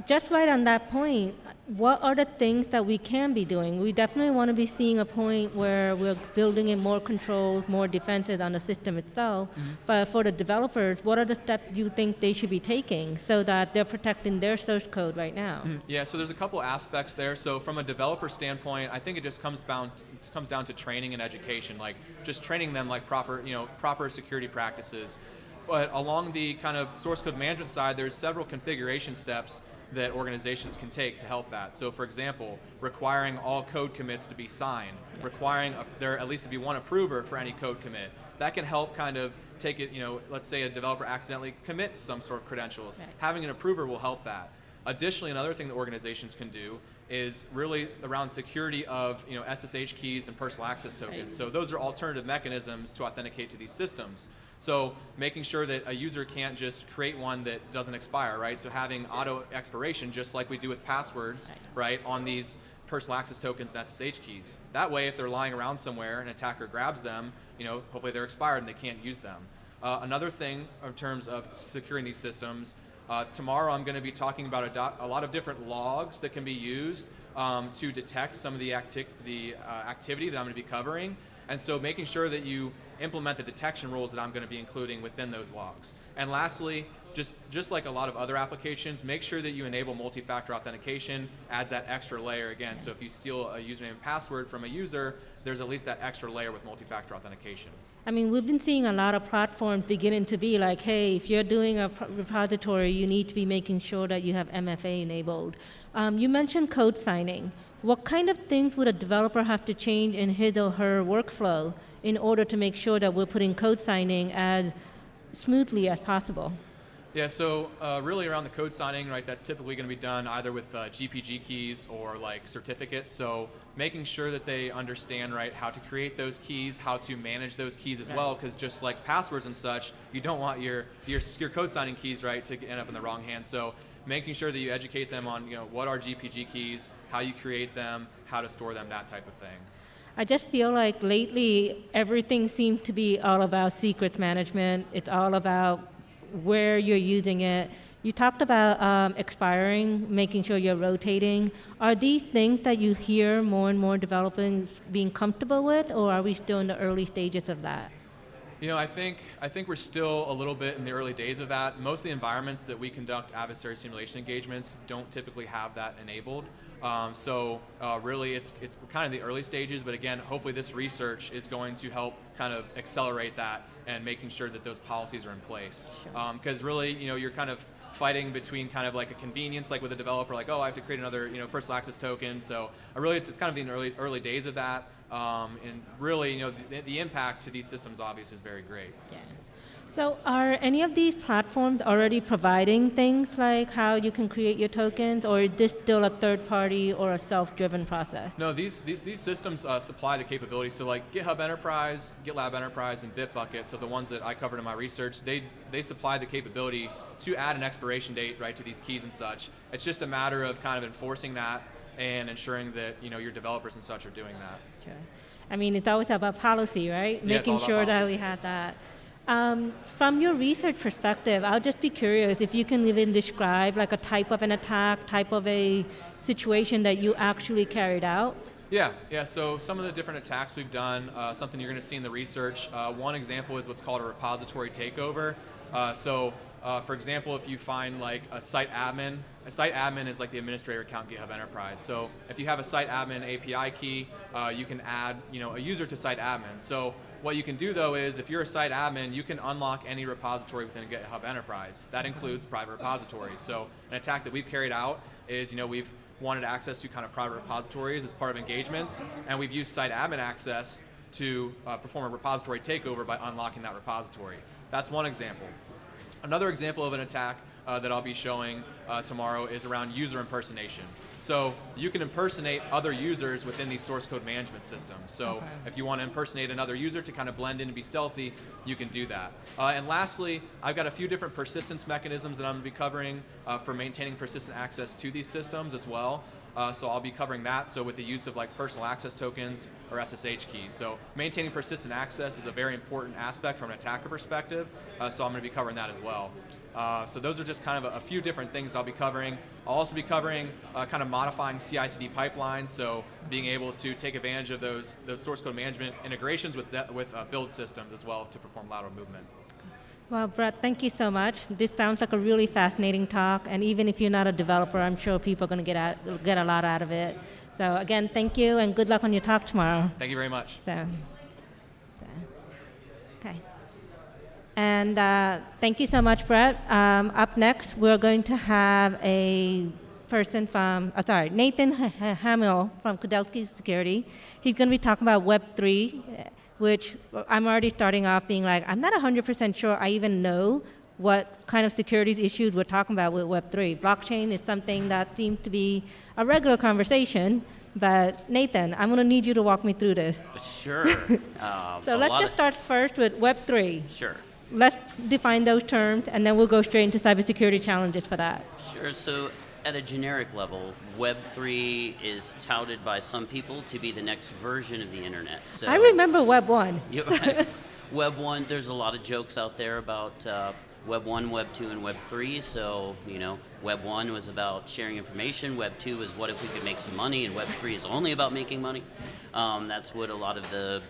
S9: just right on that point, what are the things that we can be doing? We definitely want to be seeing a point where we're building in more controls, more defenses on the system itself. Mm-hmm. But for the developers, what are the steps you think they should be taking so that they're protecting their source code right now?
S17: Mm-hmm. Yeah, so there's a couple aspects there. So from a developer standpoint, I think it just comes down to training and education, like just training them like proper security practices. But along the kind of source code management side, there's several configuration steps that organizations can take to help that. So for example, requiring all code commits to be signed, requiring there at least to be one approver for any code commit. That can help kind of take it, let's say a developer accidentally commits some sort of credentials. Right. Having an approver will help that. Additionally, another thing that organizations can do is really around security of SSH keys and personal access tokens. Right. So those are alternative mechanisms to authenticate to these systems. So making sure that a user can't just create one that doesn't expire, right? So having auto expiration, just like we do with passwords, right, on these personal access tokens and SSH keys. That way, if they're lying around somewhere and an attacker grabs them, hopefully they're expired and they can't use them. Another thing in terms of securing these systems, tomorrow I'm going to be talking about a lot of different logs that can be used to detect some of the activity that I'm going to be covering. And so making sure that you implement the detection rules that I'm going to be including within those logs. And lastly, just like a lot of other applications, make sure that you enable multi-factor authentication, adds that extra layer again. So if you steal a username and password from a user, there's at least that extra layer with multi-factor authentication.
S9: I mean, we've been seeing a lot of platforms beginning to be like, hey, if you're doing a repository, you need to be making sure that you have MFA enabled. You mentioned code signing. What kind of things would a developer have to change in his or her workflow in order to make sure that we're putting code signing as smoothly as possible?
S17: Yeah, so really around the code signing, right, that's typically going to be done either with GPG keys or like certificates. So making sure that they understand, right, how to create those keys, how to manage those keys as well, because just like passwords and such, you don't want your code signing keys, right, to end up in the wrong hands. So making sure that you educate them on, what are GPG keys, how you create them, how to store them, that type of thing.
S9: I just feel like lately everything seems to be all about secrets management. It's all about where you're using it. You talked about expiring, making sure you're rotating. Are these things that you hear more and more developers being comfortable with, or are we still in the early stages of that?
S17: I think we're still a little bit in the early days of that. Most of the environments that we conduct adversary simulation engagements don't typically have that enabled. So really it's kind of the early stages, but again, hopefully this research is going to help kind of accelerate that and making sure that those policies are in place. Because really, you're kind of fighting between kind of like a convenience, like with a developer, like, oh, I have to create another, personal access token. So really, it's kind of the early days of that. And really, the impact to these systems obviously is very great.
S9: Yeah. So are any of these platforms already providing things like how you can create your tokens, or is this still a third party or a self-driven process?
S17: No, these systems supply the capabilities. So like GitHub Enterprise, GitLab Enterprise, and Bitbucket, so the ones that I covered in my research, they supply the capability to add an expiration date, right, to these keys and such. It's just a matter of kind of enforcing that and ensuring that your developers and such are doing that.
S9: Sure. I mean, it's always about policy, right?
S17: Yeah,
S9: making sure that we have that. From your research perspective, I'll just be curious if you can even describe like a type of an attack, type of a situation that you actually carried out.
S17: Yeah. So some of the different attacks we've done, something you're going to see in the research. One example is what's called a repository takeover. For example, if you find like a site admin is like the administrator account GitHub Enterprise. So if you have a site admin API key, you can add a user to site admin. So what you can do though is if you're a site admin, you can unlock any repository within GitHub Enterprise. That includes private repositories. So an attack that we've carried out is we've wanted access to kind of private repositories as part of engagements, and we've used site admin access to perform a repository takeover by unlocking that repository. That's one example. Another example of an attack that I'll be showing tomorrow is around user impersonation. So you can impersonate other users within these source code management systems. So if you want to impersonate another user to kind of blend in and be stealthy, you can do that. And lastly, I've got a few different persistence mechanisms that I'm going to be covering for maintaining persistent access to these systems as well. So I'll be covering that, so with the use of like personal access tokens or SSH keys. So maintaining persistent access is a very important aspect from an attacker perspective, so I'm going to be covering that as well. So those are just kind of a few different things I'll be covering. I'll also be covering kind of modifying CI/CD pipelines, so being able to take advantage of those source code management integrations with build systems as well to perform lateral movement.
S9: Well, Brett, thank you so much. This sounds like a really fascinating talk, and even if you're not a developer, I'm sure people are going to get a lot out of it. So again, thank you, and good luck on your talk tomorrow.
S17: Thank you very much.
S9: Okay. And thank you so much, Brett. Up next, we're going to have a person from, Nathan Hamill from Kudelski Security. He's going to be talking about Web3, which I'm already starting off being like, I'm not 100% sure I even know what kind of security issues we're talking about with Web3. Blockchain is something that seems to be a regular conversation, but Nathan, I'm going to need you to walk me through this.
S18: Sure.
S9: So let's just start first with Web3.
S18: Sure.
S9: Let's define those terms, and then we'll go straight into cybersecurity challenges for that.
S18: Sure. So at a generic level, Web3 is touted by some people to be the next version of the internet. So
S9: I remember Web 1.
S18: Right. Web 1, there's a lot of jokes out there about Web 1, Web 2, and Web 3. So, Web 1 was about sharing information. Web 2 is what if we could make some money, and Web 3 is only about making money. That's what a lot of the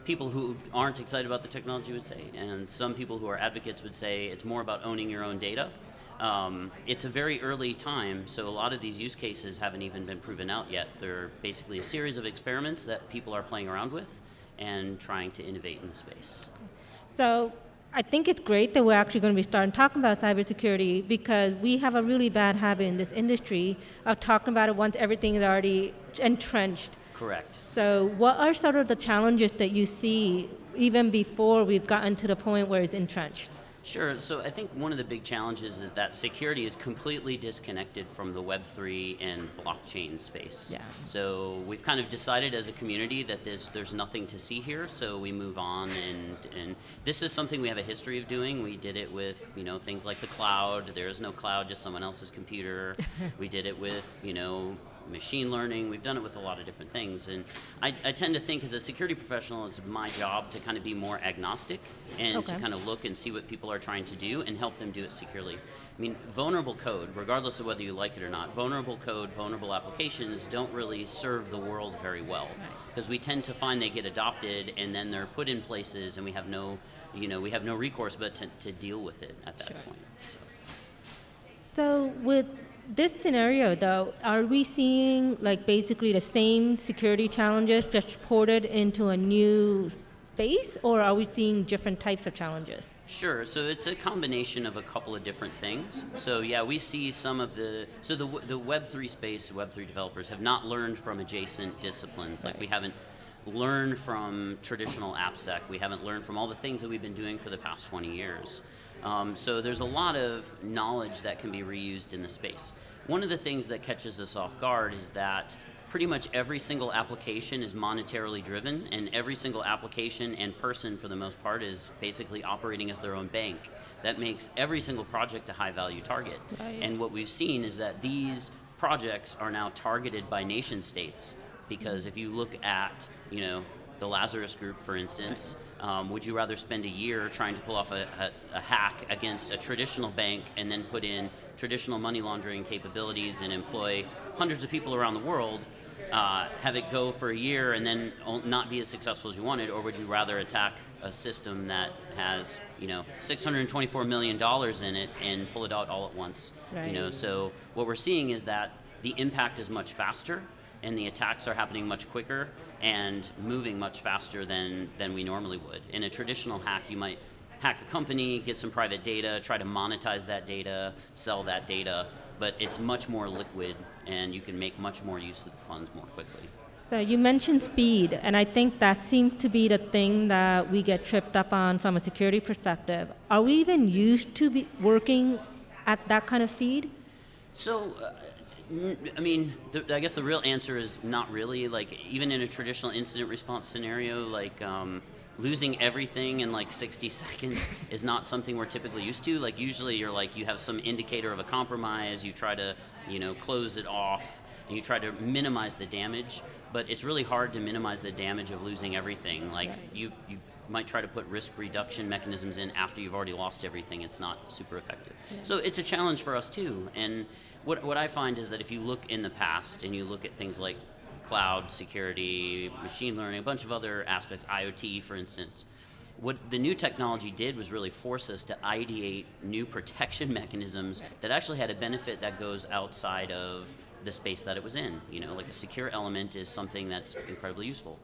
S18: people who aren't excited about the technology would say. And some people who are advocates would say it's more about owning your own data. It's a very early time, so a lot of these use cases haven't even been proven out yet. They're basically a series of experiments that people are playing around with and trying to innovate in the space.
S9: So I think it's great that we're actually going to be starting talking about cybersecurity, because we have a really bad habit in this industry of talking about it once everything is already entrenched.
S18: Correct.
S9: So what are sort of the challenges that you see even before we've gotten to the point where it's entrenched?
S18: Sure. So I think one of the big challenges is that security is completely disconnected from the Web3 and blockchain space.
S9: Yeah.
S18: So we've kind of decided as a community that there's nothing to see here, so we move on, and this is something we have a history of doing. We did it with, things like the cloud. There is no cloud, just someone else's computer. We did it with, machine learning. We've done it with a lot of different things, and I tend to think as a security professional, it's my job to kind of be more agnostic and to kind of look and see what people are trying to do and help them do it securely. I mean, vulnerable code, regardless of whether you like it or not, vulnerable code, vulnerable applications don't really serve the world very well, because we tend to find they get adopted and then they're put in places and we have no recourse but to deal with it at that point.
S9: So with this scenario, though, are we seeing basically the same security challenges just ported into a new space, or are we seeing different types of challenges?
S18: Sure. So it's a combination of a couple of different things. So yeah, we see some of the Web3 space, Web3 developers have not learned from adjacent disciplines. Like we haven't learned from traditional AppSec. We haven't learned from all the things that we've been doing for the past 20 years. So there's a lot of knowledge that can be reused in the space. One of the things that catches us off guard is that pretty much every single application is monetarily driven, and every single application and person, for the most part, is basically operating as their own bank. That makes every single project a high-value target. Right. And what we've seen is that these projects are now targeted by nation states, because if you look at, the Lazarus Group, for instance, would you rather spend a year trying to pull off a hack against a traditional bank and then put in traditional money laundering capabilities and employ hundreds of people around the world, have it go for a year and then not be as successful as you wanted, or would you rather attack a system that has, $624 million in it and pull it out all at once?
S9: Right.
S18: So what we're seeing is that the impact is much faster and the attacks are happening much quicker and moving much faster than we normally would. In a traditional hack, you might hack a company, get some private data, try to monetize that data, sell that data, but it's much more liquid and you can make much more use of the funds more quickly.
S9: So you mentioned speed, and I think that seems to be the thing that we get tripped up on from a security perspective. Are we even used to be working at that kind of speed?
S18: So, I guess the real answer is not really. Even in a traditional incident response scenario, losing everything in 60 seconds is not something we're typically used to. Usually you have some indicator of a compromise, you try to, close it off, and you try to minimize the damage, but it's really hard to minimize the damage of losing everything. You might try to put risk reduction mechanisms in after you've already lost everything. It's not super effective. Yeah. So it's a challenge for us too. And what I find is that if you look in the past and you look at things like cloud security, machine learning, a bunch of other aspects, IoT for instance, what the new technology did was really force us to ideate new protection mechanisms that actually had a benefit that goes outside of the space that it was in. A secure element is something that's incredibly useful.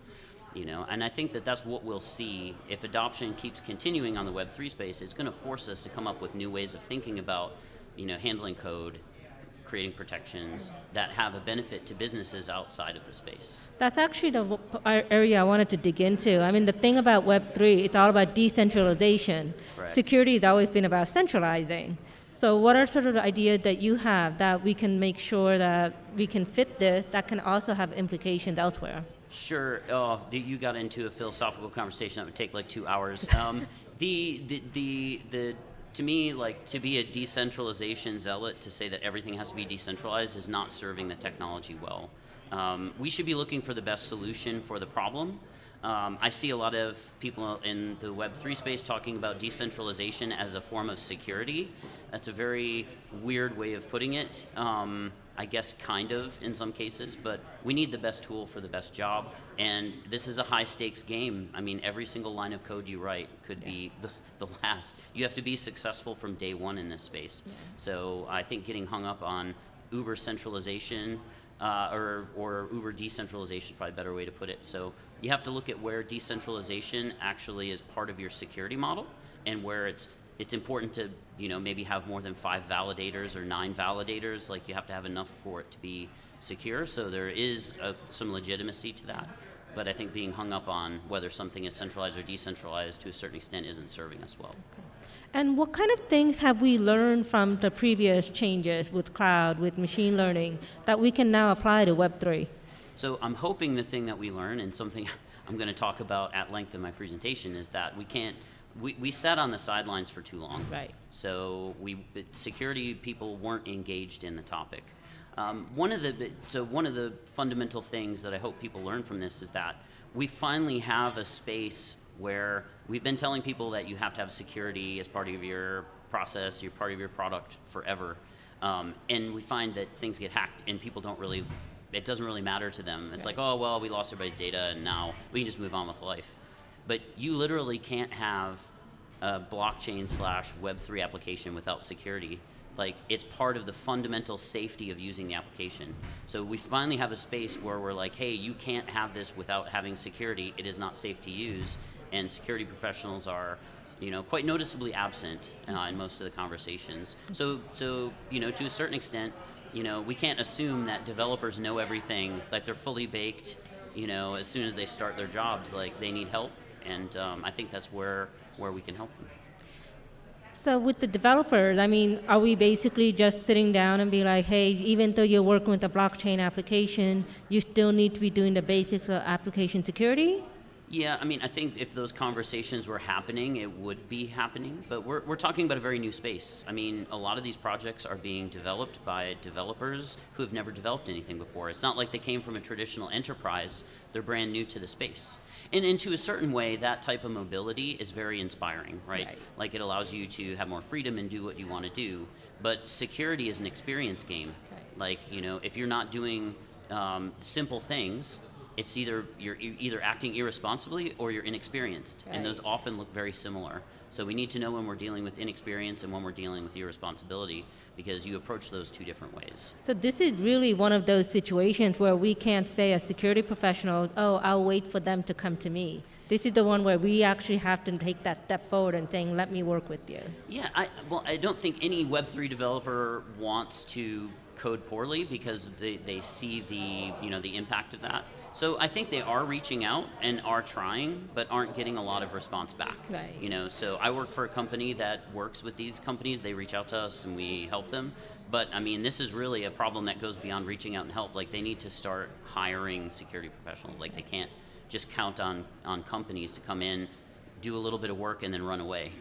S18: You know, and I think that that's what we'll see if adoption keeps continuing on the Web3 space. It's going to force us to come up with new ways of thinking about, you know, handling code, creating protections that have a benefit to businesses outside of the space.
S9: That's actually the area I wanted to dig into. I mean, the thing about Web3, it's all about decentralization.
S18: Correct.
S9: Security has always been about centralizing. So what are sort of the ideas that you have that we can make sure that we can fit this that can also have implications elsewhere?
S18: Sure. Oh, you got into a philosophical conversation that would take like 2 hours. To me, like, to be a decentralization zealot, to say that everything has to be decentralized is not serving the technology well. We should be looking for the best solution for the problem. I see a lot of people in the Web3 space talking about decentralization as a form of security. That's a very weird way of putting it. I guess kind of in some cases, but we need the best tool for the best job. And this is a high stakes game. I mean, every single line of code you write could be the last. You have to be successful from day one in this space. Yeah. So I think getting hung up on uber centralization or uber decentralization is probably a better way to put it. So you have to look at where decentralization actually is part of your security model and where it's important to, you know, maybe have more than 5 validators or 9 validators. Like, you have to have enough for it to be secure. So there is some legitimacy to that. But I think being hung up on whether something is centralized or decentralized to a certain extent isn't serving us well.
S9: Okay. And what kind of things have we learned from the previous changes with cloud, with machine learning, that we can now apply to Web3?
S18: So I'm hoping the thing that we learn, and something I'm going to talk about at length in my presentation, is that we sat on the sidelines for too long.
S9: Right.
S18: So security people weren't engaged in the topic. One of the fundamental things that I hope people learn from this is that we finally have a space where we've been telling people that you have to have security as part of your process, you're part of your product forever. And we find that things get hacked and people it doesn't really matter to them. It's like, oh, well, we lost everybody's data and now we can just move on with life. But you literally can't have a blockchain/Web3 application without security. Like, it's part of the fundamental safety of using the application. So we finally have a space where we're like, hey, you can't have this without having security. It is not safe to use. And security professionals are, you know, quite noticeably absent in most of the conversations. So, you know, to a certain extent, you know, we can't assume that developers know everything, like they're fully baked, you know, as soon as they start their jobs, like they need help. And I think that's where we can help them.
S9: So with the developers, I mean, are we basically just sitting down and be like, hey, even though you're working with a blockchain application, you still need to be doing the basics of application security?
S18: Yeah, I mean, I think if those conversations were happening, it would be happening, but we're talking about a very new space. I mean, a lot of these projects are being developed by developers who have never developed anything before. It's not like they came from a traditional enterprise. They're brand new to the space. And to a certain way, that type of mobility is very inspiring, right? Like, it allows you to have more freedom and do what you want to do. But security is an experience game. Like, you know, if you're not doing simple things, it's you're either acting irresponsibly or you're inexperienced, and those often look very similar. So we need to know when we're dealing with inexperience and when we're dealing with irresponsibility, because you approach those two different ways.
S9: So this is really one of those situations where we can't say as security professionals, oh, I'll wait for them to come to me. This is the one where we actually have to take that step forward and saying, let me work with you.
S18: Yeah, I don't think any Web3 developer wants to code poorly because they see the impact of that. So I think they are reaching out and are trying, but aren't getting a lot of response back.
S9: Right.
S18: You know, so I work for a company that works with these companies. They reach out to us and we help them. But I mean, this is really a problem that goes beyond reaching out and help. Like, they need to start hiring security professionals. Like, they can't just count on companies to come in, do a little bit of work, and then run away.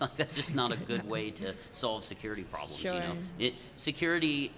S18: Like, that's just not a good way to solve security problems.
S9: Sure.
S18: You know, security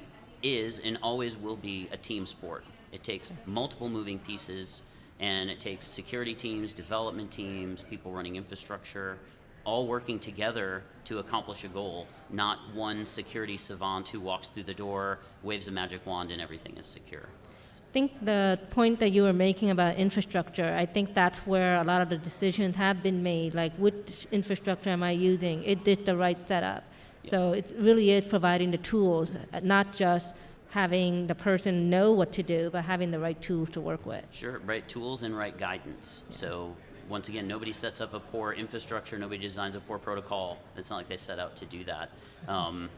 S18: is and always will be a team sport. It takes multiple moving pieces, and it takes security teams, development teams, people running infrastructure, all working together to accomplish a goal, not one security savant who walks through the door, waves a magic wand, and everything is secure.
S9: I think the point that you were making about infrastructure, I think that's where a lot of the decisions have been made, like, which infrastructure am I using? Is this the right setup? Yeah. So it really is providing the tools, not just having the person know what to do, but having the right tools to work with.
S18: Sure, right tools and right guidance. So once again, nobody sets up a poor infrastructure, nobody designs a poor protocol. It's not like they set out to do that.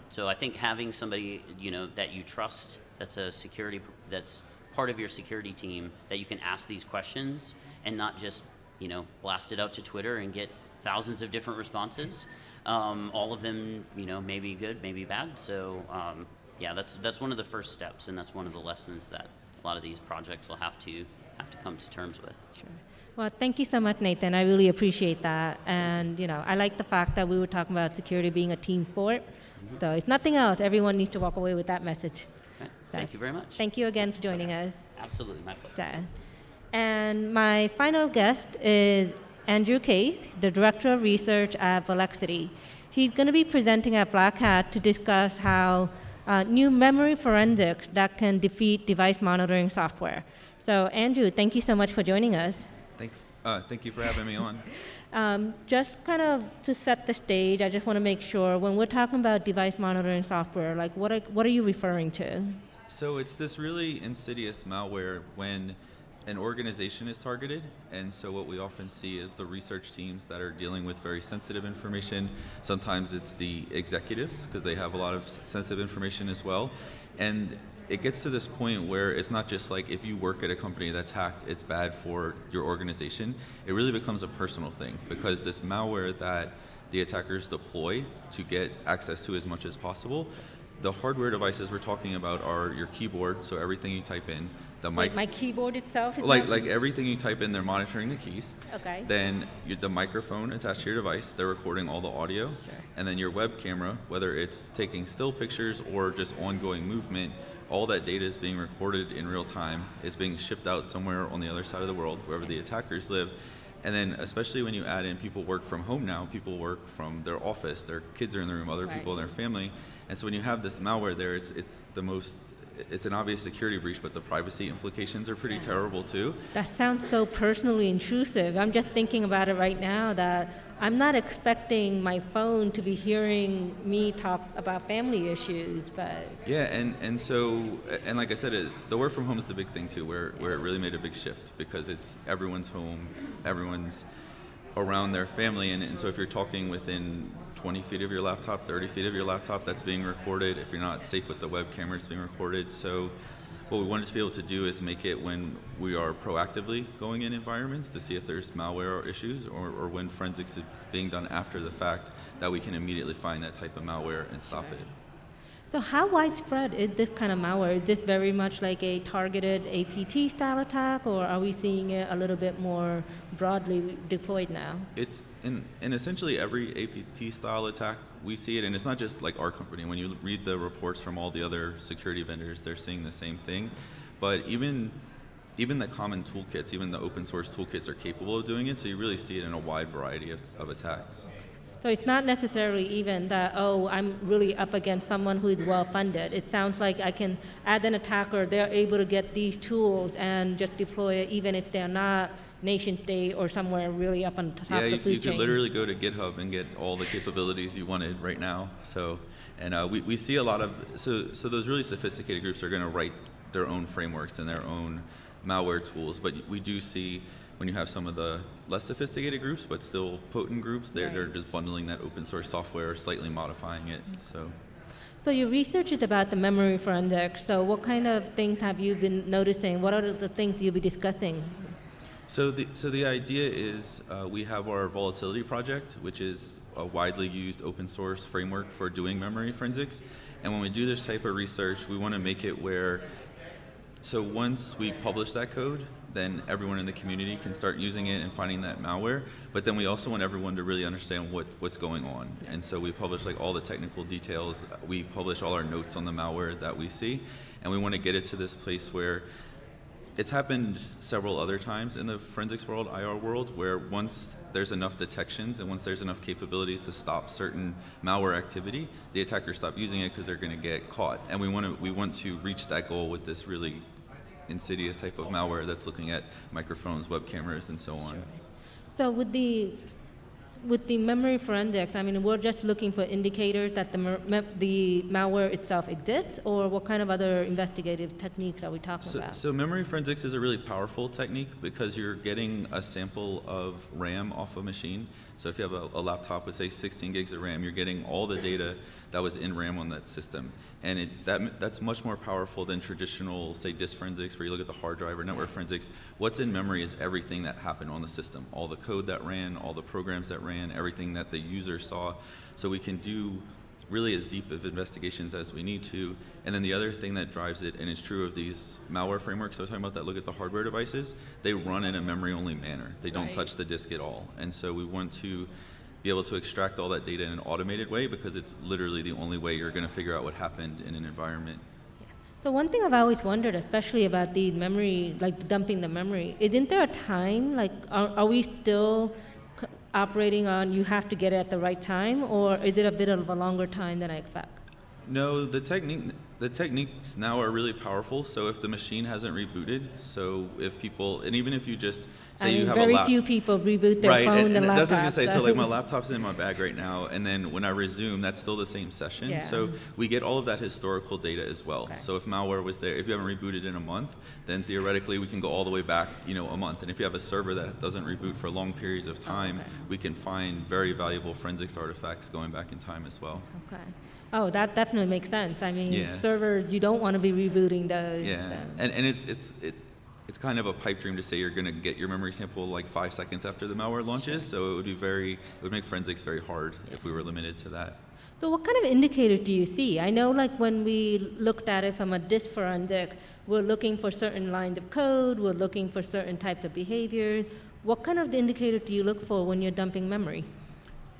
S18: So I think having somebody, you know, that you trust, that's part of your security team, that you can ask these questions and not just, you know, blast it out to Twitter and get thousands of different responses. All of them, you know, may be good, may be bad. So yeah, that's one of the first steps, and that's one of the lessons that a lot of these projects will have to come to terms with.
S9: Sure. Well, thank you so much, Nathan. I really appreciate that. And, you know, I like the fact that we were talking about security being a team sport.
S18: Mm-hmm.
S9: So if nothing else, everyone needs to walk away with that message.
S18: Okay. Thank you very much.
S9: Thank you again for joining us.
S18: Absolutely, my pleasure.
S9: And my final guest is Andrew Case, the Director of Research at Velexity. He's going to be presenting at Black Hat to discuss how new memory forensics that can defeat device monitoring software. So Andrew, thank you so much for joining us.
S19: Thank you for having me on.
S9: Just kind of to set the stage, I just want to make sure when we're talking about device monitoring software, like what are you referring to?
S19: So it's this really insidious malware when an organization is targeted, and so what we often see is the research teams that are dealing with very sensitive information. Sometimes it's the executives, because they have a lot of sensitive information as well. And it gets to this point where it's not just like if you work at a company that's hacked, it's bad for your organization. It really becomes a personal thing, because this malware that the attackers deploy to get access to as much as possible, the hardware devices we're talking about are your keyboard, so everything you type in, the mic.
S9: Like my keyboard itself?
S19: Like everything you type in, they're monitoring the keys.
S9: Okay.
S19: Then the microphone attached to your device, they're recording all the audio.
S9: Sure.
S19: And then your web camera, whether it's taking still pictures or just ongoing movement, all that data is being recorded in real time, is being shipped out somewhere on the other side of the world, wherever the attackers live. And then especially when you add in people work from home now, people work from their office, their kids are in the room, other people in their family. And so when you have this malware there, it's an obvious security breach, but the privacy implications are pretty terrible too.
S9: That sounds so personally intrusive. I'm just thinking about it right now that I'm not expecting my phone to be hearing me talk about family issues, but...
S19: Yeah, and so, and like I said, the work from home is the big thing too, where it really made a big shift, because it's everyone's home, everyone's around their family, and so if you're talking within 20 feet of your laptop, 30 feet of your laptop, that's being recorded. If you're not safe with the web camera, it's being recorded. So what we wanted to be able to do is make it when we are proactively going in environments to see if there's malware or issues, or when forensics is being done after the fact, that we can immediately find that type of malware and stop it.
S9: So how widespread is this kind of malware? Is this very much like a targeted APT style attack, or are we seeing it a little bit more broadly deployed now?
S19: It's in essentially every APT style attack, we see it, and it's not just like our company. When you read the reports from all the other security vendors, they're seeing the same thing. But even the common toolkits, even the open source toolkits are capable of doing it, so you really see it in a wide variety of attacks.
S9: So it's not necessarily even that, oh, I'm really up against someone who is well-funded. It sounds like I can, as an attacker, they're able to get these tools and just deploy it even if they're not nation state or somewhere really up on top of the food chain.
S19: Yeah, you could literally go to GitHub and get all the capabilities you wanted right now. So, and we see a lot of, so those really sophisticated groups are going to write their own frameworks and their own malware tools, but we do see when you have some of the less sophisticated groups, but still potent groups, they're just bundling that open source software or slightly modifying it.
S9: So your research is about the memory forensics. So what kind of things have you been noticing? What are the things you'll be discussing?
S19: So the idea is we have our volatility project, which is a widely used open source framework for doing memory forensics. And when we do this type of research, we want to make it where, so once we publish that code, then everyone in the community can start using it and finding that malware. But then we also want everyone to really understand what's going on. And so we publish like all the technical details. We publish all our notes on the malware that we see. And we want to get it to this place where it's happened several other times in the forensics world, IR world, where once there's enough detections and once there's enough capabilities to stop certain malware activity, the attackers stop using it because they're going to get caught. And we want to reach that goal with this really insidious type of malware that's looking at microphones, web cameras, and so on.
S9: So with the with the memory forensics, I mean, we're just looking for indicators that the malware itself exists, or what kind of other investigative techniques are we talking about?
S19: So memory forensics is a really powerful technique because you're getting a sample of RAM off a machine. So if you have a laptop with, say, 16 gigs of RAM, you're getting all the data that was in RAM on that system. And that's much more powerful than traditional, say, disk forensics, where you look at the hard drive or network forensics. What's in memory is everything that happened on the system, all the code that ran, all the programs that ran, everything that the user saw. So we can do really as deep of investigations as we need to. And then the other thing that drives it, and it's true of these malware frameworks I was talking about that look at the hardware devices, they run in a memory-only manner. They don't touch the disk at all. And so we want to be able to extract all that data in an automated way because it's literally the only way you're going to figure out what happened in an environment.
S9: So one thing I've always wondered, especially about the memory, like dumping the memory, isn't there a time, like are we still operating on you have to get it at the right time, or is it a bit of a longer time than I expect?
S19: No, the techniques now are really powerful. So if the machine hasn't rebooted, so if people, and even if you just say you have
S9: very few people reboot their phone and laptops.
S19: That's what I was going to say. So like my laptop's in my bag right now, and then when I resume, that's still the same session.
S9: Yeah.
S19: So we get all of that historical data as well. Okay. So if malware was there, if you haven't rebooted in a month, then theoretically we can go all the way back, a month. And if you have a server that doesn't reboot for long periods of time, we can find very valuable forensics artifacts going back in time as well.
S9: Okay. Oh, that definitely makes sense. I mean,
S19: yeah.
S9: Servers, you don't want to be rebooting those.
S19: Yeah, and it's kind of a pipe dream to say you're going to get your memory sample like 5 seconds after the malware launches. So it would make forensics very hard if we were limited to that.
S9: So what kind of indicators do you see? I know like when we looked at it from a disk forensic, we're looking for certain lines of code, we're looking for certain types of behaviors. What kind of indicators do you look for when you're dumping memory?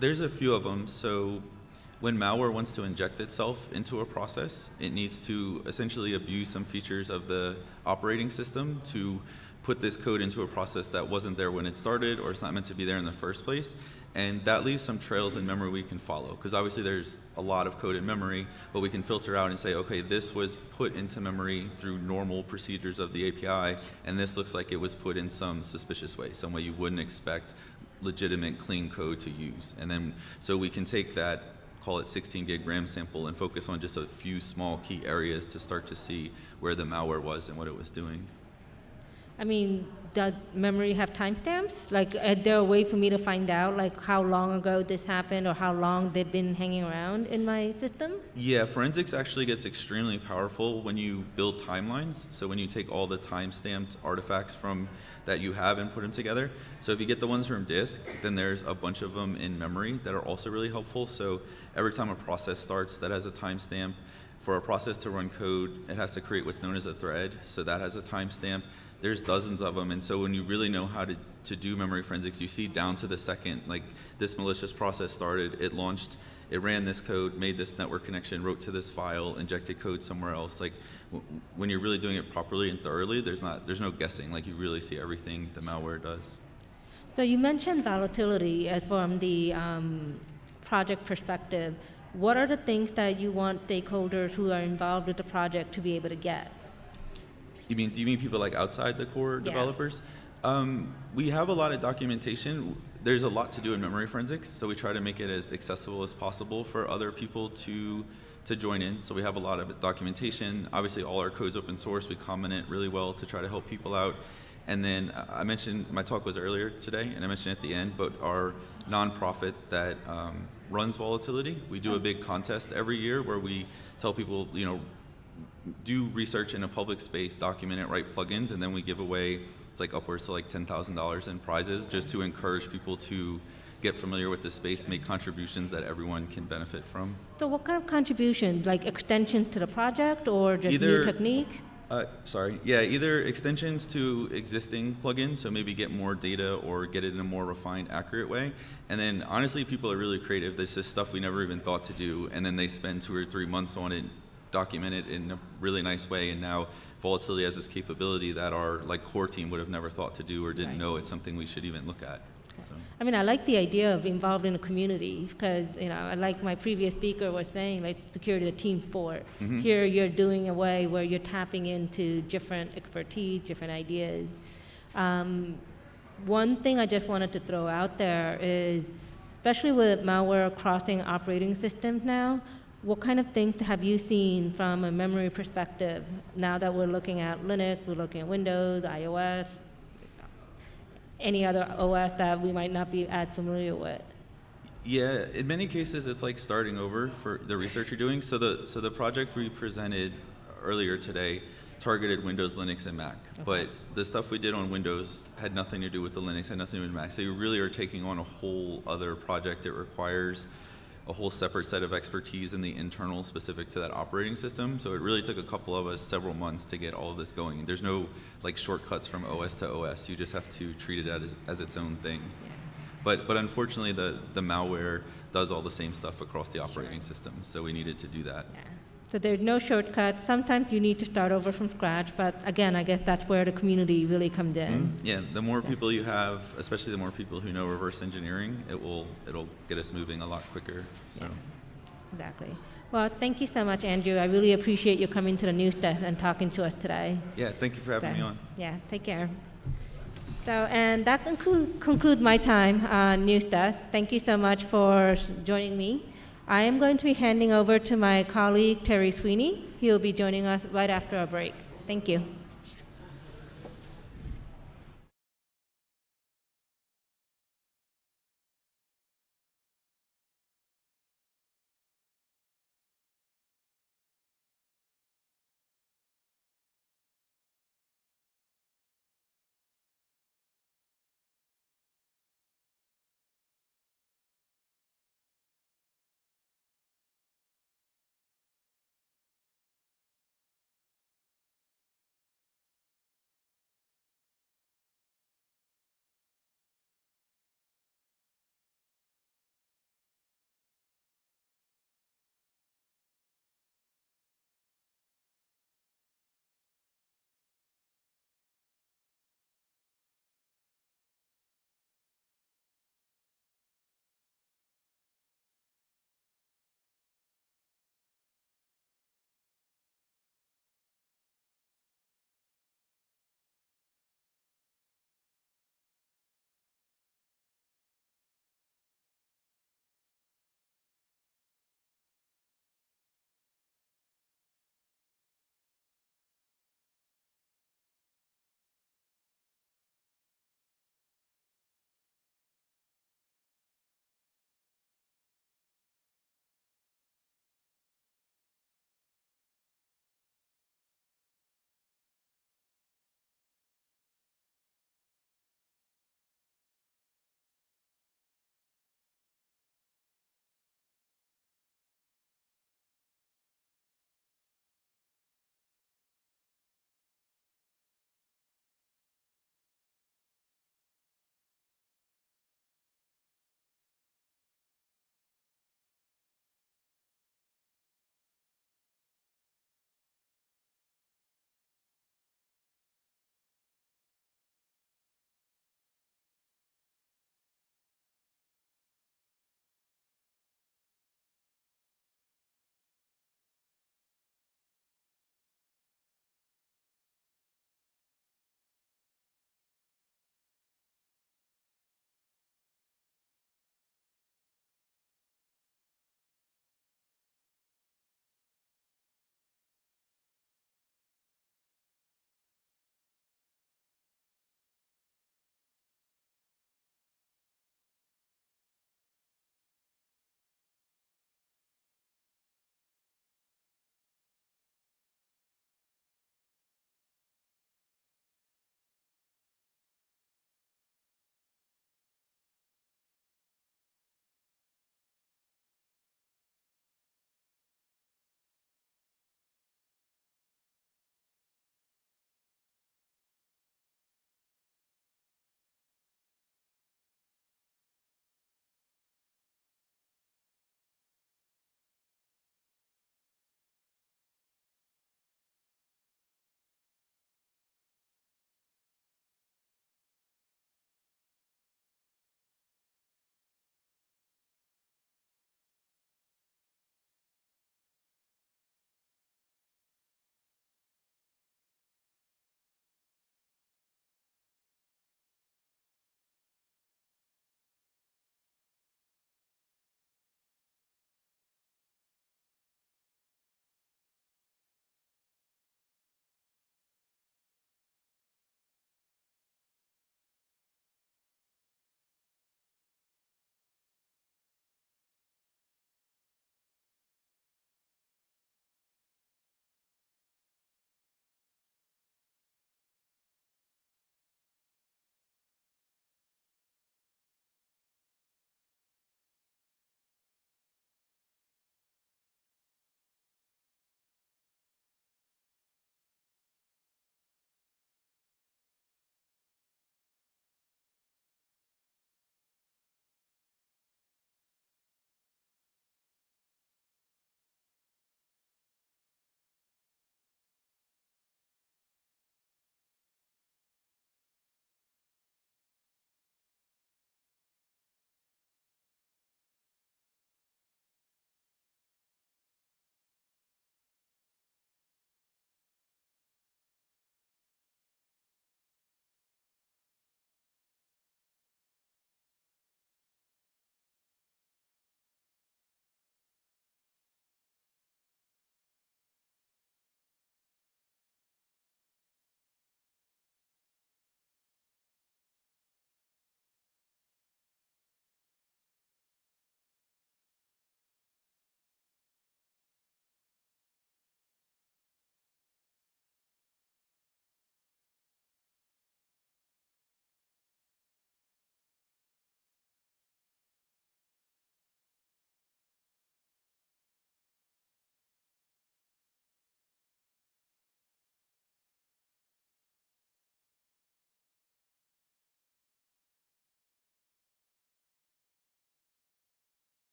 S19: There's a few of them. So when malware wants to inject itself into a process, it needs to essentially abuse some features of the operating system to put this code into a process that wasn't there when it started, or it's not meant to be there in the first place. And that leaves some trails in memory we can follow, because obviously there's a lot of code in memory, but we can filter out and say, okay, this was put into memory through normal procedures of the API, and this looks like it was put in some suspicious way, some way you wouldn't expect legitimate clean code to use. And then, so we can take that, call it 16 gig RAM sample, and focus on just a few small key areas to start to see where the malware was and what it was doing.
S9: I mean, does memory have timestamps? Like, is there a way for me to find out, like, how long ago this happened or how long they've been hanging around in my system?
S19: Yeah, forensics actually gets extremely powerful when you build timelines. So when you take all the time-stamped artifacts from that you have and put them together. So if you get the ones from disk, then there's a bunch of them in memory that are also really helpful. So every time a process starts that has a timestamp, for a process to run code, it has to create what's known as a thread. So that has a timestamp. There's dozens of them, and so when you really know how to do memory forensics, you see down to the second, like this malicious process started, it launched, it ran this code, made this network connection, wrote to this file, injected code somewhere else. Like when you're really doing it properly and thoroughly, there's no guessing. Like you really see everything the malware does.
S9: So you mentioned volatility from the project perspective. What are the things that you want stakeholders who are involved with the project to be able to get?
S19: Do you mean people like outside the core developers? We have a lot of documentation. There's a lot to do in memory forensics, so we try to make it as accessible as possible for other people to join in. So we have a lot of documentation. Obviously, all our code's open source. We comment it really well to try to help people out. And then I mentioned, my talk was earlier today, and I mentioned at the end, but our nonprofit that runs volatility, we do a big contest every year where we tell people, do research in a public space, document it, write plugins, and then we give away, it's like upwards to like $10,000 in prizes just to encourage people to get familiar with the space, make contributions that everyone can benefit from.
S9: So what kind of contributions, like extensions to the project or just new techniques?
S19: Either extensions to existing plugins, so maybe get more data or get it in a more refined, accurate way. And then honestly, people are really creative. This is stuff we never even thought to do, and then they spend 2 or 3 months on it, document it in a really nice way, and now Volatility has this capability that our core team would have never thought to do or didn't know it's something we should even look at. So.
S9: I mean, I like the idea of involved in a community because, like my previous speaker was saying, like security is a team sport. Mm-hmm. Here you're doing a way where you're tapping into different expertise, different ideas. One thing I just wanted to throw out there is especially with malware crossing operating systems now, what kind of things have you seen from a memory perspective now that we're looking at Linux, we're looking at Windows, iOS, any other OS that we might not be as familiar with?
S19: Yeah, in many cases, it's like starting over for the research you're doing. So the project we presented earlier today targeted Windows, Linux, and Mac.
S9: Okay.
S19: But the stuff we did on Windows had nothing to do with the Linux, had nothing to do with Mac. So you really are taking on a whole other project. It requires a whole separate set of expertise in the internal specific to that operating system. So it really took a couple of us several months to get all of this going. There's no like shortcuts from OS to OS. You just have to treat it as its own thing. But unfortunately, the malware does all the same stuff across the operating system, so we needed to do that.
S9: Yeah. So there's no shortcuts. Sometimes you need to start over from scratch, but again, I guess that's where the community really comes in.
S19: Yeah, the more people you have, especially the more people who know reverse engineering, it'll get us moving a lot quicker. So.
S9: Yeah, exactly. Well, thank you so much, Andrew. I really appreciate you coming to the news desk and talking to us today.
S19: Yeah, thank you for having me on.
S9: Yeah, take care. So, and that concludes my time on News Desk. Thank you so much for joining me. I am going to be handing over to my colleague, Terry Sweeney. He will be joining us right after a break. Thank you.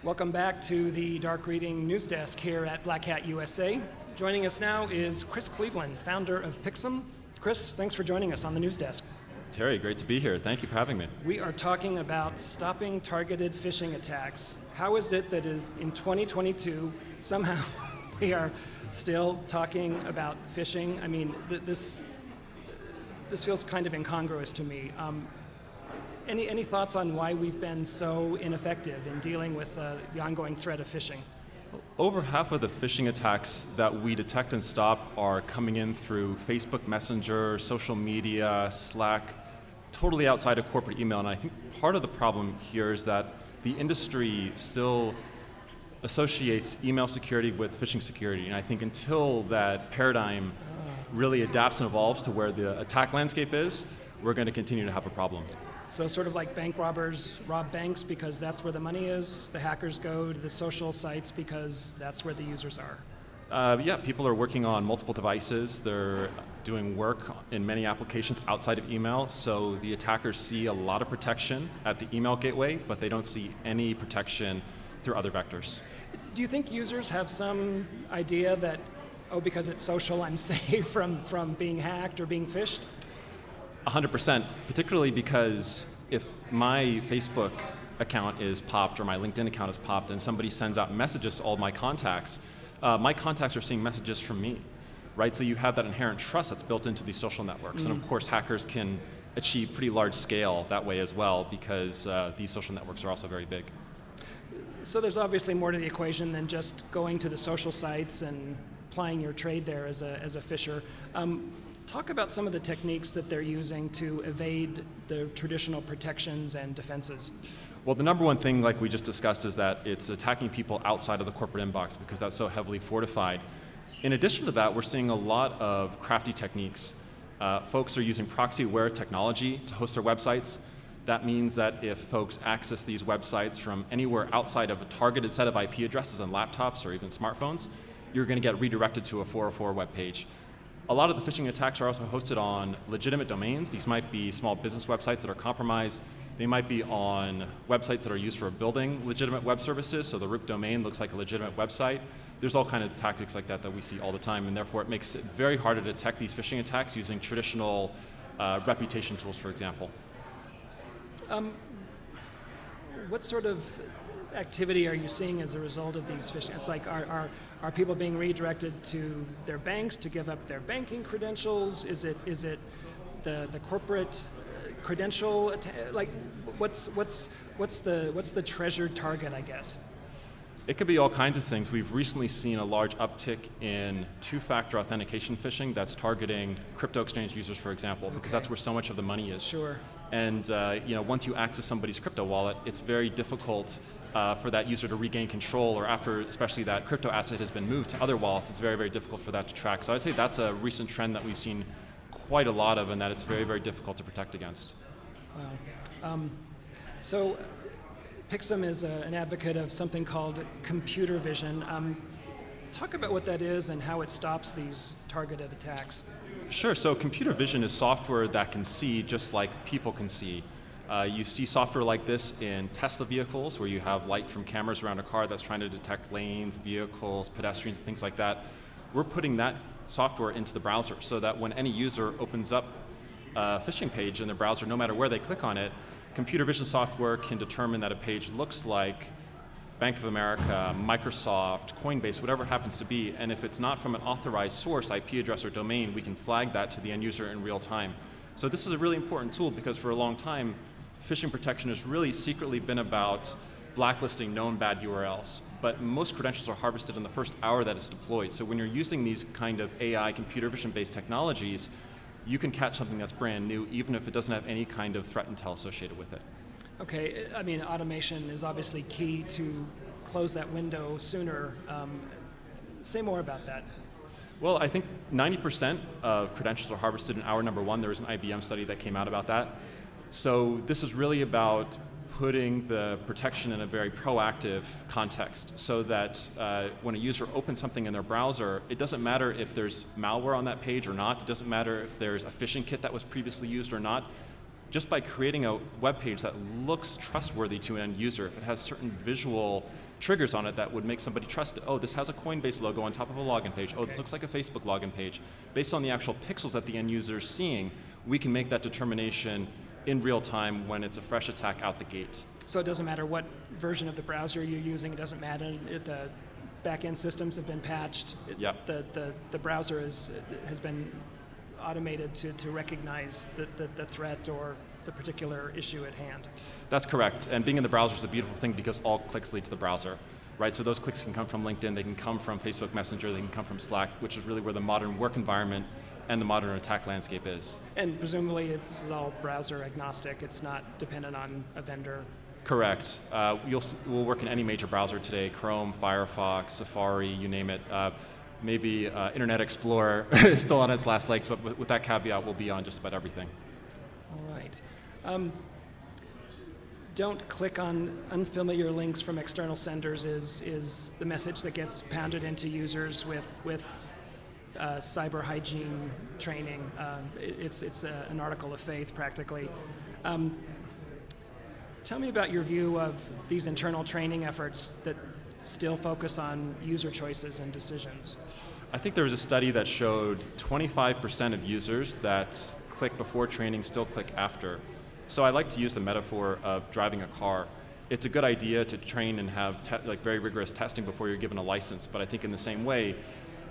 S5: Welcome back to the Dark Reading News Desk here at Black Hat USA. Joining us now is Chris Cleveland, founder of Pixum. Chris, thanks for joining us on the News Desk.
S20: Terry, great to be here. Thank you for having me.
S5: We are talking about stopping targeted phishing attacks. How is it that is in 2022, somehow we are still talking about phishing? I mean, this feels kind of incongruous to me. Any thoughts on why we've been so ineffective in dealing with the ongoing threat of phishing?
S20: Over half of the phishing attacks that we detect and stop are coming in through Facebook Messenger, social media, Slack, totally outside of corporate email. And I think part of the problem here is that the industry still associates email security with phishing security. And I think until that paradigm really adapts and evolves to where the attack landscape is, we're going to continue to have a problem.
S5: So sort of like bank robbers rob banks because that's where the money is, the hackers go to the social sites because that's where the users are.
S20: Yeah, people are working on multiple devices. They're doing work in many applications outside of email. So the attackers see a lot of protection at the email gateway, but they don't see any protection through other vectors.
S5: Do you think users have some idea that, oh, because it's social, I'm safe from being hacked or being phished?
S20: 100%, particularly because if my Facebook account is popped or my LinkedIn account is popped and somebody sends out messages to all my contacts are seeing messages from me, right? So you have that inherent trust that's built into these social networks. And of course, hackers can achieve pretty large scale that way as well because these social networks are also very big.
S5: So there's obviously more to the equation than just going to the social sites and plying your trade there as a phisher. Talk about some of the techniques that they're using to evade the traditional protections and defenses.
S20: Well, the number one thing, like we just discussed, is that it's attacking people outside of the corporate inbox because that's so heavily fortified. In addition to that, we're seeing a lot of crafty techniques. Folks are using proxy-aware technology to host their websites. That means that if folks access these websites from anywhere outside of a targeted set of IP addresses on laptops or even smartphones, you're going to get redirected to a 404 web page. A lot of the phishing attacks are also hosted on legitimate domains. These might be small business websites that are compromised. They might be on websites that are used for building legitimate web services, so the root domain looks like a legitimate website. There's all kinds of tactics like that we see all the time, and therefore it makes it very hard to detect these phishing attacks using traditional reputation tools, for example.
S5: What sort of activity are you seeing as a result of these phishing? It's like, are people being redirected to their banks to give up their banking credentials? Is it the corporate credential? Like, what's the treasured target, I guess?
S20: It could be all kinds of things. We've recently seen a large uptick in two-factor authentication phishing that's targeting crypto exchange users, for example, because that's where so much of the money is.
S5: Sure.
S20: And once you access somebody's crypto wallet, it's very difficult for that user to regain control, or after especially that crypto asset has been moved to other wallets, it's very, very difficult for that to track. So I'd say that's a recent trend that we've seen quite a lot of, and that it's very, very difficult to protect against.
S5: Wow. So Pixum is an advocate of something called computer vision. Talk about what that is and how it stops these targeted attacks.
S20: Sure, so computer vision is software that can see just like people can see. You see software like this in Tesla vehicles, where you have light from cameras around a car that's trying to detect lanes, vehicles, pedestrians, things like that. We're putting that software into the browser so that when any user opens up a phishing page in the browser, no matter where they click on it, computer vision software can determine that a page looks like Bank of America, Microsoft, Coinbase, whatever it happens to be, and if it's not from an authorized source, IP address or domain, we can flag that to the end user in real time. So this is a really important tool because for a long time, phishing protection has really secretly been about blacklisting known bad URLs, but most credentials are harvested in the first hour that it's deployed. So when you're using these kind of AI, computer vision-based technologies, you can catch something that's brand new, even if it doesn't have any kind of threat intel associated with it.
S5: Okay, I mean, automation is obviously key to close that window sooner. Say more about that.
S20: Well, I think 90% of credentials are harvested in hour number one. There was an IBM study that came out about that. So this is really about putting the protection in a very proactive context so that when a user opens something in their browser, it doesn't matter if there's malware on that page or not. It doesn't matter if there's a phishing kit that was previously used or not. Just by creating a web page that looks trustworthy to an end user, if it has certain visual triggers on it that would make somebody trust it. Oh, this has a Coinbase logo on top of a login page. Oh, this looks like a Facebook login page. Based on the actual pixels that the end user is seeing, we can make that determination in real time when it's a fresh attack out the gate.
S5: So it doesn't matter what version of the browser you're using. It doesn't matter if the back-end systems have been patched.
S20: Yep.
S5: The browser has been automated to recognize the threat or the particular issue at hand.
S20: That's correct. And being in the browser is a beautiful thing because all clicks lead to the browser, right? So those clicks can come from LinkedIn, they can come from Facebook Messenger, they can come from Slack, which is really where the modern work environment and the modern attack landscape is.
S5: And presumably this is all browser agnostic. It's not dependent on a vendor.
S20: Correct. We'll work in any major browser today, Chrome, Firefox, Safari, you name it. Maybe Internet Explorer is still on its last legs, but with that caveat, we'll be on just about everything.
S5: All right. Don't click on unfamiliar links from external senders is the message that gets pounded into users with cyber hygiene training. It's an article of faith, practically. Tell me about your view of these internal training efforts that still focus on user choices and decisions.
S20: I think there was a study that showed 25% of users that click before training still click after. So I like to use the metaphor of driving a car. It's a good idea to train and have very rigorous testing before you're given a license, but I think in the same way,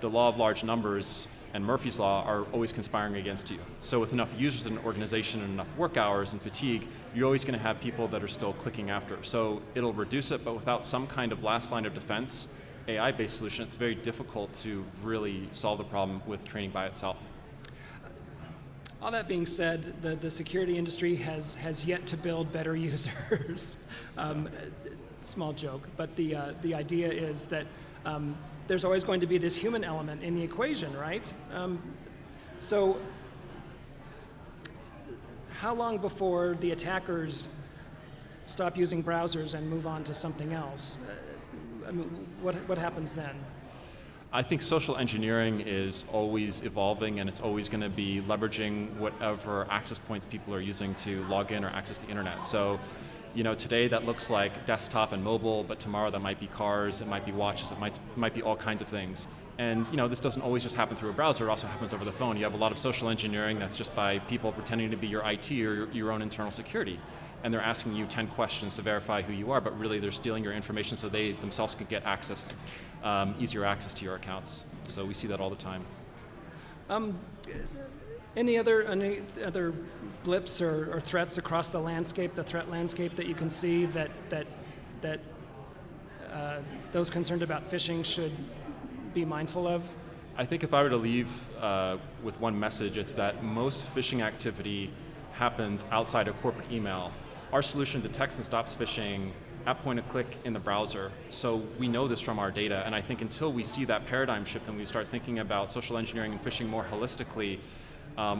S20: the law of large numbers and Murphy's Law are always conspiring against you. So with enough users in an organization and enough work hours and fatigue, you're always going to have people that are still clicking after. So it'll reduce it, but without some kind of last line of defense, AI-based solution, it's very difficult to really solve the problem with training by itself.
S5: All that being said, the security industry has yet to build better users. Small joke, but the idea is that there's always going to be this human element in the equation, right? So how long before the attackers stop using browsers and move on to something else? I mean, what happens then?
S20: I think social engineering is always evolving, and it's always going to be leveraging whatever access points people are using to log in or access the internet. So, today that looks like desktop and mobile, but tomorrow that might be cars, it might be watches, it might be all kinds of things. And this doesn't always just happen through a browser, it also happens over the phone. You have a lot of social engineering that's just by people pretending to be your IT or your own internal security. And they're asking you 10 questions to verify who you are, but really they're stealing your information so they themselves can get access, easier access to your accounts. So we see that all the time.
S5: Any other blips or threats across the landscape, the threat landscape that you can see that those concerned about phishing should be mindful of?
S20: I think if I were to leave with one message, it's that most phishing activity happens outside of corporate email. Our solution detects and stops phishing at point of click in the browser. So we know this from our data, and I think until we see that paradigm shift and we start thinking about social engineering and phishing more holistically,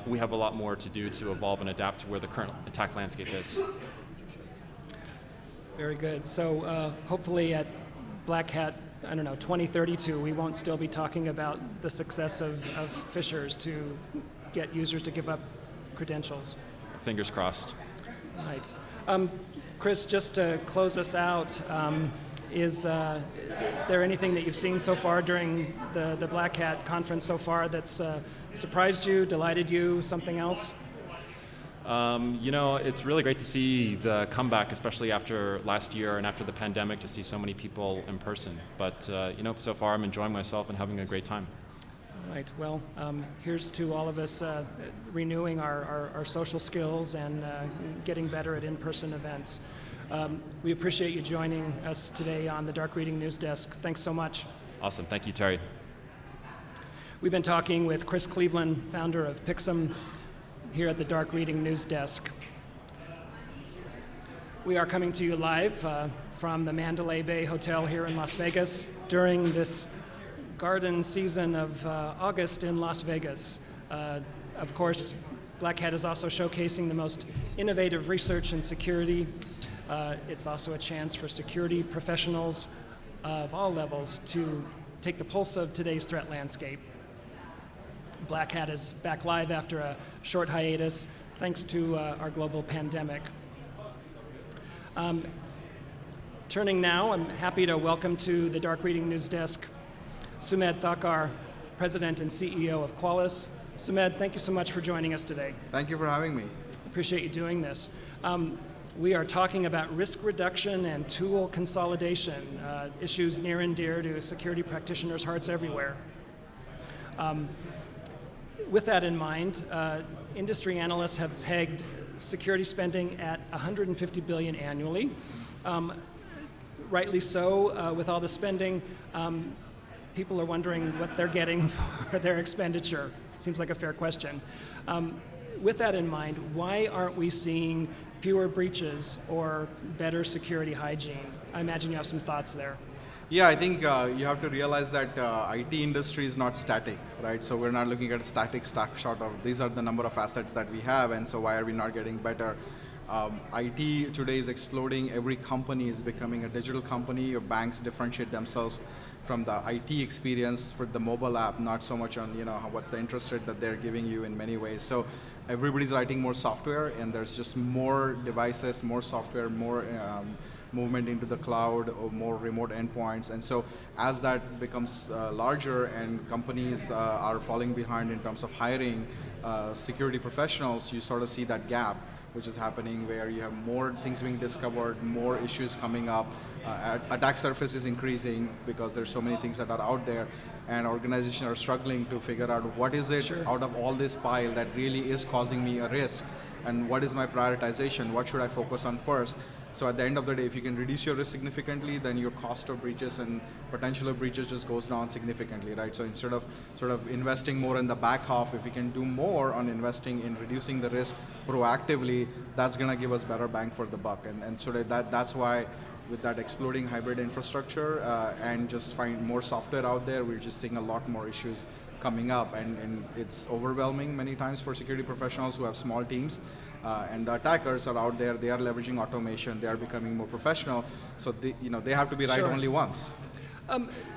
S20: we have a lot more to do to evolve and adapt to where the current attack landscape is.
S5: Very good. So hopefully at Black Hat, 2032, we won't still be talking about the success of phishers to get users to give up credentials.
S20: Fingers crossed.
S5: Right. Chris, just to close us out, is there anything that you've seen so far during the Black Hat conference so far that's surprised you, delighted you, something else?
S20: It's really great to see the comeback, especially after last year and after the pandemic, to see so many people in person. But, so far I'm enjoying myself and having a great time.
S5: All right. Well, here's to all of us renewing our social skills and getting better at in-person events. We appreciate you joining us today on the Dark Reading News Desk. Thanks so much.
S20: Awesome. Thank you, Terry.
S5: We've been talking with Chris Cleveland, founder of Pixum, here at the Dark Reading News Desk. We are coming to you live from the Mandalay Bay Hotel here in Las Vegas during this garden season of August in Las Vegas. Of course, Black Hat is also showcasing the most innovative research in security. It's also a chance for security professionals of all levels to take the pulse of today's threat landscape. Black Hat is back live after a short hiatus, thanks to our global pandemic. Turning now, I'm happy to welcome to the Dark Reading News Desk Sumedh Thakar, President and CEO of Qualys. Sumedh, thank you so much for joining us today.
S21: Thank you for having me.
S5: Appreciate you doing this. We are talking about risk reduction and tool consolidation, issues near and dear to security practitioners' hearts everywhere. With that in mind, industry analysts have pegged security spending at $150 billion annually. Rightly so, with all the spending, people are wondering what they're getting for their expenditure. Seems like a fair question. With that in mind, why aren't we seeing fewer breaches or better security hygiene? I imagine you have some thoughts there.
S21: Yeah, I think you have to realize that IT industry is not static, right? So we're not looking at a static snapshot of these are the number of assets that we have, and so why are we not getting better? IT today is exploding. Every company is becoming a digital company. Your banks differentiate themselves from the IT experience for the mobile app, not so much on what's the interest rate that they're giving you in many ways. So everybody's writing more software, and there's just more devices, more software, more movement into the cloud, or more remote endpoints. And so as that becomes larger and companies are falling behind in terms of hiring security professionals, you sort of see that gap which is happening where you have more things being discovered, more issues coming up, attack surface is increasing because there's so many things that are out there, and organizations are struggling to figure out what is it out of all this pile that really is causing me a risk, and what is my prioritization, what should I focus on first. So at the end of the day, if you can reduce your risk significantly, then your cost of breaches and potential of breaches just goes down significantly, right? So instead of sort of investing more in the back half, if we can do more on investing in reducing the risk proactively, that's going to give us better bang for the buck. And so that's why with that exploding hybrid infrastructure and just find more software out there, we're just seeing a lot more issues coming up, and it's overwhelming many times for security professionals who have small teams. And the attackers are out there, they are leveraging automation, they are becoming more professional, so they have to be right only once.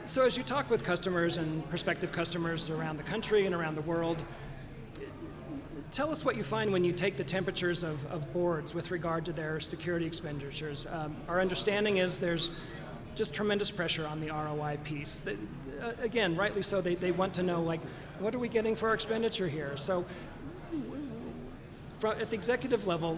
S5: So as you talk with customers and prospective customers around the country and around the world, tell us what you find when you take the temperatures of boards with regard to their security expenditures. Our understanding is there's just tremendous pressure on the ROI piece. Again, rightly so, they want to know, like, what are we getting for our expenditure here? So at the executive level,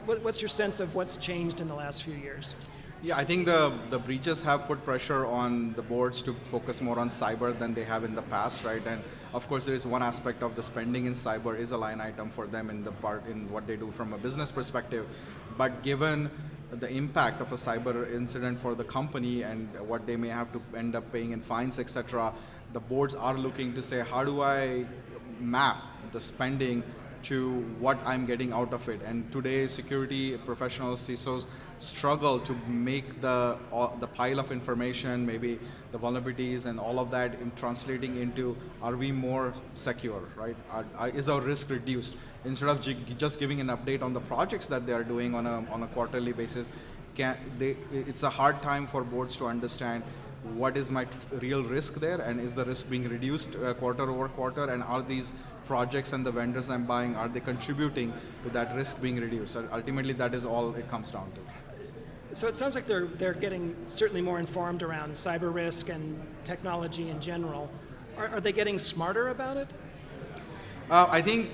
S5: what's your sense of what's changed in the last few years?
S21: Yeah, I think the breaches have put pressure on the boards to focus more on cyber than they have in the past, right? And of course, there is one aspect of the spending in cyber is a line item for them in what they do from a business perspective. But given the impact of a cyber incident for the company and what they may have to end up paying in fines, etc., the boards are looking to say, how do I map the spending to what I'm getting out of it? And today, security professionals, CISOs, struggle to make the pile of information, maybe the vulnerabilities and all of that, in translating into, are we more secure, right? Is our risk reduced? Instead of just giving an update on the projects that they are doing on a quarterly basis, it's a hard time for boards to understand what is my real risk there, and is the risk being reduced quarter over quarter, and are these projects and the vendors I'm buying, are they contributing to that risk being reduced? So ultimately, that is all it comes down to.
S5: So it sounds like they're getting certainly more informed around cyber risk and technology in general. Are they getting smarter about it?
S21: I think,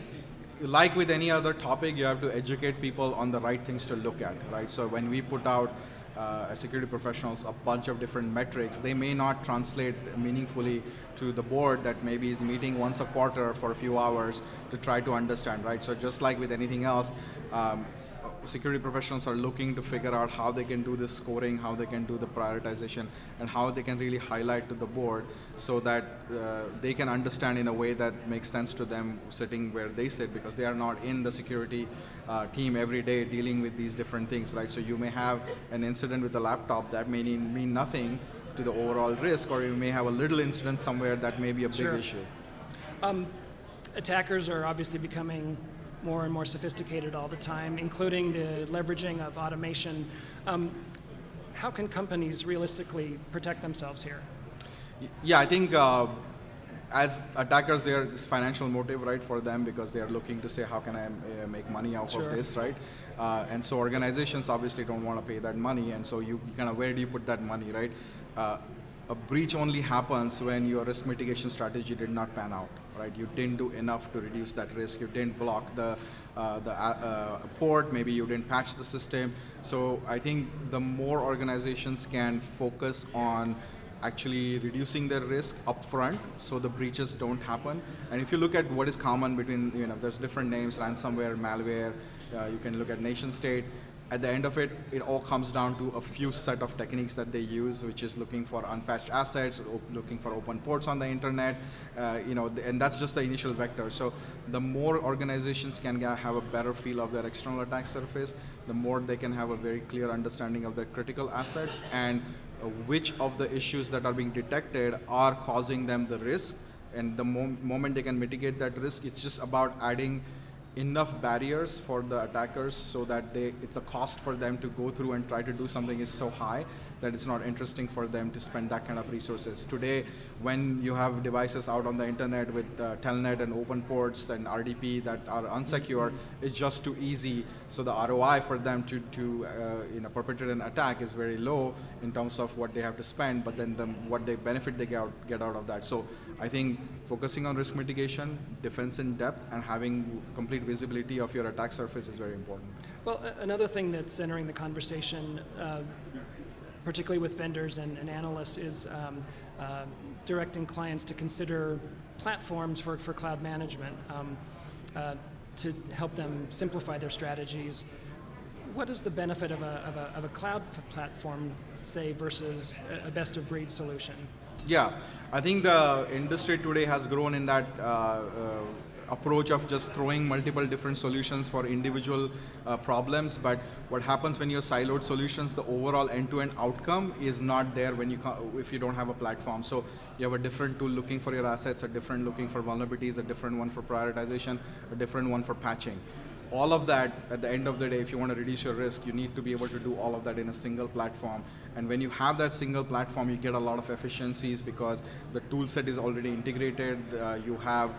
S21: like with any other topic, you have to educate people on the right things to look at, right? So when we put out as security professionals a bunch of different metrics, they may not translate meaningfully to the board that maybe is meeting once a quarter for a few hours to try to understand, right? So just like with anything else, security professionals are looking to figure out how they can do this scoring, how they can do the prioritization, and how they can really highlight to the board so that they can understand in a way that makes sense to them sitting where they sit, because they are not in the security team every day dealing with these different things, right? So you may have an incident with a laptop that may mean nothing to the overall risk, or you may have a little incident somewhere that may be a big issue.
S5: Attackers are obviously becoming more and more sophisticated all the time, including the leveraging of automation. How can companies realistically protect themselves here?
S21: Yeah, I think as attackers, there's financial motive, right, for them, because they are looking to say, how can I make money out of this, right? And so organizations obviously don't want to pay that money, and so you kind of, where do you put that money, right? A breach only happens when your risk mitigation strategy did not pan out, right? You didn't do enough to reduce that risk. You didn't block the port. Maybe you didn't patch the system. So I think the more organizations can focus on actually reducing their risk upfront, so the breaches don't happen. And if you look at what is common between, there's different names: ransomware, malware. You can look at nation state. At the end of it, it all comes down to a few set of techniques that they use, which is looking for unpatched assets, looking for open ports on the internet, and that's just the initial vector. So the more organizations can have a better feel of their external attack surface, the more they can have a very clear understanding of their critical assets and which of the issues that are being detected are causing them the risk. And the moment they can mitigate that risk, it's just about adding enough barriers for the attackers so that it's a cost for them to go through and try to do something is so high that it's not interesting for them to spend that kind of resources. Today, when you have devices out on the internet with telnet and open ports and RDP that are unsecure, it's just too easy. So the ROI for them to perpetrate an attack is very low in terms of what they have to spend, but then what they benefit they get out of that. So I think focusing on risk mitigation, defense in depth, and having complete visibility of your attack surface is very important.
S5: Well, another thing that's entering the conversation, particularly with vendors and analysts, is directing clients to consider platforms for cloud management to help them simplify their strategies. What is the benefit of a cloud platform, say, versus a best-of-breed solution?
S21: Yeah, I think the industry today has grown in that approach of just throwing multiple different solutions for individual problems. But what happens when you siloed solutions, the overall end-to-end outcome is not there if you don't have a platform. So you have a different tool looking for your assets, a different looking for vulnerabilities, a different one for prioritization, a different one for patching. All of that, at the end of the day, if you want to reduce your risk, you need to be able to do all of that in a single platform. And when you have that single platform, you get a lot of efficiencies because the tool set is already integrated. You have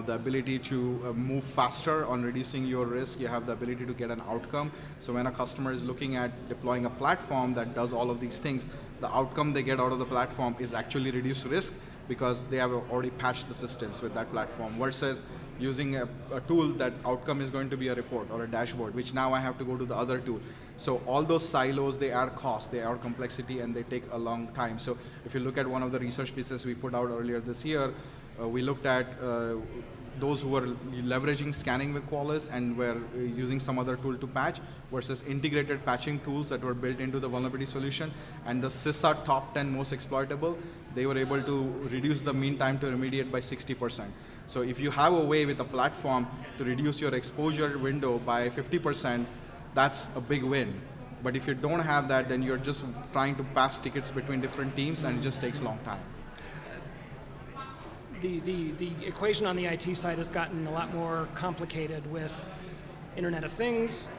S21: the ability to move faster on reducing your risk. You have the ability to get an outcome. So when a customer is looking at deploying a platform that does all of these things, the outcome they get out of the platform is actually reduced risk because they have already patched the systems with that platform, versus using a tool that outcome is going to be a report or a dashboard, which now I have to go to the other tool. So all those silos, they add cost, they add complexity, and they take a long time. So if you look at one of the research pieces we put out earlier this year, we looked at those who were leveraging scanning with Qualys and were using some other tool to patch versus integrated patching tools that were built into the vulnerability solution. And the CISA top 10 most exploitable, they were able to reduce the mean time to remediate by 60%. So if you have a way with a platform to reduce your exposure window by 50%, that's a big win. But if you don't have that, then you're just trying to pass tickets between different teams, and it just takes a long time.
S5: The equation on the IT side has gotten a lot more complicated with Internet of Things,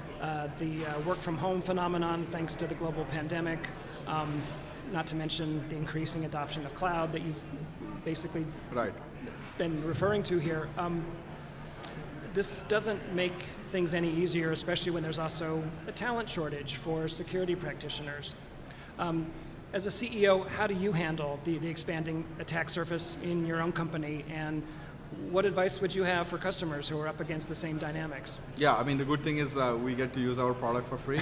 S5: the work from home phenomenon thanks to the global pandemic, not to mention the increasing adoption of cloud that you've basically been referring to here. This doesn't make things any easier, especially when there's also a talent shortage for security practitioners. As a CEO, how do you handle the expanding attack surface in your own company, and what advice would you have for customers who are up against the same dynamics?
S21: Yeah, I mean, the good thing is we get to use our product for free.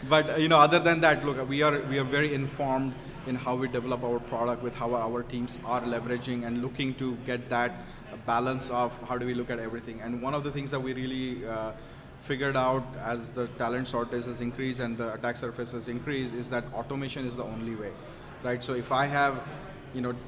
S21: But other than that, look, we are very informed in how we develop our product, with how our teams are leveraging and looking to get that balance of how do we look at everything. And one of the things that we really figured out as the talent shortage has increased and the attack surface has increased is that automation is the only way, right? So if I have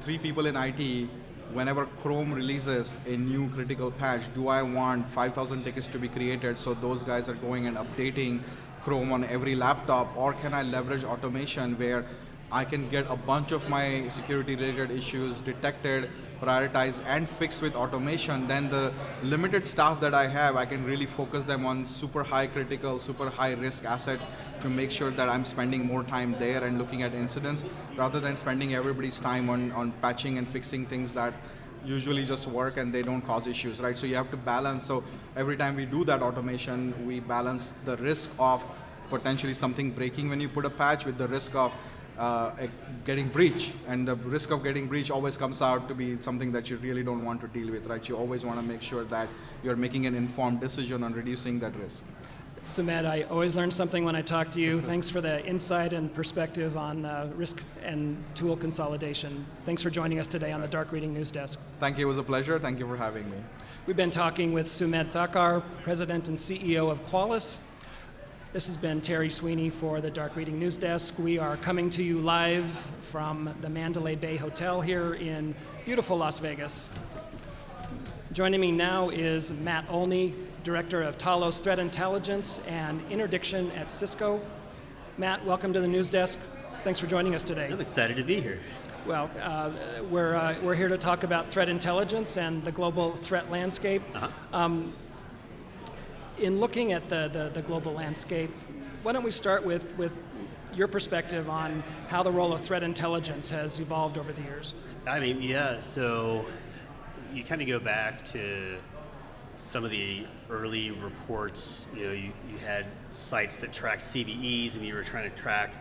S21: 3 people in IT, whenever Chrome releases a new critical patch, do I want 5,000 tickets to be created so those guys are going and updating Chrome on every laptop, or can I leverage automation where I can get a bunch of my security-related issues detected, prioritized, and fixed with automation? Then the limited staff that I have, I can really focus them on super high critical, super high risk assets to make sure that I'm spending more time there and looking at incidents, rather than spending everybody's time on patching and fixing things that usually just work and they don't cause issues, right? So you have to balance. So every time we do that automation, we balance the risk of potentially something breaking when you put a patch with the risk of getting breached. And the risk of getting breached always comes out to be something that you really don't want to deal with, right? You always want to make sure that you're making an informed decision on reducing that risk.
S5: Sumedh, I always learn something when I talk to you. Thanks for the insight and perspective on risk and tool consolidation. Thanks for joining us today on the Dark Reading News Desk.
S21: Thank you. It was a pleasure. Thank you for having me.
S5: We've been talking with Sumedh Thakar, President and CEO of Qualys. This has been Terry Sweeney for the Dark Reading News Desk. We are coming to you live from the Mandalay Bay Hotel here in beautiful Las Vegas. Joining me now is Matt Olney, Director of Talos Threat Intelligence and Interdiction at Cisco. Matt, welcome to the News Desk. Thanks for joining us today.
S2: I'm excited to be here.
S5: Well, we're here to talk about threat intelligence and the global threat landscape. In looking at the global landscape, why don't we start with your perspective on how the role of threat intelligence has evolved over the years?
S2: I mean, yeah, so you kind of go back to some of the early reports. You know, you had sites that tracked CVEs and you were trying to track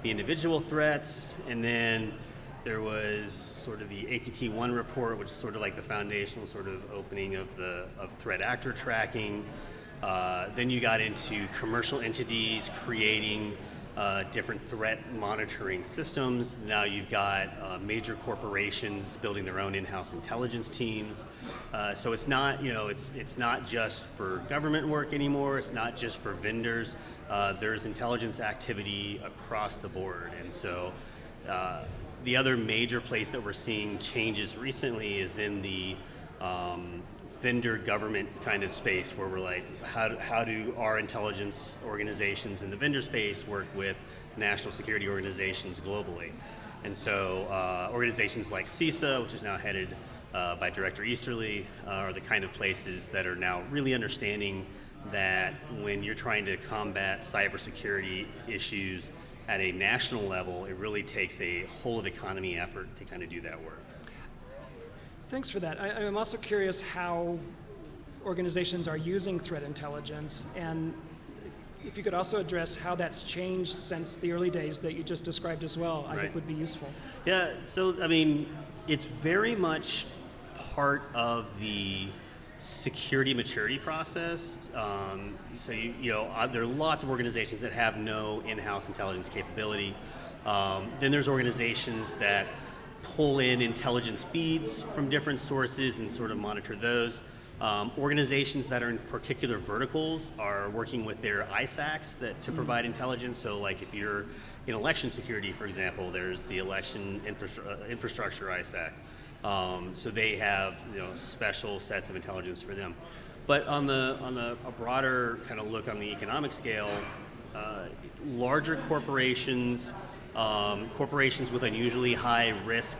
S2: the individual threats, and then there was sort of the APT1 report, which is sort of like the foundational sort of opening of threat actor tracking. Then you got into commercial entities creating different threat monitoring systems. Now you've got major corporations building their own in-house intelligence teams. So it's not, you know, it's not just for government work anymore. It's not just for vendors. There's intelligence activity across the board. And so the other major place that we're seeing changes recently is in the vendor government kind of space, where we're like, how do our intelligence organizations in the vendor space work with national security organizations globally? And so organizations like CISA, which is now headed by Director Easterly, are the kind of places that are now really understanding that when you're trying to combat cybersecurity issues at a national level, it really takes a whole of economy effort to kind of do that work.
S5: Thanks for that. I'm also curious how organizations are using threat intelligence, and if you could also address how that's changed since the early days that you just described as well, I think would be useful.
S2: Yeah, so I mean, it's very much part of the security maturity process. So you know, there are lots of organizations that have no in-house intelligence capability. Then there's organizations that pull in intelligence feeds from different sources and sort of monitor those. Organizations that are in particular verticals are working with their ISACs to provide intelligence. So like if you're in election security, for example, there's the election infrastructure ISAC. So they have, you know, special sets of intelligence for them. But on a broader kind of look on the economic scale, larger corporations, corporations with unusually high risk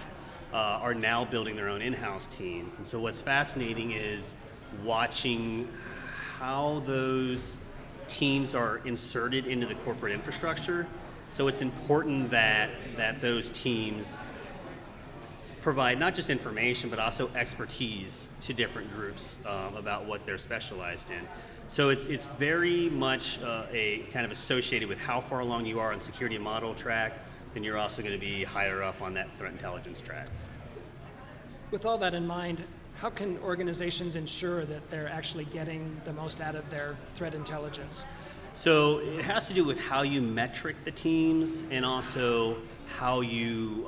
S2: are now building their own in-house teams. And so what's fascinating is watching how those teams are inserted into the corporate infrastructure. So it's important that those teams provide not just information, but also expertise to different groups about what they're specialized in. So it's very much a kind of associated with how far along you are on security model track, then you're also going to be higher up on that threat intelligence track.
S5: With all that in mind, how can organizations ensure that they're actually getting the most out of their threat intelligence?
S2: So it has to do with how you metric the teams and also how you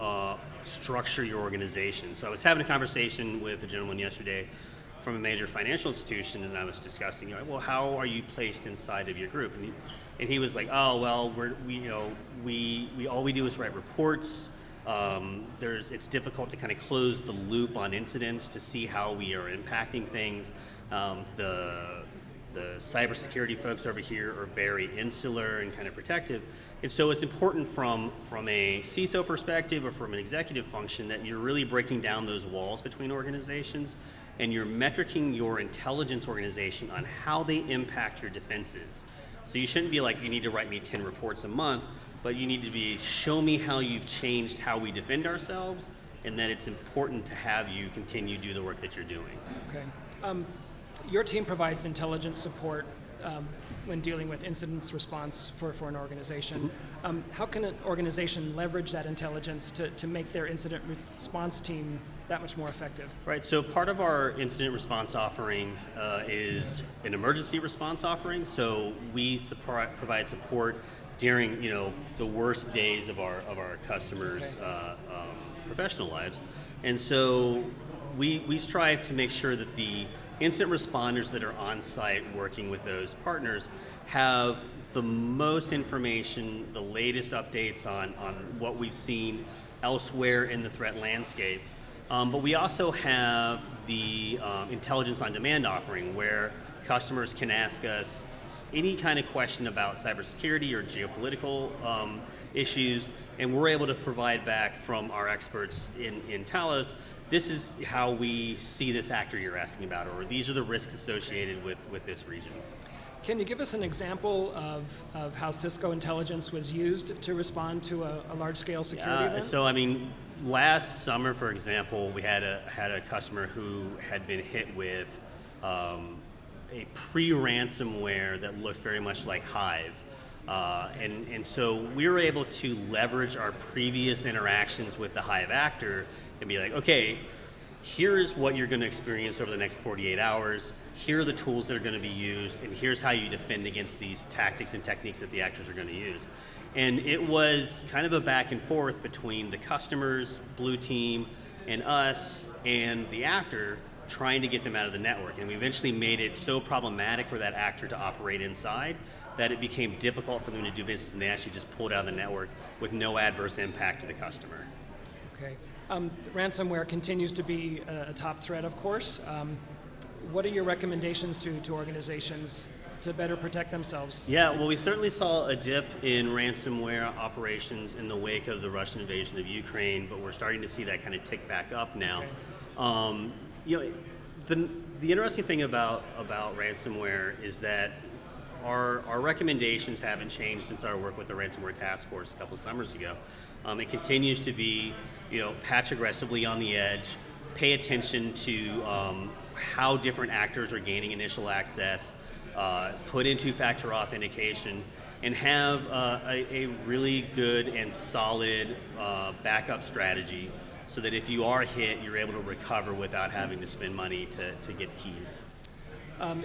S2: structure your organization. So I was having a conversation with a gentleman yesterday from a major financial institution, and I was discussing, you know, well, how are you placed inside of your group? And he was like, oh, well, we all we do is write reports. It's difficult to kind of close the loop on incidents to see how we are impacting things. The cybersecurity folks over here are very insular and kind of protective. And so it's important from a CISO perspective or from an executive function that you're really breaking down those walls between organizations, and you're metricing your intelligence organization on how they impact your defenses. So you shouldn't be like, you need to write me 10 reports a month, but you need to be, show me how you've changed how we defend ourselves, and that it's important to have you continue to do the work that you're doing.
S5: Okay. Your team provides intelligence support when dealing with incident response for an organization. How can an organization leverage that intelligence to make their incident response team that much more effective?
S2: Right, so part of our incident response offering is an emergency response offering. So we provide support during the worst days of our customers' professional lives. And so we strive to make sure that the incident responders that are on site working with those partners have the most information, the latest updates on what we've seen elsewhere in the threat landscape. But we also have the intelligence on demand offering, where customers can ask us any kind of question about cybersecurity or geopolitical issues, and we're able to provide back from our experts in Talos, this is how we see this actor you're asking about, or these are the risks associated with this region.
S5: Can you give us an example of how Cisco intelligence was used to respond to a large-scale security event?
S2: So, I mean, last summer, for example, we had a customer who had been hit with a pre-ransomware that looked very much like Hive. And so we were able to leverage our previous interactions with the Hive actor and be like, okay, here's what you're going to experience over the next 48 hours. Here are the tools that are going to be used, and here's how you defend against these tactics and techniques that the actors are going to use. And it was kind of a back and forth between the customers, Blue Team, and us, and the actor, trying to get them out of the network. And we eventually made it so problematic for that actor to operate inside that it became difficult for them to do business, and they actually just pulled out of the network with no adverse impact to the customer.
S5: Okay. Ransomware continues to be a top threat, of course. What are your recommendations to organizations to better protect themselves?
S2: Yeah, well, we certainly saw a dip in ransomware operations in the wake of the Russian invasion of Ukraine, but we're starting to see that kind of tick back up now. Okay. The interesting thing about ransomware is that our recommendations haven't changed since our work with the Ransomware Task Force a couple of summers ago. It continues to be, patch aggressively on the edge, pay attention to how different actors are gaining initial access, put in two-factor authentication, and have a really good and solid backup strategy so that if you are hit, you're able to recover without having to spend money to get keys.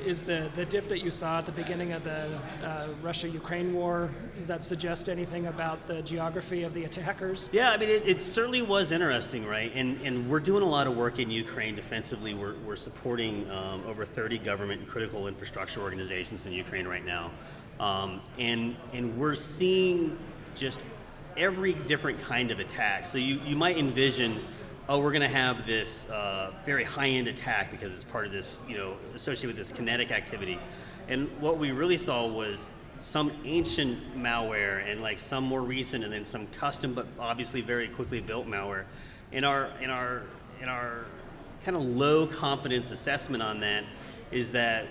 S5: Is the dip that you saw at the beginning of the Russia-Ukraine war, does that suggest anything about the geography of the attackers?
S2: Yeah, I mean, it certainly was interesting, right? And we're doing a lot of work in Ukraine defensively. We're supporting over 30 government and critical infrastructure organizations in Ukraine right now. And we're seeing just every different kind of attack. So you might envision, oh, we're going to have this very high-end attack because it's part of this, associated with this kinetic activity. And what we really saw was some ancient malware and like some more recent, and then some custom but obviously very quickly built malware. In our kind of low confidence assessment on that is that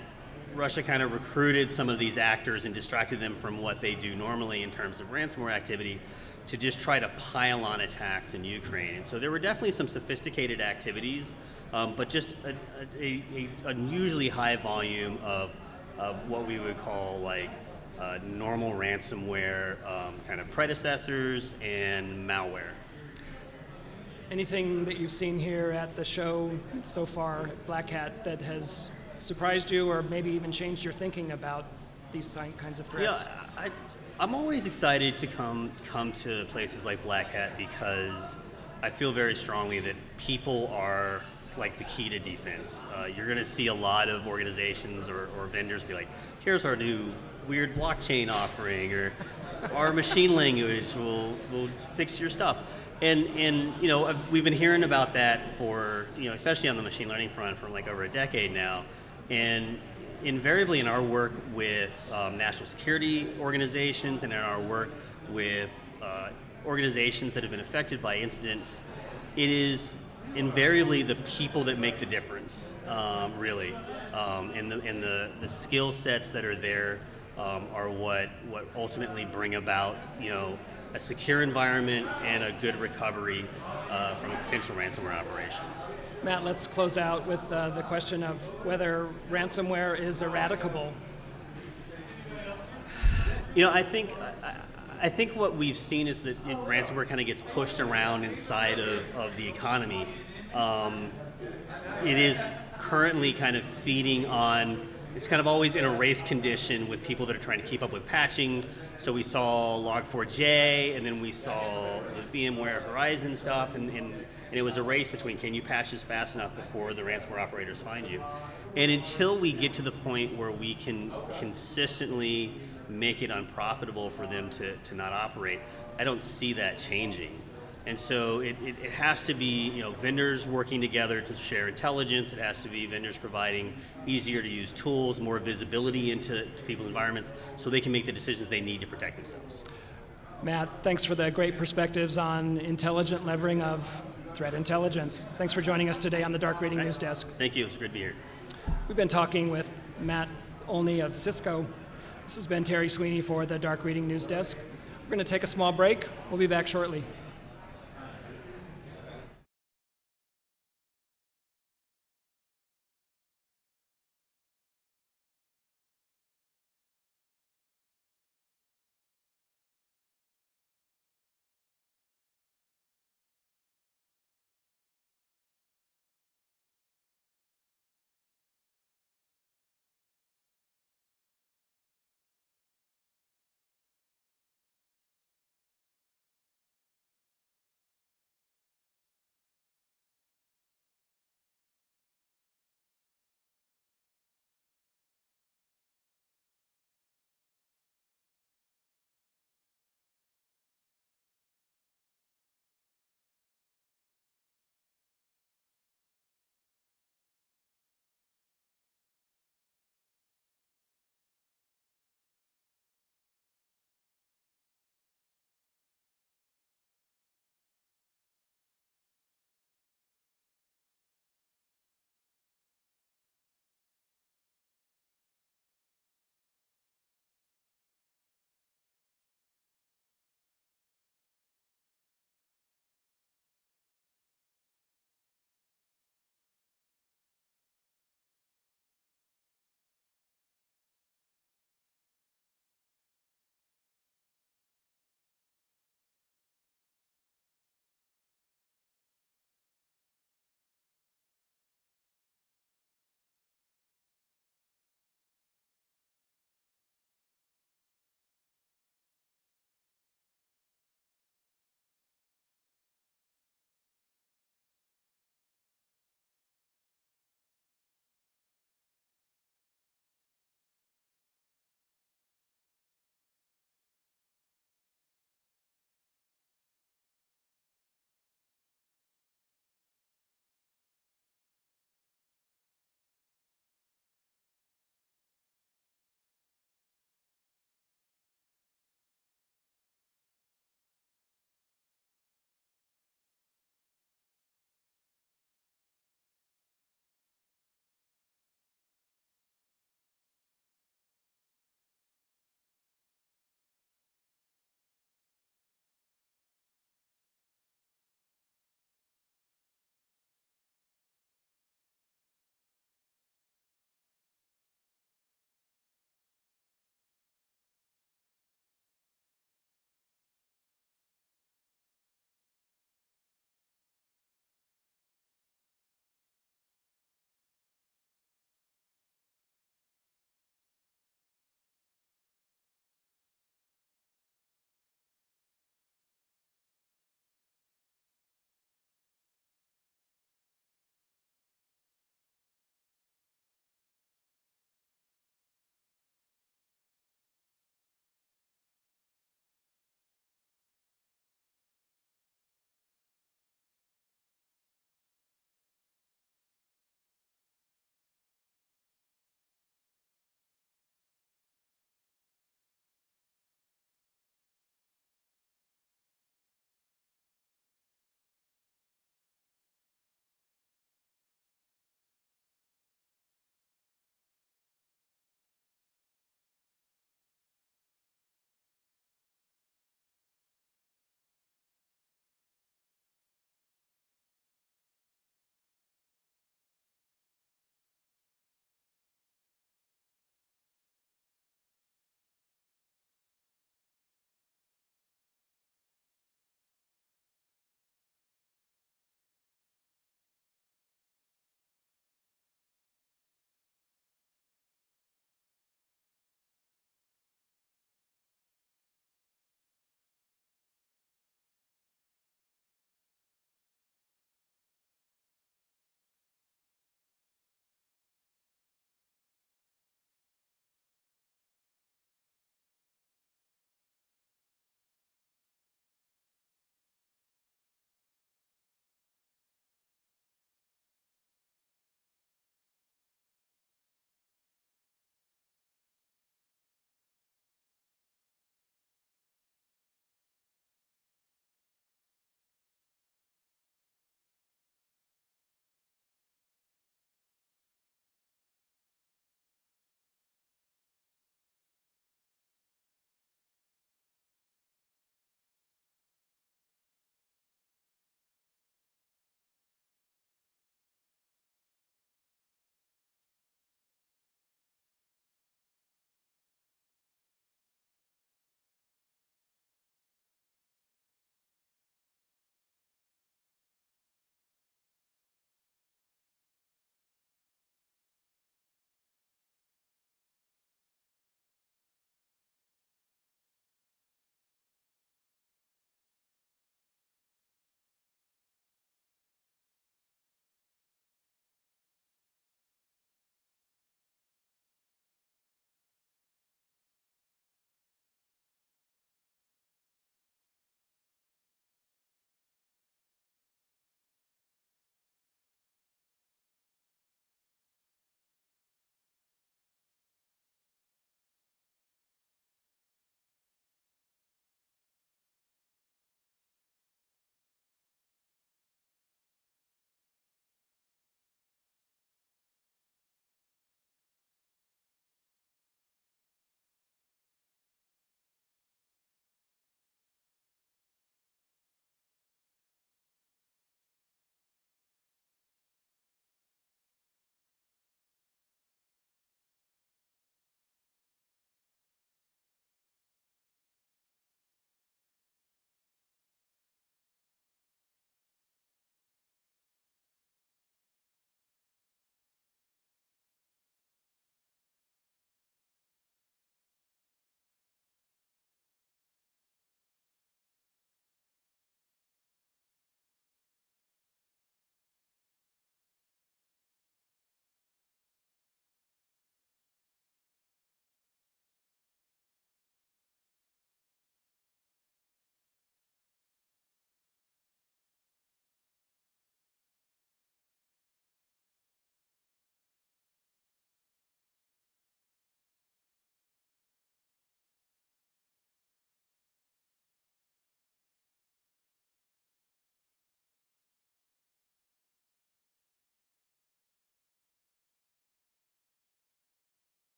S2: Russia kind of recruited some of these actors and distracted them from what they do normally in terms of ransomware activity to just try to pile on attacks in Ukraine. And so there were definitely some sophisticated activities, but just a unusually high volume of what we would call like normal ransomware kind of predecessors and malware.
S5: Anything that you've seen here at the show so far, Black Hat, that has surprised you or maybe even changed your thinking about these kinds of threats?
S2: Yeah, I'm always excited to come to places like Black Hat because I feel very strongly that people are like the key to defense. You're going to see a lot of organizations or vendors be like, here's our new weird blockchain offering, or our machine language will fix your stuff. And we've been hearing about that for, especially on the machine learning front for like over a decade now. And invariably in our work with national security organizations and in our work with organizations that have been affected by incidents, it is invariably the people that make the difference, really. And the skill sets that are there are what ultimately bring about, a secure environment and a good recovery from a potential ransomware operation.
S5: Matt, let's close out with the question of whether ransomware is eradicable.
S2: I think what we've seen is that ransomware kind of gets pushed around inside of the economy. It is currently kind of feeding on, it's kind of always in a race condition with people that are trying to keep up with patching. So we saw Log4j, and then we saw the VMware Horizon stuff, and it was a race between, can you patch this fast enough before the ransomware operators find you? And until we get to the point where we can consistently make it unprofitable for them to not operate, I don't see that changing. And so it has to be vendors working together to share intelligence. It has to be vendors providing easier to use tools, more visibility into people's environments so they can make the decisions they need to protect themselves.
S5: Matt, thanks for the great perspectives on intelligent levering of threat intelligence. Thanks for joining us today on the Dark Reading News Desk.
S2: Thank you. It's great to be here.
S5: We've been talking with Matt Olney of Cisco. This has been Terry Sweeney for the Dark Reading News Desk. We're going to take a small break. We'll be back shortly.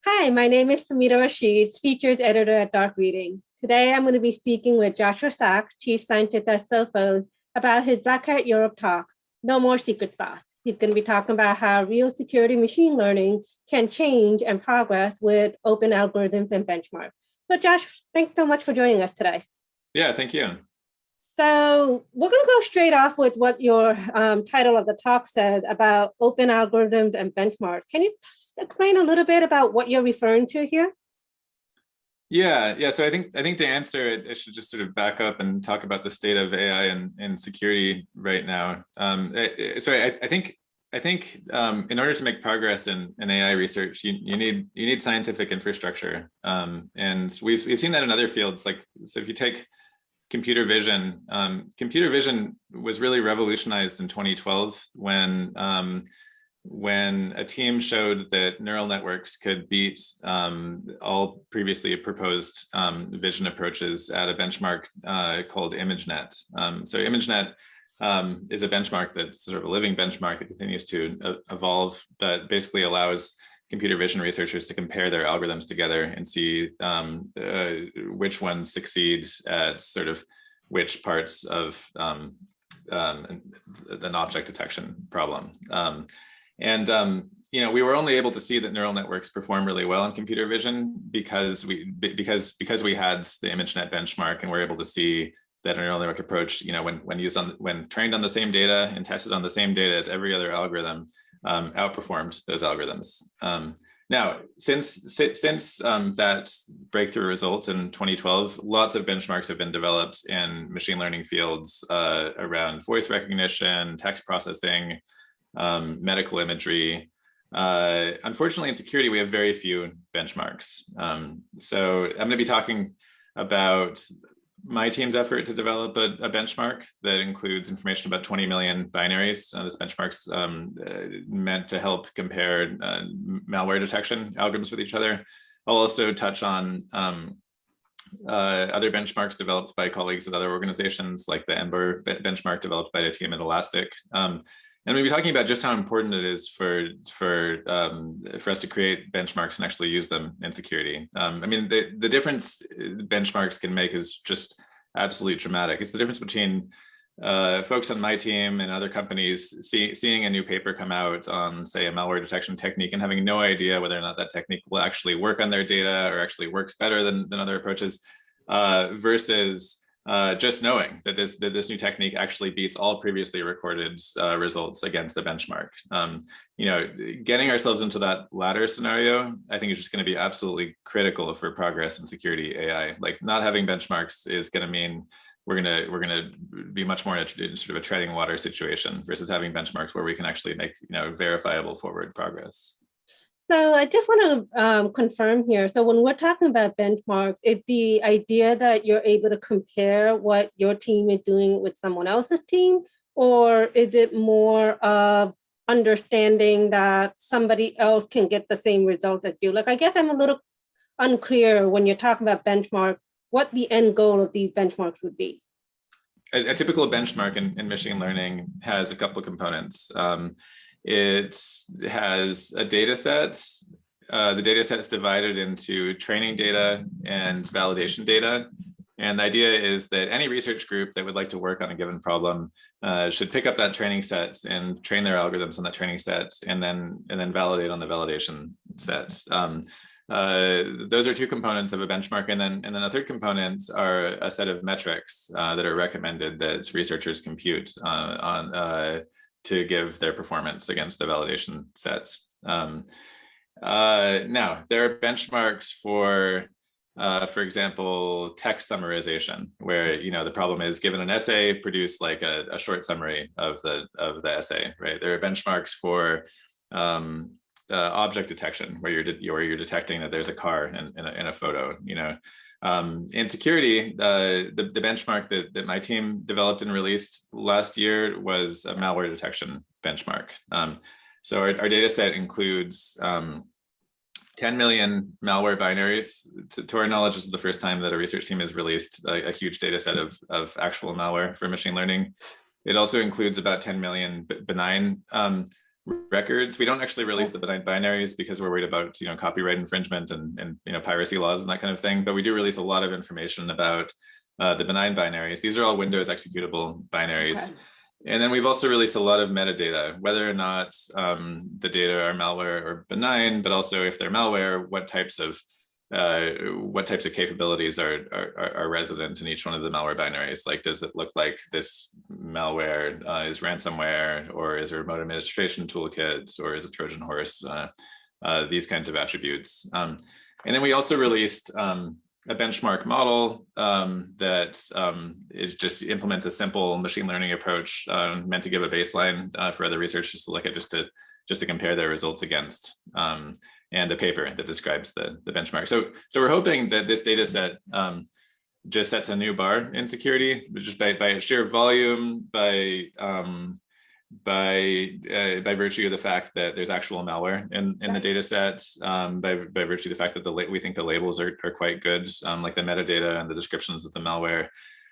S9: Hi, my name is Famita Rashid, features editor at Dark Reading. Today, I'm going to be speaking with Joshua Sack, Chief Scientist at Sophos, about his Black Hat Europe talk, No More Secret Sauce. He's going to be talking about how real security machine learning can change and progress with open algorithms and benchmarks. So Josh, thanks so much for joining us today.
S3: Yeah, thank you.
S9: So we're going to go straight off with what your title of the talk said about open algorithms and benchmarks. Can you explain a little bit about what you're referring to here?
S3: Yeah. So I think to answer it, I should just sort of back up and talk about the state of AI and security right now. I think in order to make progress in AI research, you need scientific infrastructure, and we've seen that in other fields. Like, so if you take computer vision was really revolutionized in 2012 when a team showed that neural networks could beat all previously proposed vision approaches at a benchmark called ImageNet. So ImageNet is a benchmark that's sort of a living benchmark that continues to evolve, but basically allows computer vision researchers to compare their algorithms together and see which ones succeed at sort of which parts of an object detection problem. We were only able to see that neural networks perform really well in computer vision because we had the ImageNet benchmark, and we're able to see that a neural network approach, when trained on the same data and tested on the same data as every other algorithm, outperformed those algorithms. Now, since that breakthrough result in 2012, lots of benchmarks have been developed in machine learning fields around voice recognition, text processing, medical imagery. Unfortunately, in security, we have very few benchmarks. So I'm going to be talking about my team's effort to develop a benchmark that includes information about 20 million binaries. This benchmark's meant to help compare malware detection algorithms with each other. I'll also touch on other benchmarks developed by colleagues at other organizations, like the Ember benchmark developed by a team at Elastic. And we'll be talking about just how important it is for us to create benchmarks and actually use them in security. The difference benchmarks can make is just absolutely dramatic. It's the difference between folks on my team and other companies seeing a new paper come out on, say, a malware detection technique and having no idea whether or not that technique will actually work on their data or actually works better than other approaches, versus just knowing that this new technique actually beats all previously recorded results against a benchmark. Getting ourselves into that latter scenario, I think, is just going to be absolutely critical for progress in security AI. Like, not having benchmarks is going to mean we're going to be much more in sort of a treading water situation versus having benchmarks where we can actually make verifiable forward progress.
S9: So I just want to confirm here. So when we're talking about benchmarks, it's the idea that you're able to compare what your team is doing with someone else's team, or is it more of understanding that somebody else can get the same result as you? Like, I guess I'm a little unclear when you're talking about benchmark, what the end goal of these benchmarks would be.
S3: A typical benchmark in machine learning has a couple of components. It has a data set. The data set is divided into training data and validation data. And the idea is that any research group that would like to work on a given problem should pick up that training set and train their algorithms on that training set, and then validate on the validation set. Those are two components of a benchmark, and then a third component are a set of metrics that are recommended that researchers compute to give their performance against the validation set. Now, there are benchmarks for example, text summarization, where the problem is, given an essay, produce like a short summary of the essay, right? There are benchmarks for object detection, where you're detecting that there's a car in a photo. In security, the benchmark that my team developed and released last year was a malware detection benchmark. So our data set includes 10 million malware binaries. To our knowledge, this is the first time that a research team has released a huge data set of actual malware for machine learning. It also includes about 10 million benign records. We don't actually release the benign binaries because we're worried about copyright infringement and piracy laws and that kind of thing. But we do release a lot of information about the benign binaries. These are all Windows executable binaries. Okay. And then we've also released a lot of metadata, whether or not the data are malware or benign, but also if they're malware, what types of capabilities are resident in each one of the malware binaries. Like, does it look like this malware is ransomware, or is a remote administration toolkit, or is a Trojan horse? These kinds of attributes. And then we also released a benchmark model that just implements a simple machine learning approach meant to give a baseline for other researchers to look at, just to compare their results against, and a paper that describes the benchmark. So we're hoping that this data set just sets a new bar in security, just by its sheer volume, by virtue of the fact that there's actual malware in the data set, by virtue of the fact that we think the labels are quite good, like the metadata and the descriptions of the malware.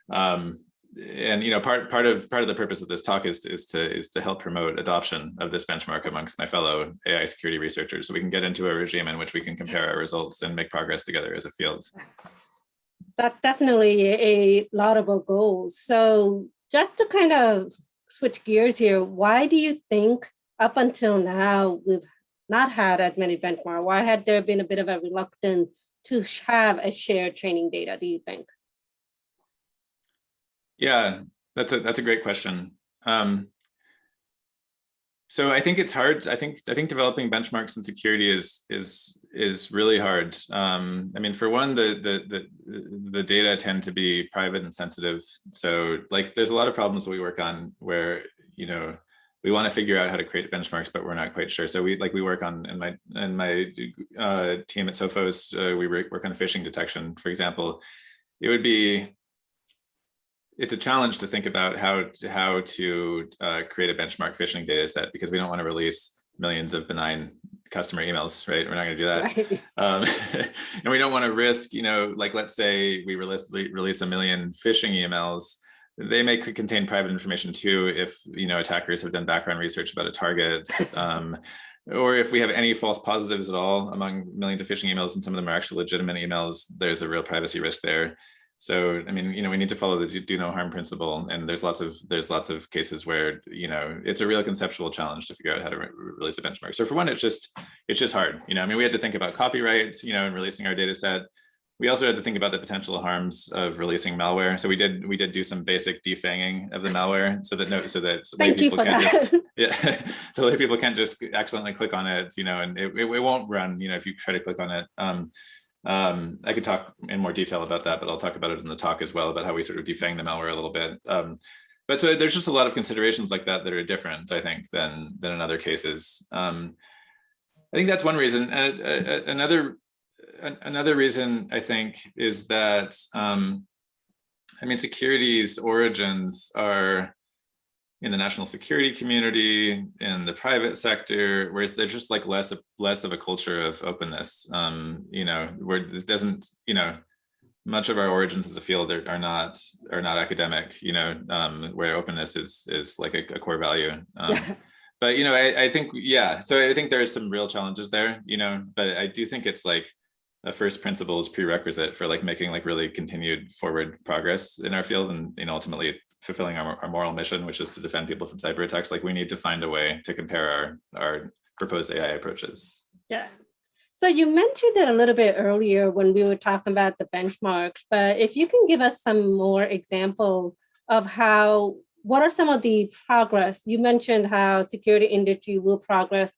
S3: And part of the purpose of this talk is to help promote adoption of this benchmark amongst my fellow AI security researchers, so we can get into a regime in which we can compare our results and make progress together as a field.
S9: That's definitely a laudable goal. So just to kind of switch gears here, why do you think up until now we've not had as many benchmarks? Why had there been a bit of a reluctance to have a shared training data, do you think?
S3: Yeah, that's a great question. So I think it's hard. I think developing benchmarks in security is really hard. I mean, for one, the data tend to be private and sensitive. So like, there's a lot of problems that we work on where we want to figure out how to create benchmarks, but we're not quite sure. So we work on in my team at Sophos. We work on phishing detection, for example. It's a challenge to think about how to create a benchmark phishing data set, because we don't want to release millions of benign customer emails, right? We're not going to do that. Right. And we don't want to risk, like, let's say we release a million phishing emails. They may contain private information too, if attackers have done background research about a target, or if we have any false positives at all among millions of phishing emails, and some of them are actually legitimate emails, there's a real privacy risk there. So, I mean, we need to follow the do no harm principle, and there's lots of cases where it's a real conceptual challenge to figure out how to release a benchmark. So for one, it's just hard. I mean, we had to think about copyright, in releasing our data set. We also had to think about the potential harms of releasing malware. So we did do some basic defanging of the malware, so that people can't just accidentally click on it, and it won't run, if you try to click on it. I could talk in more detail about that, but I'll talk about it in the talk as well, about how we sort of defang the malware a little bit. But so there's just a lot of considerations like that are different, I think, than in other cases. I think that's one reason. Another reason, I think, is that I mean, security's origins are in the national security community, in the private sector, whereas there's just like less of a culture of openness, where it doesn't, much of our origins as a field are not academic, where openness is like a core value. But, I think, yeah, so I think there are some real challenges there, but I do think it's like a first principles prerequisite for like making like really continued forward progress in our field, and, ultimately fulfilling our moral mission, which is to defend people from cyber attacks. Like, we need to find a way to compare our proposed AI approaches.
S9: Yeah. So you mentioned it a little bit earlier when we were talking about the benchmarks, but if you can give us some more examples of what are some of the progress? You mentioned how security industry will progress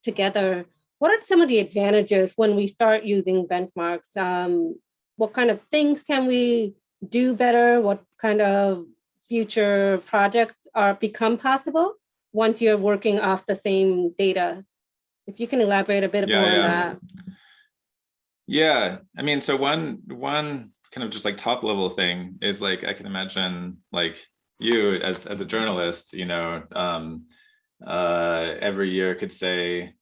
S9: together. What are some of the advantages when we start using benchmarks? What kind of things can we do better? What kind of future projects become possible once you're working off the same data? If you can elaborate a bit more on that.
S3: Yeah, I mean, so one kind of just like top level thing is like, I can imagine like you as a journalist, every year could say,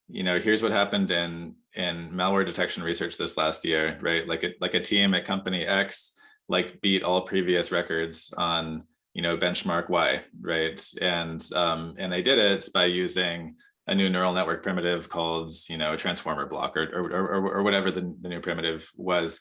S3: here's what happened in malware detection research this last year, right? Like a team at company X like beat all previous records on benchmark Y, right? And they did it by using a new neural network primitive called, a transformer block or whatever the new primitive was.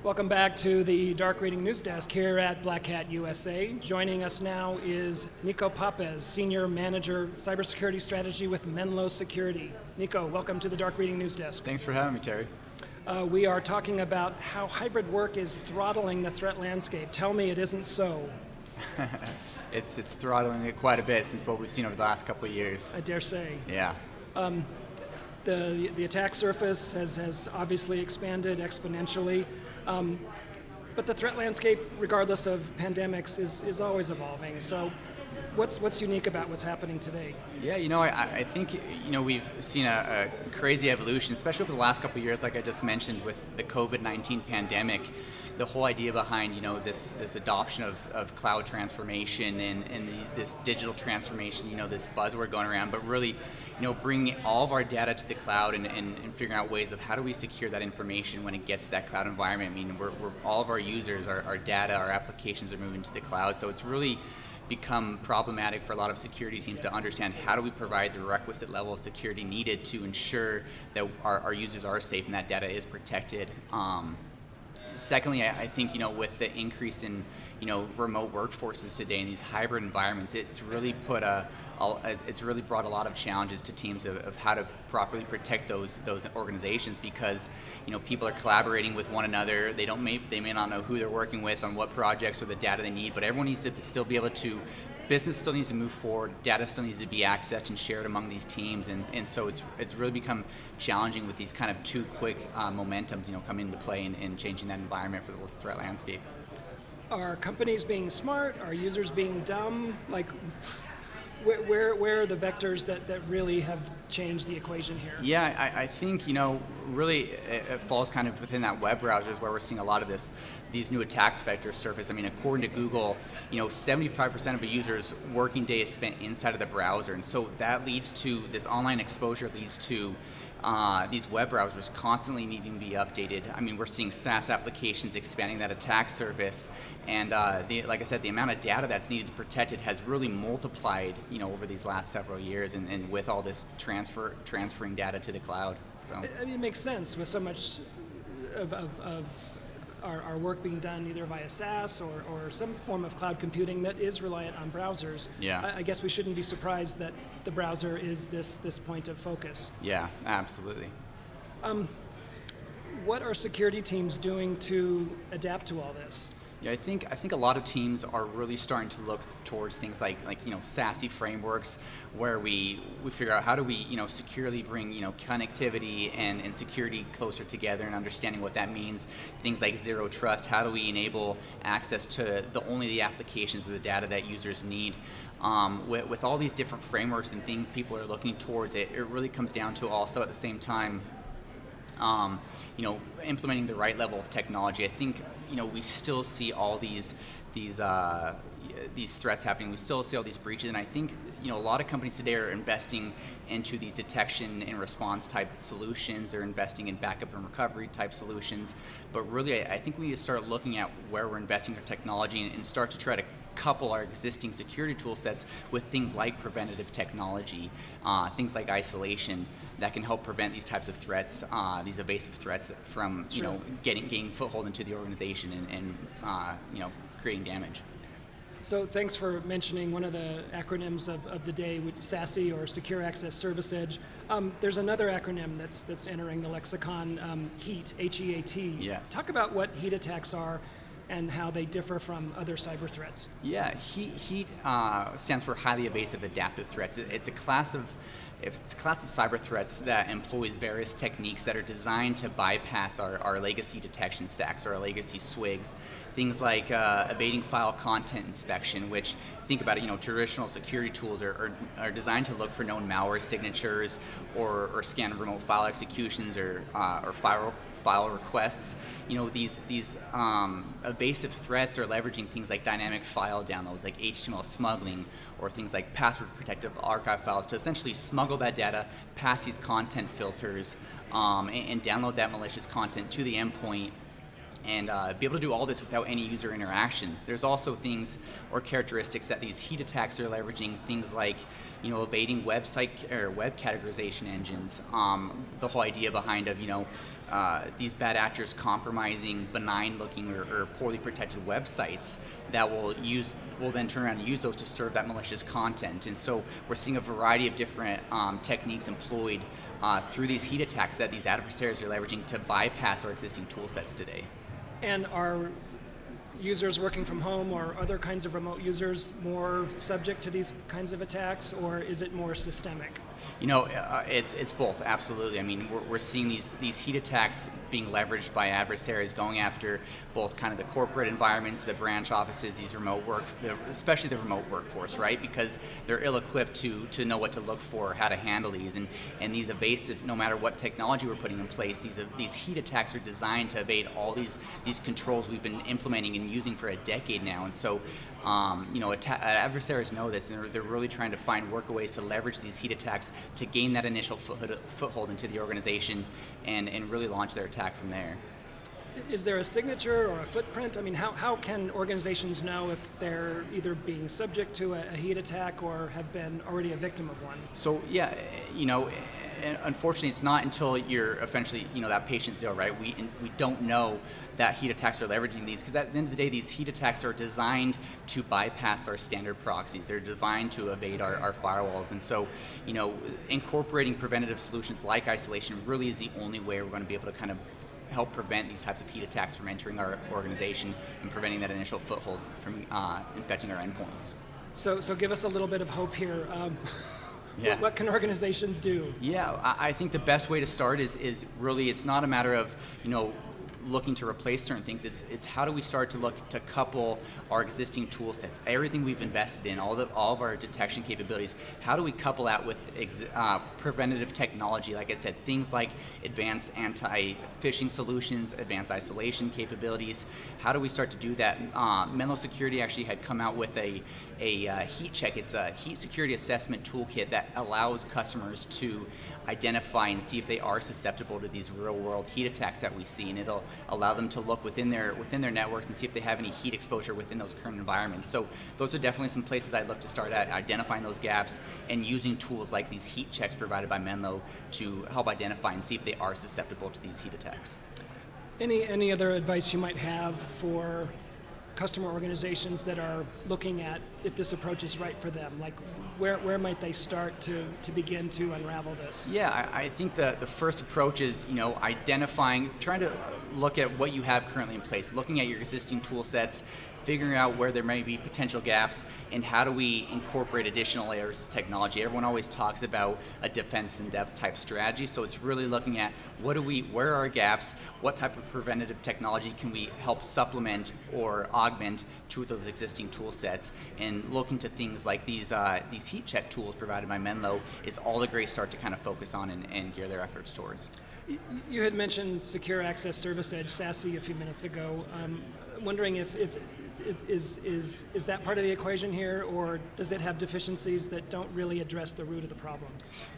S5: Welcome back to the Dark Reading News Desk here at Black Hat USA. Joining us now is Nico Papez, Senior Manager, Cybersecurity Strategy with Menlo Security. Nico, welcome to the Dark Reading News Desk.
S4: Thanks for having me, Terry.
S5: We are talking about how hybrid work is throttling the threat landscape. Tell me it isn't so.
S4: It's throttling it quite a bit since what we've seen over the last couple of years.
S5: I dare say.
S4: Yeah.
S5: The attack surface has obviously expanded exponentially. But the threat landscape, regardless of pandemics, is always evolving. So what's unique about what's happening today?
S4: Yeah, I think, we've seen a crazy evolution, especially over the last couple of years, like I just mentioned, with the COVID-19 pandemic. The whole idea behind, this adoption of cloud transformation and this digital transformation, this buzzword going around, but really, bringing all of our data to the cloud and figuring out ways of how do we secure that information when it gets to that cloud environment. I mean, we're all of our users, our data, our applications are moving to the cloud, so it's really become problematic for a lot of security teams to understand how do we provide the requisite level of security needed to ensure that our users are safe and that data is protected. Secondly, I think with the increase in remote workforces today in these hybrid environments, it's really brought a lot of challenges to teams of how to properly protect those organizations, because people are collaborating with one another. They may not know who they're working with on what projects or the data they need, but everyone needs to still be able to. Business still needs to move forward, data still needs to be accessed and shared among these teams, and so it's really become challenging with these kind of too quick momentums coming into play and changing that environment for the threat landscape.
S5: Are companies being smart? Are users being dumb? Like, where are the vectors that really have changed the equation here?
S4: Yeah, I think, really it falls kind of within that web browsers where we're seeing a lot of these new attack vectors surface. I mean, according to Google, 75% of a user's working day is spent inside of the browser. And so that leads to, this online exposure leads to these web browsers constantly needing to be updated. I mean, we're seeing SaaS applications expanding that attack surface, and like I said, the amount of data that's needed to protect it has really multiplied, over these last several years, and with all this transferring data to the cloud. So
S5: I mean, it makes sense with so much of our work being done either via SaaS or some form of cloud computing that is reliant on browsers,
S4: Yeah.
S5: I guess we shouldn't be surprised that the browser is this point of focus.
S4: Yeah, absolutely.
S5: What are security teams doing to adapt to all this?
S4: Yeah, I think a lot of teams are really starting to look towards things like SASE frameworks, where we figure out how do we securely bring connectivity and security closer together, and understanding what that means. Things like zero trust. How do we enable access to only the applications or the data that users need? With all these different frameworks and things people are looking towards, it really comes down to also at the same time, implementing the right level of technology. I think we still see all these threats happening. We still see all these breaches, and I think a lot of companies today are investing into these detection and response type solutions. They're investing in backup and recovery type solutions. But really, I think we need to start looking at where we're investing our technology and start to try to couple our existing security tool sets with things like preventative technology, things like isolation that can help prevent these types of threats, these evasive threats from getting foothold into the organization and creating damage.
S5: So thanks for mentioning one of the acronyms of the day, SASE, or Secure Access Service Edge. There's another acronym that's entering the lexicon, HEAT, H-E-A-T.
S4: Yes.
S5: Talk about what heat attacks are and how they differ from other cyber threats.
S4: Yeah, HEAT stands for highly evasive adaptive threats. It's a class of cyber threats that employs various techniques that are designed to bypass our legacy detection stacks or our legacy SWIGs. Things like evading file content inspection, which, think about it, traditional security tools are designed to look for known malware signatures or scan remote file executions or file requests. These evasive threats are leveraging things like dynamic file downloads, like HTML smuggling, or things like password protective archive files to essentially smuggle that data past these content filters and download that malicious content to the endpoint and be able to do all this without any user interaction. There's also things or characteristics that these heat attacks are leveraging, things like evading website or web categorization engines. The whole idea behind these bad actors compromising benign-looking or poorly protected websites that will then turn around and use those to serve that malicious content. And so we're seeing a variety of different techniques employed through these heat attacks that these adversaries are leveraging to bypass our existing tool sets today.
S5: And are users working from home or other kinds of remote users more subject to these kinds of attacks, or is it more systemic?
S4: It's both, absolutely. I mean, we're seeing these heat attacks being leveraged by adversaries going after both kind of the corporate environments, the branch offices, these remote work, especially the remote workforce, right? Because they're ill-equipped to know what to look for, how to handle these, and these evasive, no matter what technology we're putting in place, these heat attacks are designed to evade all these controls we've been implementing and using for a decade now. And so adversaries know this, and they're really trying to find workaways to leverage these heat attacks to gain that initial foothold into the organization and really launch their attack from there.
S5: Is there a signature or a footprint? I mean, how can organizations know if they're either being subject to a heat attack or have been already a victim of one?
S4: So yeah, unfortunately, it's not until you're eventually, that patient zero, right? We don't know that heat attacks are leveraging these, because at the end of the day, these heat attacks are designed to bypass our standard proxies. They're designed to evade our firewalls. And so, incorporating preventative solutions like isolation really is the only way we're going to be able to kind of help prevent these types of heat attacks from entering our organization and preventing that initial foothold from infecting our endpoints.
S5: So give us a little bit of hope here.
S4: Yeah.
S5: What can organizations do?
S4: Yeah, I think the best way to start is really, it's not a matter of, looking to replace certain things. It's how do we start to look to couple our existing tool sets, everything we've invested in, all of our detection capabilities, how do we couple that with preventative technology? Like I said, things like advanced anti-phishing solutions, advanced isolation capabilities. How do we start to do that? Menlo Security actually had come out with a heat check. It's a heat security assessment toolkit that allows customers to identify and see if they are susceptible to these real-world heat attacks that we see, and it'll allow them to look within their networks and see if they have any heat exposure within those current environments. So those are definitely some places I'd look to start at, identifying those gaps and using tools like these heat checks provided by Menlo to help identify and see if they are susceptible to these heat attacks.
S5: Any other advice you might have for customer organizations that are looking at if this approach is right for them? Like, where might they start to begin to unravel this?
S4: Yeah, I think the first approach is, identifying, trying to look at what you have currently in place, looking at your existing tool sets, figuring out where there may be potential gaps, and how do we incorporate additional layers of technology. Everyone always talks about a defense in depth type strategy, so it's really looking at where are our gaps, what type of preventative technology can we help supplement or augment to those existing tool sets, and looking to things like these heat check tools provided by Menlo is all a great start to kind of focus on and gear their efforts towards.
S5: You had mentioned Secure Access Service Edge, SASE, a few minutes ago. Wondering if is that part of the equation here, or does it have deficiencies that don't really address the root of the problem?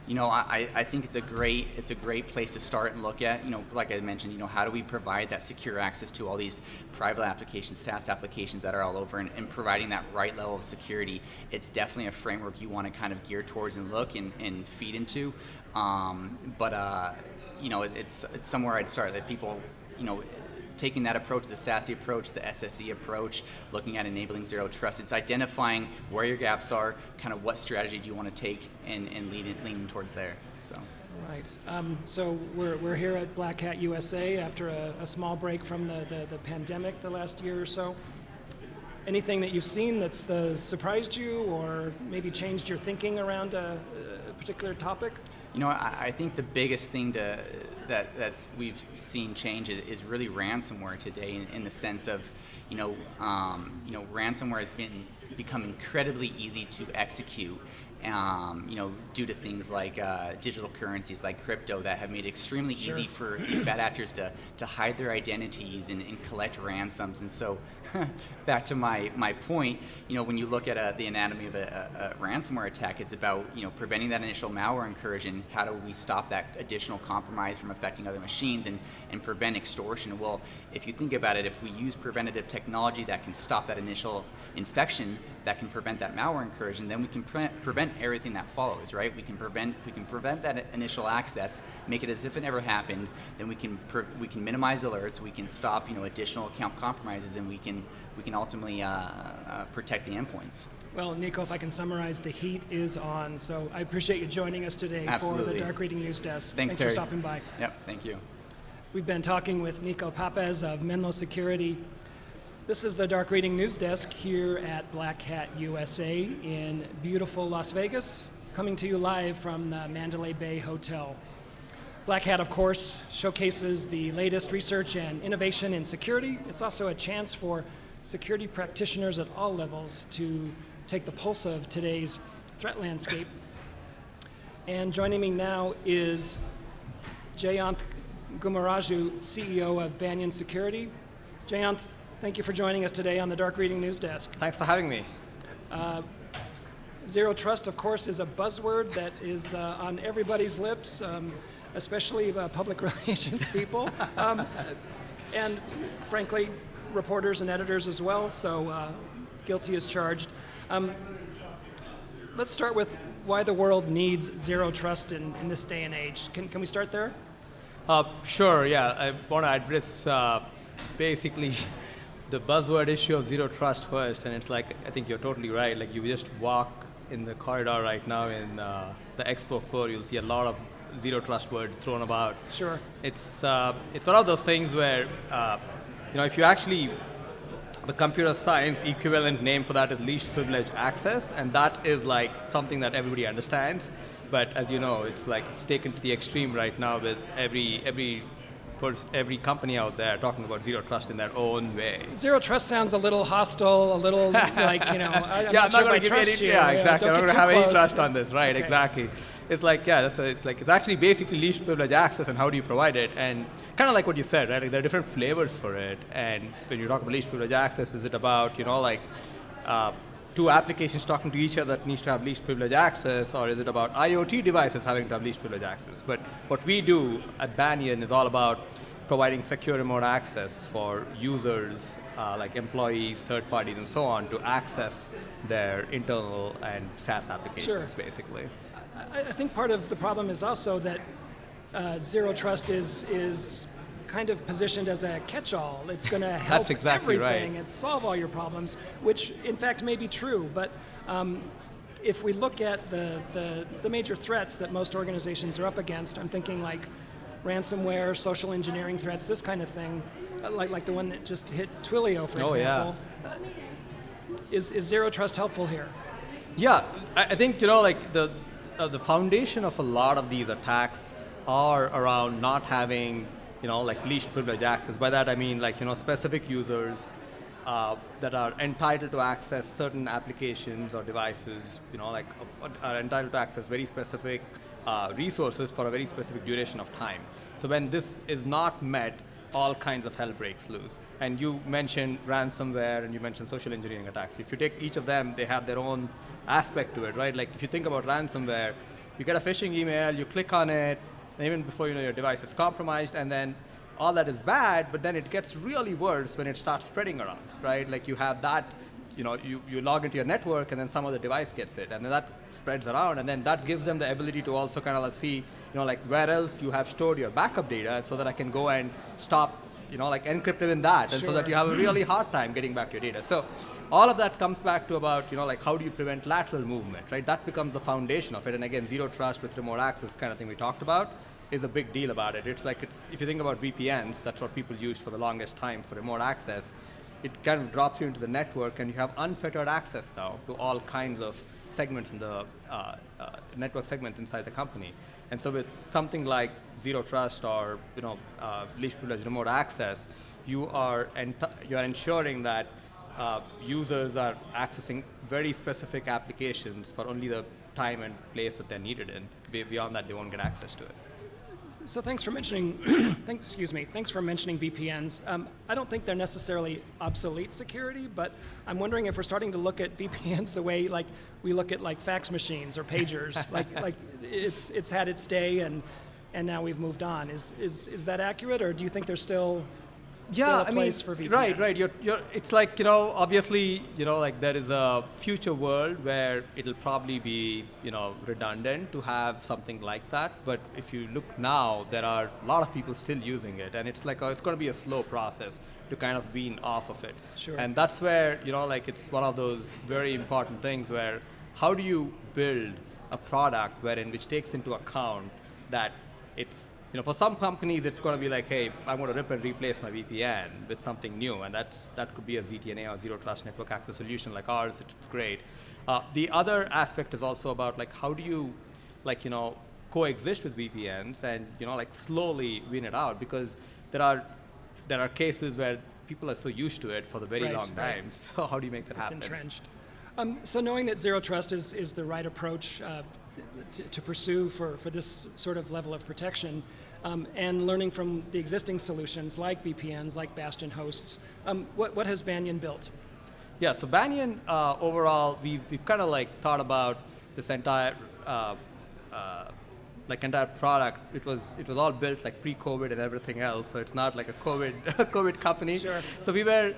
S4: I think it's a great place to start and look at. Like I mentioned, how do we provide that secure access to all these private applications, SaaS applications that are all over, and providing that right level of security. It's definitely a framework you want to kind of gear towards and look and feed into. It's somewhere I'd start that people, taking that approach, the SASE approach, the SSE approach, looking at enabling zero trust. It's identifying where your gaps are, kind of what strategy do you want to take, and leaning towards there. So.
S5: Right. So we're here at Black Hat USA after a small break from the pandemic the last year or so. Anything that you've seen that's surprised you or maybe changed your thinking around a particular topic?
S4: I think the biggest thing that we've seen change is really ransomware today, in the sense of, ransomware has become incredibly easy to execute. Due to things like digital currencies like crypto that have made it extremely easy for these bad actors to hide their identities and collect ransoms. And so back to my point, when you look at the anatomy of a ransomware attack, it's about preventing that initial malware incursion. How do we stop that additional compromise from affecting other machines and prevent extortion? Well, if you think about it, if we use preventative technology that can stop that initial infection, that can prevent that malware incursion, then we can prevent everything that follows, right? We can prevent that initial access, make it as if it never happened. Then we can minimize alerts, we can stop additional account compromises, and we can ultimately protect the endpoints.
S5: Well, Nico, if I can summarize, the heat is on. So I appreciate you joining us today for the Dark Reading News Desk.
S4: Thanks
S5: for stopping by.
S4: Yep, thank you.
S5: We've been talking with Nico Papez of Menlo Security. This is the Dark Reading News Desk here at Black Hat USA in beautiful Las Vegas, coming to you live from the Mandalay Bay Hotel. Black Hat, of course, showcases the latest research and innovation in security. It's also a chance for security practitioners at all levels to take the pulse of today's threat landscape. And joining me now is Jayanth Gumaraju, CEO of Banyan Security. Jayanth, thank you for joining us today on the Dark Reading News Desk.
S6: Thanks for having me.
S5: Zero trust, of course, is a buzzword that is on everybody's lips, especially public relations people, and frankly, reporters and editors as well, so guilty as charged. Let's start with why the world needs zero trust in this day and age. Can we start there?
S6: Sure, yeah. I want to address basically the buzzword issue of zero trust first, and it's like, I think you're totally right. Like, you just walk in the corridor right now in the Expo floor, you'll see a lot of zero trust words thrown about.
S5: Sure.
S6: It's one of those things where, if you actually, the computer science equivalent name for that is least privilege access, and that is like something that everybody understands. But as you know, it's taken to the extreme right now with every company out there talking about zero trust in their own way.
S5: Zero trust sounds a little hostile, a little like, I'm
S6: I'm
S5: not
S6: not
S5: sure
S6: going to
S5: if I trust you.
S6: Yeah, exactly. I'm not going to have any trust on this, right?
S5: Okay.
S6: Exactly. It's like, it's actually basically least privilege access, and how do you provide it? And kind of like what you said, right? Like, there are different flavors for it. And when you talk about least privilege access, is it about, two applications talking to each other that needs to have least privilege access, or is it about IoT devices having to have least privilege access? But what we do at Banyan is all about providing secure remote access for users, like employees, third parties, and so on, to access their internal and SaaS applications,
S5: Sure.
S6: basically.
S5: I think part of the problem is also that zero trust is kind of positioned as a catch-all. It's going to help
S6: That's exactly
S5: everything
S6: right.
S5: and solve all your problems, which in fact may be true. But if we look at the major threats that most organizations are up against, I'm thinking like ransomware, social engineering threats, this kind of thing, like the one that just hit Twilio, for example. Is Zero Trust helpful here?
S6: Yeah, I think, you know, like the foundation of a lot of these attacks are around not having, you know, like least privilege access. By that I mean, like, you know, specific users that are entitled to access certain applications or devices, you know, like are entitled to access very specific resources for a very specific duration of time. So when this is not met, all kinds of hell breaks loose. And you mentioned ransomware and you mentioned social engineering attacks. If you take each of them, they have their own aspect to it, right? Like if you think about ransomware, you get a phishing email, you click on it, and even before you know your device is compromised, and then all that is bad, but then it gets really worse when it starts spreading around, right? Like you have that, you know, you log into your network and then some other device gets it, and then that spreads around, and then that gives them the ability to also kind of see, you know, like where else you have stored your backup data so that I can go and stop, you know, like encrypt it in that, and so that you have a really hard time getting back your data. So all of that comes back to about, you know, like how do you prevent lateral movement, right? That becomes the foundation of it. And again, Zero Trust with remote access kind of thing we talked about is a big deal about it. It's like, if you think about VPNs, that's what people used for the longest time for remote access. It kind of drops you into the network and you have unfettered access now to all kinds of segments in the network segments inside the company. And so with something like Zero Trust or, you know, least privilege remote access, you are ensuring that users are accessing very specific applications for only the time and place that they're needed in. Beyond that, they won't get access to it.
S5: So thanks for mentioning, thanks for mentioning VPNs. I don't think they're necessarily obsolete security, but I'm wondering if we're starting to look at VPNs the way like we look at like fax machines or pagers. like it's had its day and now we've moved on. Is that accurate, or do you think there's still a place for VPN?
S6: Right. It's like, you know, obviously, you know, like there is a future world where it'll probably be, you know, redundant to have something like that. But if you look now, there are a lot of people still using it, and it's like it's going to be a slow process to kind of wean off of it.
S5: Sure.
S6: And that's where, you know, like it's one of those very important things where how do you build a product which takes into account that it's, you know, for some companies, it's going to be like, hey, I'm going to rip and replace my VPN with something new, and that could be a ZTNA or Zero Trust Network Access solution like ours. It's great. The other aspect is also about like how do you, like, you know, coexist with VPNs and, you know, like slowly wean it out, because there are cases where people are so used to it for the very long time. So how do you make that happen?
S5: It's entrenched. So knowing that Zero Trust is the right approach to pursue for this sort of level of protection, and learning from the existing solutions like VPNs, like Bastion hosts, what has Banyan built?
S6: Yeah, so Banyan overall, we've kind of like thought about this entire entire product. It was all built like pre-COVID and everything else, so it's not like a COVID company. Sure. So we were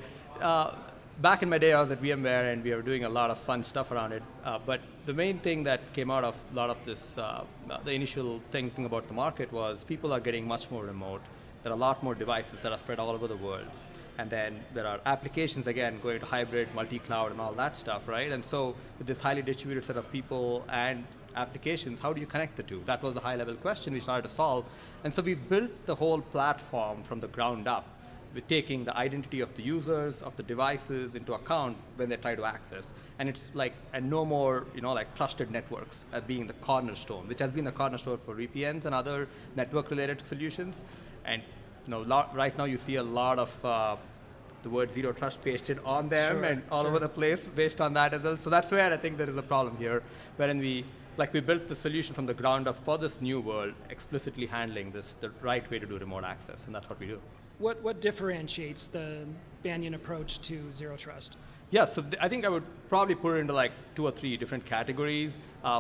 S6: back in my day, I was at VMware, and we were doing a lot of fun stuff around it. But the main thing that came out of a lot of this, the initial thinking about the market was people are getting much more remote. There are a lot more devices that are spread all over the world. And then there are applications, again, going to hybrid, multi-cloud, and all that stuff, right? And so with this highly distributed set of people and applications, how do you connect the two? That was the high-level question we started to solve. And so we built the whole platform from the ground up, with taking the identity of the users, of the devices into account when they try to access. And it's like, and no more, you know, like trusted networks as being the cornerstone, which has been the cornerstone for VPNs and other network-related solutions. And, you know, right now you see a lot of the word Zero Trust pasted on them and all over the place based on that as well. So that's where I think there is a problem here, wherein we built the solution from the ground up for this new world, explicitly handling this the right way to do remote access, and that's what we do.
S5: What differentiates the Banyan approach to Zero Trust?
S6: Yeah, so I think I would probably put it into like 2 or 3 different categories.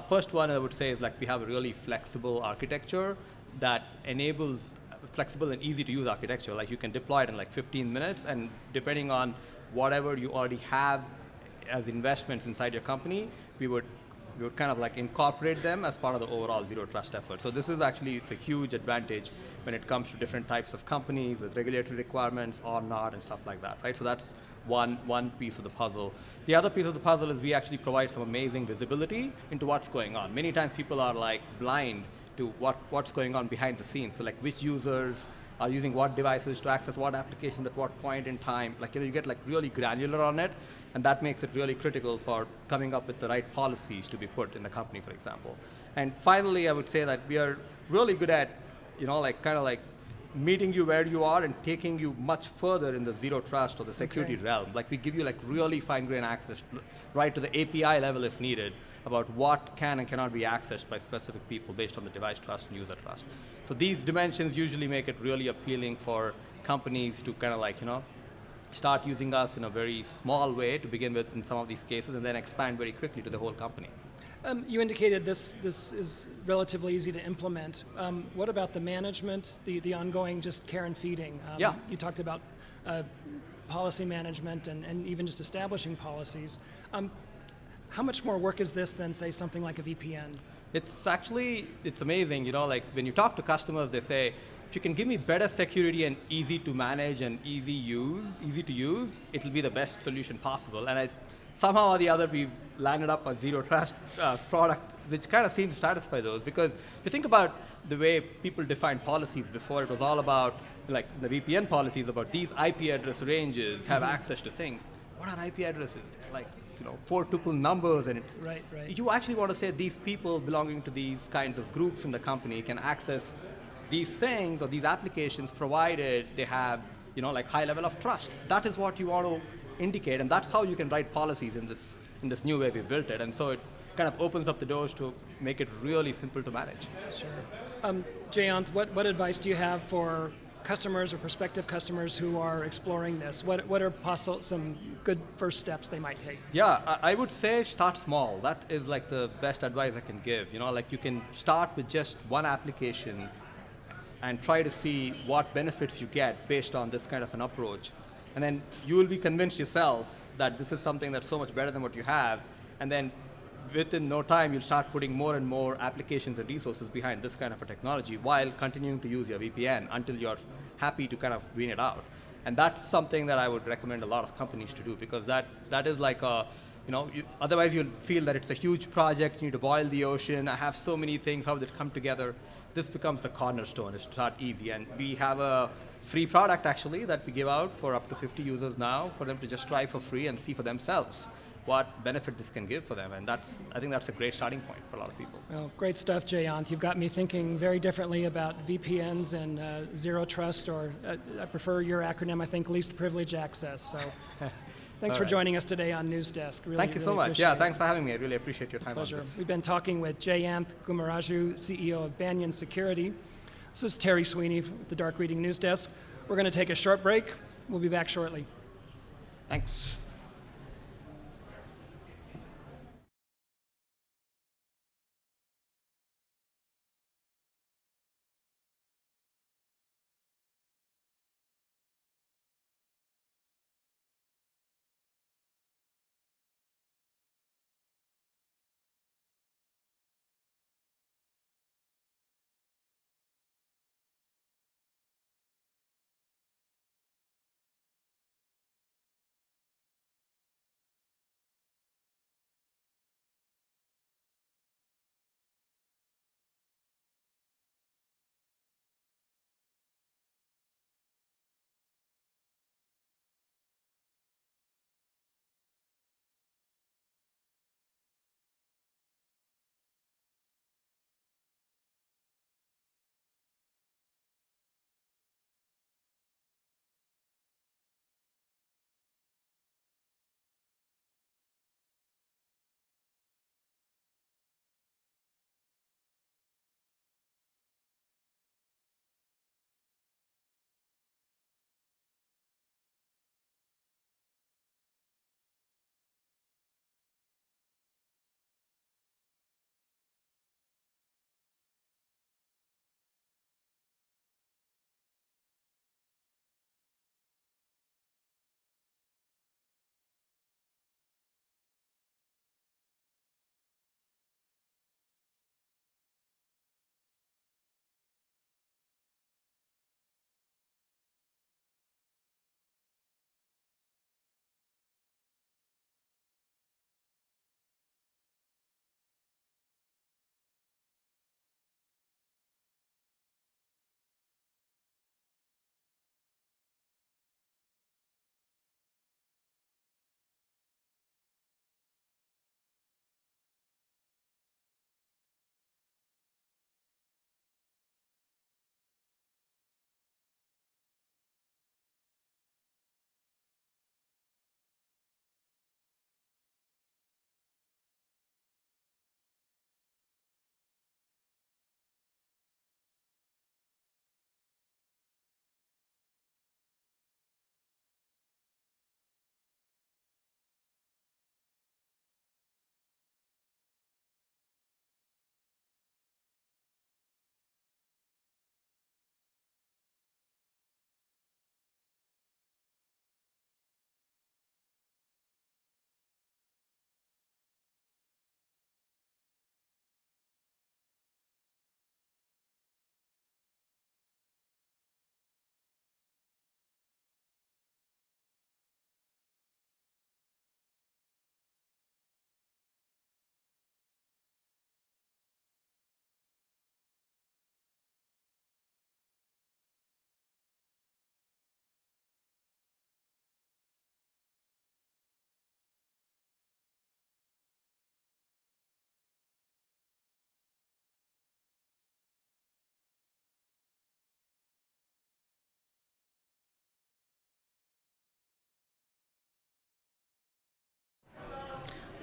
S6: First one I would say is like we have a really flexible architecture that enables flexible and easy to use architecture. Like you can deploy it in like 15 minutes, and depending on whatever you already have as investments inside your company, we would we would kind of like incorporate them as part of the overall zero trust effort. So this is actually, it's a huge advantage when it comes to different types of companies with regulatory requirements or not and stuff like that, right? So that's one piece of the puzzle. The other piece of the puzzle is we actually provide some amazing visibility into what's going on. Many times people are like blind to what's going on behind the scenes. So like which users are using what devices to access what applications at what point in time. Like, you get like really granular on it, and that makes it really critical for coming up with the right policies to be put in the company, for example. And finally, I would say that we are really good at, like kind of like meeting you where you are and taking you much further in the zero trust or the security realm. Like we give you like really fine-grained access right to the API level if needed about what can and cannot be accessed by specific people based on the device trust and user trust. So these dimensions usually make it really appealing for companies to kind of like, start using us in a very small way to begin with in some of these cases and then expand very quickly to the whole company.
S5: You indicated this is relatively easy to implement. What about the management, the ongoing just care and feeding?
S6: Yeah.
S5: You talked about policy management and even just establishing policies. How much more work is this than, say, something like a VPN?
S6: It's amazing, like when you talk to customers, they say, if you can give me better security and easy to manage and easy to use, it'll be the best solution possible. And somehow or the other, we've landed up a zero trust product, which kind of seems to satisfy those. Because if you think about the way people defined policies before, it was all about, like the VPN policies about these IP address ranges have access to things. What are IP addresses? They're like, 4-tuple numbers, and it's
S5: right.
S6: You actually want to say these people belonging to these kinds of groups in the company can access these things or these applications provided they have, like high level of trust. That is what you want to indicate, and that's how you can write policies in this new way we've built it. And so it kind of opens up the doors to make it really simple to manage.
S5: Sure. Jayanth, what advice do you have for customers or prospective customers who are exploring this? What are some good first steps they might take?
S6: Yeah, I would say start small. That is like the best advice I can give. Like you can start with just one application and try to see what benefits you get based on this kind of an approach. And then you will be convinced yourself that this is something that's so much better than what you have. And then within no time, you'll start putting more and more applications and resources behind this kind of a technology while continuing to use your VPN until you're happy to kind of wean it out. And that's something that I would recommend a lot of companies to do, because that is like a, otherwise you'll feel that it's a huge project, you need to boil the ocean, I have so many things, how did it come together? This becomes the cornerstone. It's not easy. And we have a free product actually that we give out for up to 50 users now for them to just try for free and see for themselves what benefit this can give for them. And I think that's a great starting point for a lot of people.
S5: Well, great stuff, Jayanth. You've got me thinking very differently about VPNs and zero trust, or I prefer your acronym, I think, least privilege access. So thanks for joining us today on News Desk.
S6: Thank you so much. Yeah, thanks for having me. I really appreciate your time.
S5: Pleasure.
S6: On this.
S5: We've been talking with Jayanth Gumaraju, CEO of Banyan Security. This is Terry Sweeney with the Dark Reading News Desk. We're going to take a short break. We'll be back shortly.
S6: Thanks.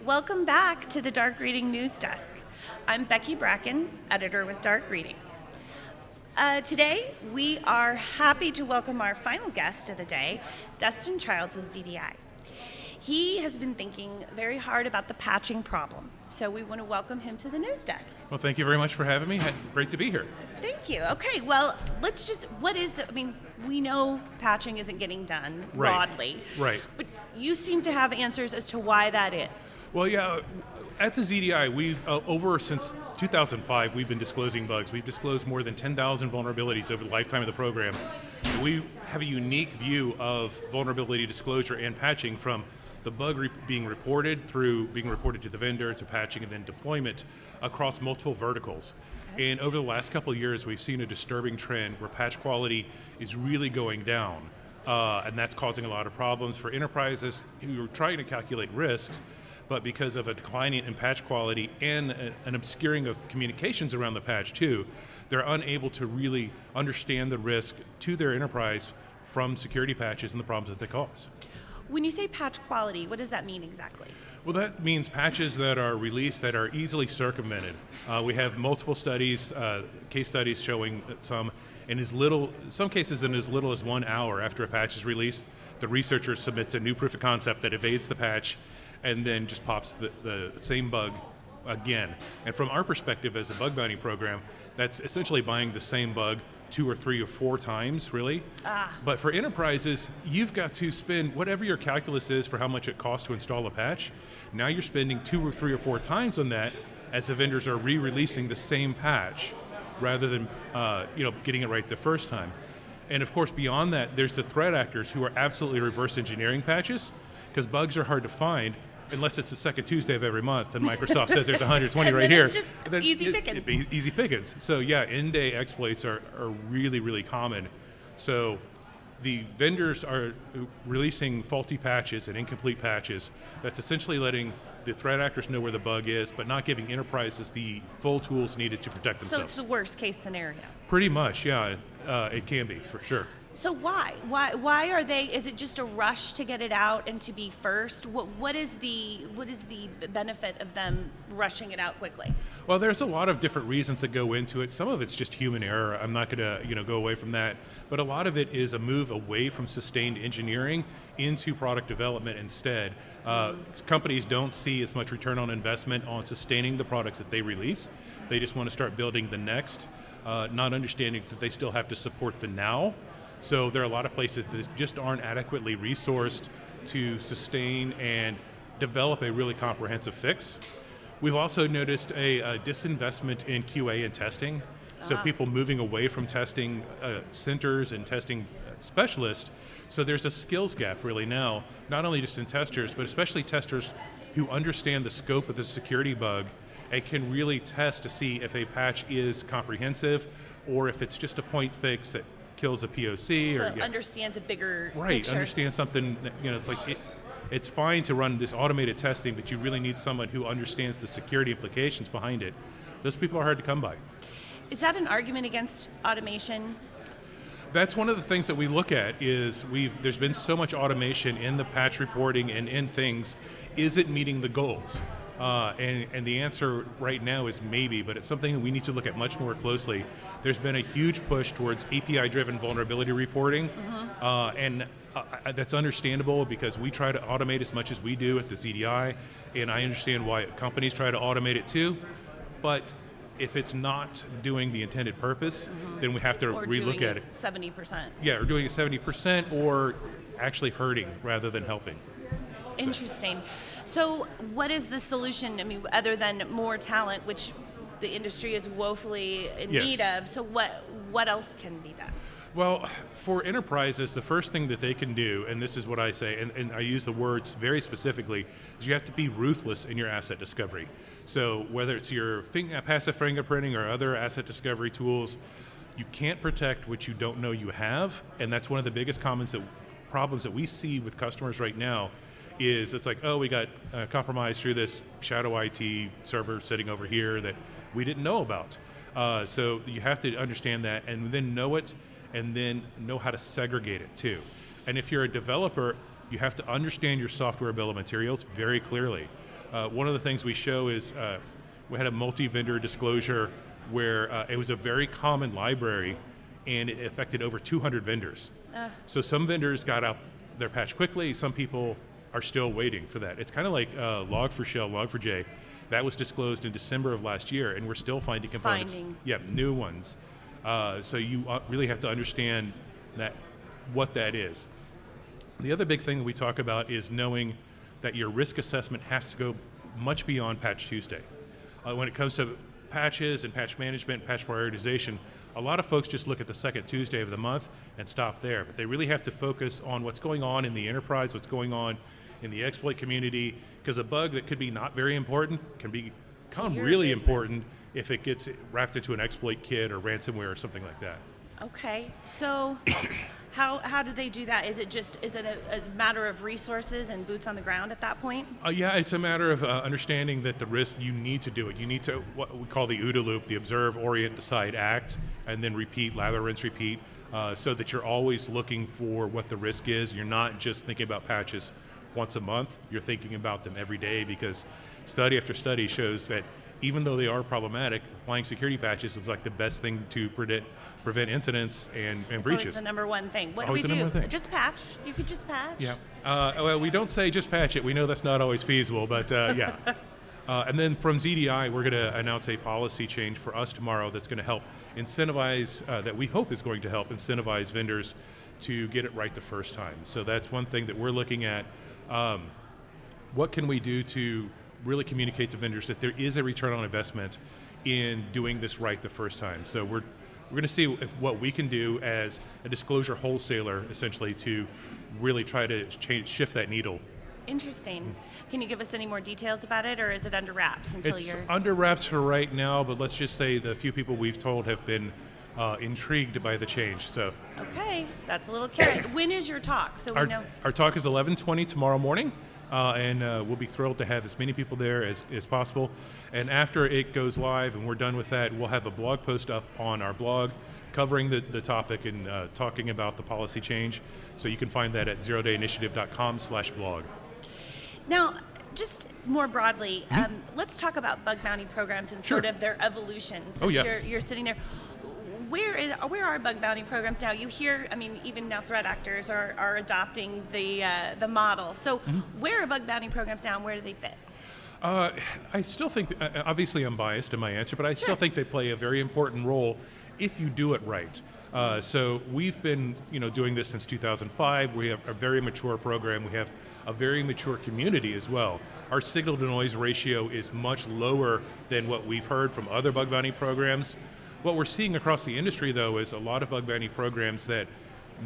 S1: Welcome back to the Dark Reading News Desk. I'm Becky Bracken, editor with Dark Reading. Today, we are happy to welcome our final guest of the day, Dustin Childs with ZDI. He has been thinking very hard about the patching problem, so we want to welcome him to the news desk.
S7: Well, thank you very much for having me. Great to be here.
S1: Thank you. Okay, well, let's just, we know patching isn't getting done broadly.
S7: Right.
S1: But you seem to have answers as to why that is.
S7: Well, yeah, at the ZDI, we've, since 2005, we've been disclosing bugs. We've disclosed more than 10,000 vulnerabilities over the lifetime of the program. We have a unique view of vulnerability disclosure and patching from the bug being reported through being reported to the vendor to patching and then deployment across multiple verticals. And over the last couple of years, we've seen a disturbing trend where patch quality is really going down. And that's causing a lot of problems for enterprises who are trying to calculate risks, but because of a decline in patch quality and an obscuring of communications around the patch too, they're unable to really understand the risk to their enterprise from security patches and the problems that they cause.
S1: When you say patch quality, what does that mean exactly?
S7: Well, that means patches that are released that are easily circumvented. We have multiple studies, case studies showing that some cases in as little as 1 hour after a patch is released, the researcher submits a new proof of concept that evades the patch and then just pops the same bug again. And from our perspective as a bug bounty program, that's essentially buying the same bug 2 or 3 or 4 times, really. But for enterprises, you've got to spend whatever your calculus is for how much it costs to install a patch. Now you're spending 2 or 3 or 4 times on that as the vendors are re-releasing the same patch rather than getting it right the first time. And of course, beyond that, there's the threat actors who are absolutely reverse engineering patches because bugs are hard to find unless it's the second Tuesday of every month and Microsoft says there's 120 right here.
S1: It's just easy pickings.
S7: Easy pickings. So yeah, in-day exploits are really, really common. So the vendors are releasing faulty patches and incomplete patches. That's essentially letting the threat actors know where the bug is, but not giving enterprises the full tools needed to protect themselves.
S1: So it's the worst case scenario.
S7: Pretty much, yeah. It can be, for sure.
S1: So why are they, is it just a rush to get it out and to be first? What is the benefit of them rushing it out quickly?
S7: Well, there's a lot of different reasons that go into it. Some of it's just human error. I'm not going to go away from that. But a lot of it is a move away from sustained engineering into product development instead. Companies don't see as much return on investment on sustaining the products that they release. They just want to start building the next, not understanding that they still have to support the now. So there are a lot of places that just aren't adequately resourced to sustain and develop a really comprehensive fix. We've also noticed a disinvestment in QA and testing. So people moving away from testing centers and testing specialists. So there's a skills gap really now, not only just in testers, but especially testers who understand the scope of the security bug and can really test to see if a patch is comprehensive or if it's just a point fix that kills a POC.
S1: So understands a bigger
S7: right,
S1: picture.
S7: Understands something, it's like, it's fine to run this automated testing, but you really need someone who understands the security implications behind it. Those people are hard to come by.
S1: Is that an argument against automation?
S7: That's one of the things that we look at is there's been so much automation in the patch reporting and in things. Is it meeting the goals? And the answer right now is maybe, but it's something that we need to look at much more closely. There's been a huge push towards API-driven vulnerability reporting, and that's understandable because we try to automate as much as we do at the ZDI, and I understand why companies try to automate it too, but if it's not doing the intended purpose, then we have to relook at it.
S1: 70%.
S7: Yeah, or doing it 70% or actually hurting rather than helping.
S1: Interesting. So what is the solution, other than more talent, which the industry is woefully in need of, so what else can be done?
S7: Well, for enterprises, the first thing that they can do, and this is what I say, and I use the words very specifically, is you have to be ruthless in your asset discovery. So whether it's your passive fingerprinting or other asset discovery tools, you can't protect what you don't know you have, and that's one of the biggest problems that we see with customers right now is it's like, oh, we got compromised through this shadow IT server sitting over here that we didn't know about. So you have to understand that and then know it and then know how to segregate it too. And if you're a developer, you have to understand your software bill of materials very clearly. One of the things we show is we had a multi-vendor disclosure where it was a very common library and it affected over 200 vendors. So some vendors got out their patch quickly, some people are still waiting for that. It's kind of like Log4Shell, Log4j. That was disclosed in December of last year, and we're still finding components. Yeah, new ones. So you really have to understand that what that is. The other big thing that we talk about is knowing that your risk assessment has to go much beyond Patch Tuesday. When it comes to patches and patch management, patch prioritization, a lot of folks just look at the second Tuesday of the month and stop there, but they really have to focus on what's going on in the enterprise, what's going on in the exploit community, because a bug that could be not very important can become really important if it gets wrapped into an exploit kit or ransomware or something like that.
S1: Okay, so how do they do that? Is it a matter of resources and boots on the ground at that point?
S7: Yeah, it's a matter of understanding that the risk, you need to do it. You need to, what we call the OODA loop, the observe, orient, decide, act, and then repeat, lather, rinse, repeat, so that you're always looking for what the risk is. You're not just thinking about patches once a month, you're thinking about them every day, because study after study shows that even though they are problematic, applying security patches is like the best thing to prevent incidents and breaches.
S1: It's always the number one thing. What do we do? Just patch? You could just patch?
S7: Yeah. Well, we don't say just patch it. We know that's not always feasible, but yeah. And then from ZDI, we're going to announce a policy change for us tomorrow that's going to help incentivize, that we hope is going to help incentivize vendors to get it right the first time. So that's one thing that we're looking at. What can we do to really communicate to vendors that there is a return on investment in doing this right the first time? So we're going to see what we can do as a disclosure wholesaler, essentially, to really try to shift that needle.
S1: Interesting. Can you give us any more details about it, or is it under wraps until
S7: It's
S1: you're...
S7: under wraps for right now, but let's just say the few people we've told have been intrigued by the change. So
S1: Okay, that's a little carrot. When is your talk? So we know.
S7: Our talk is 11:20 tomorrow morning, and we'll be thrilled to have as many people there as possible. And after it goes live and we're done with that, we'll have a blog post up on our blog covering the topic and talking about the policy change. So you can find that at zerodayinitiative.com/blog.
S1: Now, just more broadly, let's talk about bug bounty programs and sort of their evolution. Since you're sitting there. Where are bug bounty programs now? You hear, I mean, even now threat actors are adopting the model. So where are bug bounty programs now, and where do they fit?
S7: I still think, obviously I'm biased in my answer, but I still think they play a very important role if you do it right. So we've been doing this since 2005. We have a very mature program. We have a very mature community as well. Our signal to noise ratio is much lower than what we've heard from other bug bounty programs. What we're seeing across the industry, though, is a lot of bug bounty programs that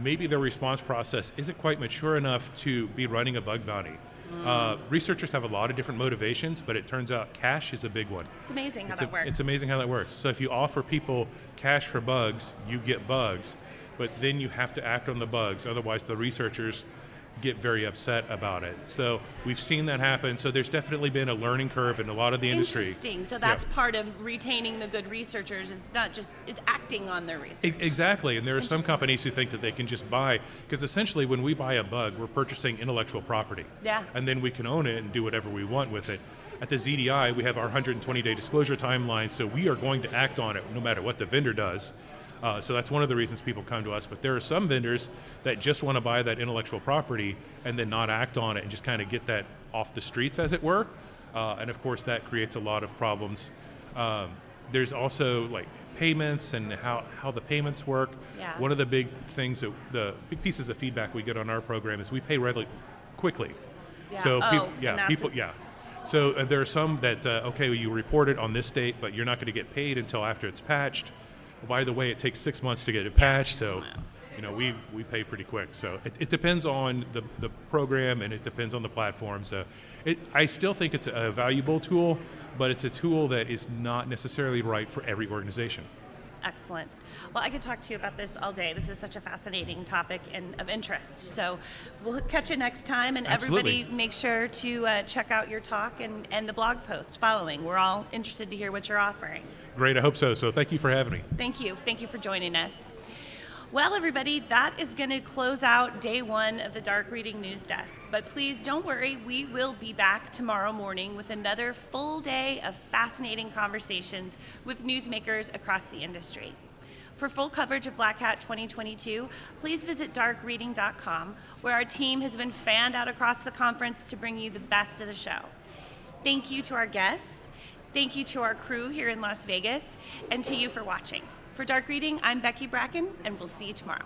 S7: maybe their response process isn't quite mature enough to be running a bug bounty. Researchers have a lot of different motivations, but it turns out cash is a big one.
S1: It's amazing how that works.
S7: It's amazing how that works. So if you offer people cash for bugs, you get bugs, but then you have to act on the bugs. Otherwise, the researchers get very upset about it. So we've seen that happen. So there's definitely been a learning curve in a lot of the industry.
S1: Interesting. So that's part of retaining the good researchers, is acting on their research.
S7: Exactly. And there are some companies who think that they can just buy, because essentially when we buy a bug, we're purchasing intellectual property.
S1: Yeah.
S7: And then we can own it and do whatever we want with it. At the ZDI, we have our 120-day disclosure timeline, so we are going to act on it no matter what the vendor does. So that's one of the reasons people come to us. But there are some vendors that just want to buy that intellectual property and then not act on it and just kind of get that off the streets, as it were. And of course, that creates a lot of problems. There's also like payments and how the payments work.
S1: Yeah.
S7: One of the big things, the big pieces of feedback we get on our program is we pay really quickly.
S1: Yeah.
S7: So
S1: people,
S7: So there are some that, okay, well, you report it on this date, but you're not going to get paid until after it's patched. Well, by the way, it takes 6 months to get it patched, so we pay pretty quick. So it depends on the program, and it depends on the platform. So I still think it's a valuable tool, but it's a tool that is not necessarily right for every organization.
S1: Excellent. Well, I could talk to you about this all day. This is such a fascinating topic and of interest. So we'll catch you next time, and
S7: Absolutely.
S1: Everybody make sure to check out your talk and the blog post following. We're all interested to hear what you're offering.
S7: Great, I hope so. So thank you for having me.
S1: Thank you. Thank you for joining us. Well, everybody, that is going to close out day one of the Dark Reading News Desk. But please don't worry, we will be back tomorrow morning with another full day of fascinating conversations with newsmakers across the industry. For full coverage of Black Hat 2022, please visit darkreading.com, where our team has been fanned out across the conference to bring you the best of the show. Thank you to our guests, thank you to our crew here in Las Vegas, and to you for watching. For Dark Reading, I'm Becky Bracken, and we'll see you tomorrow.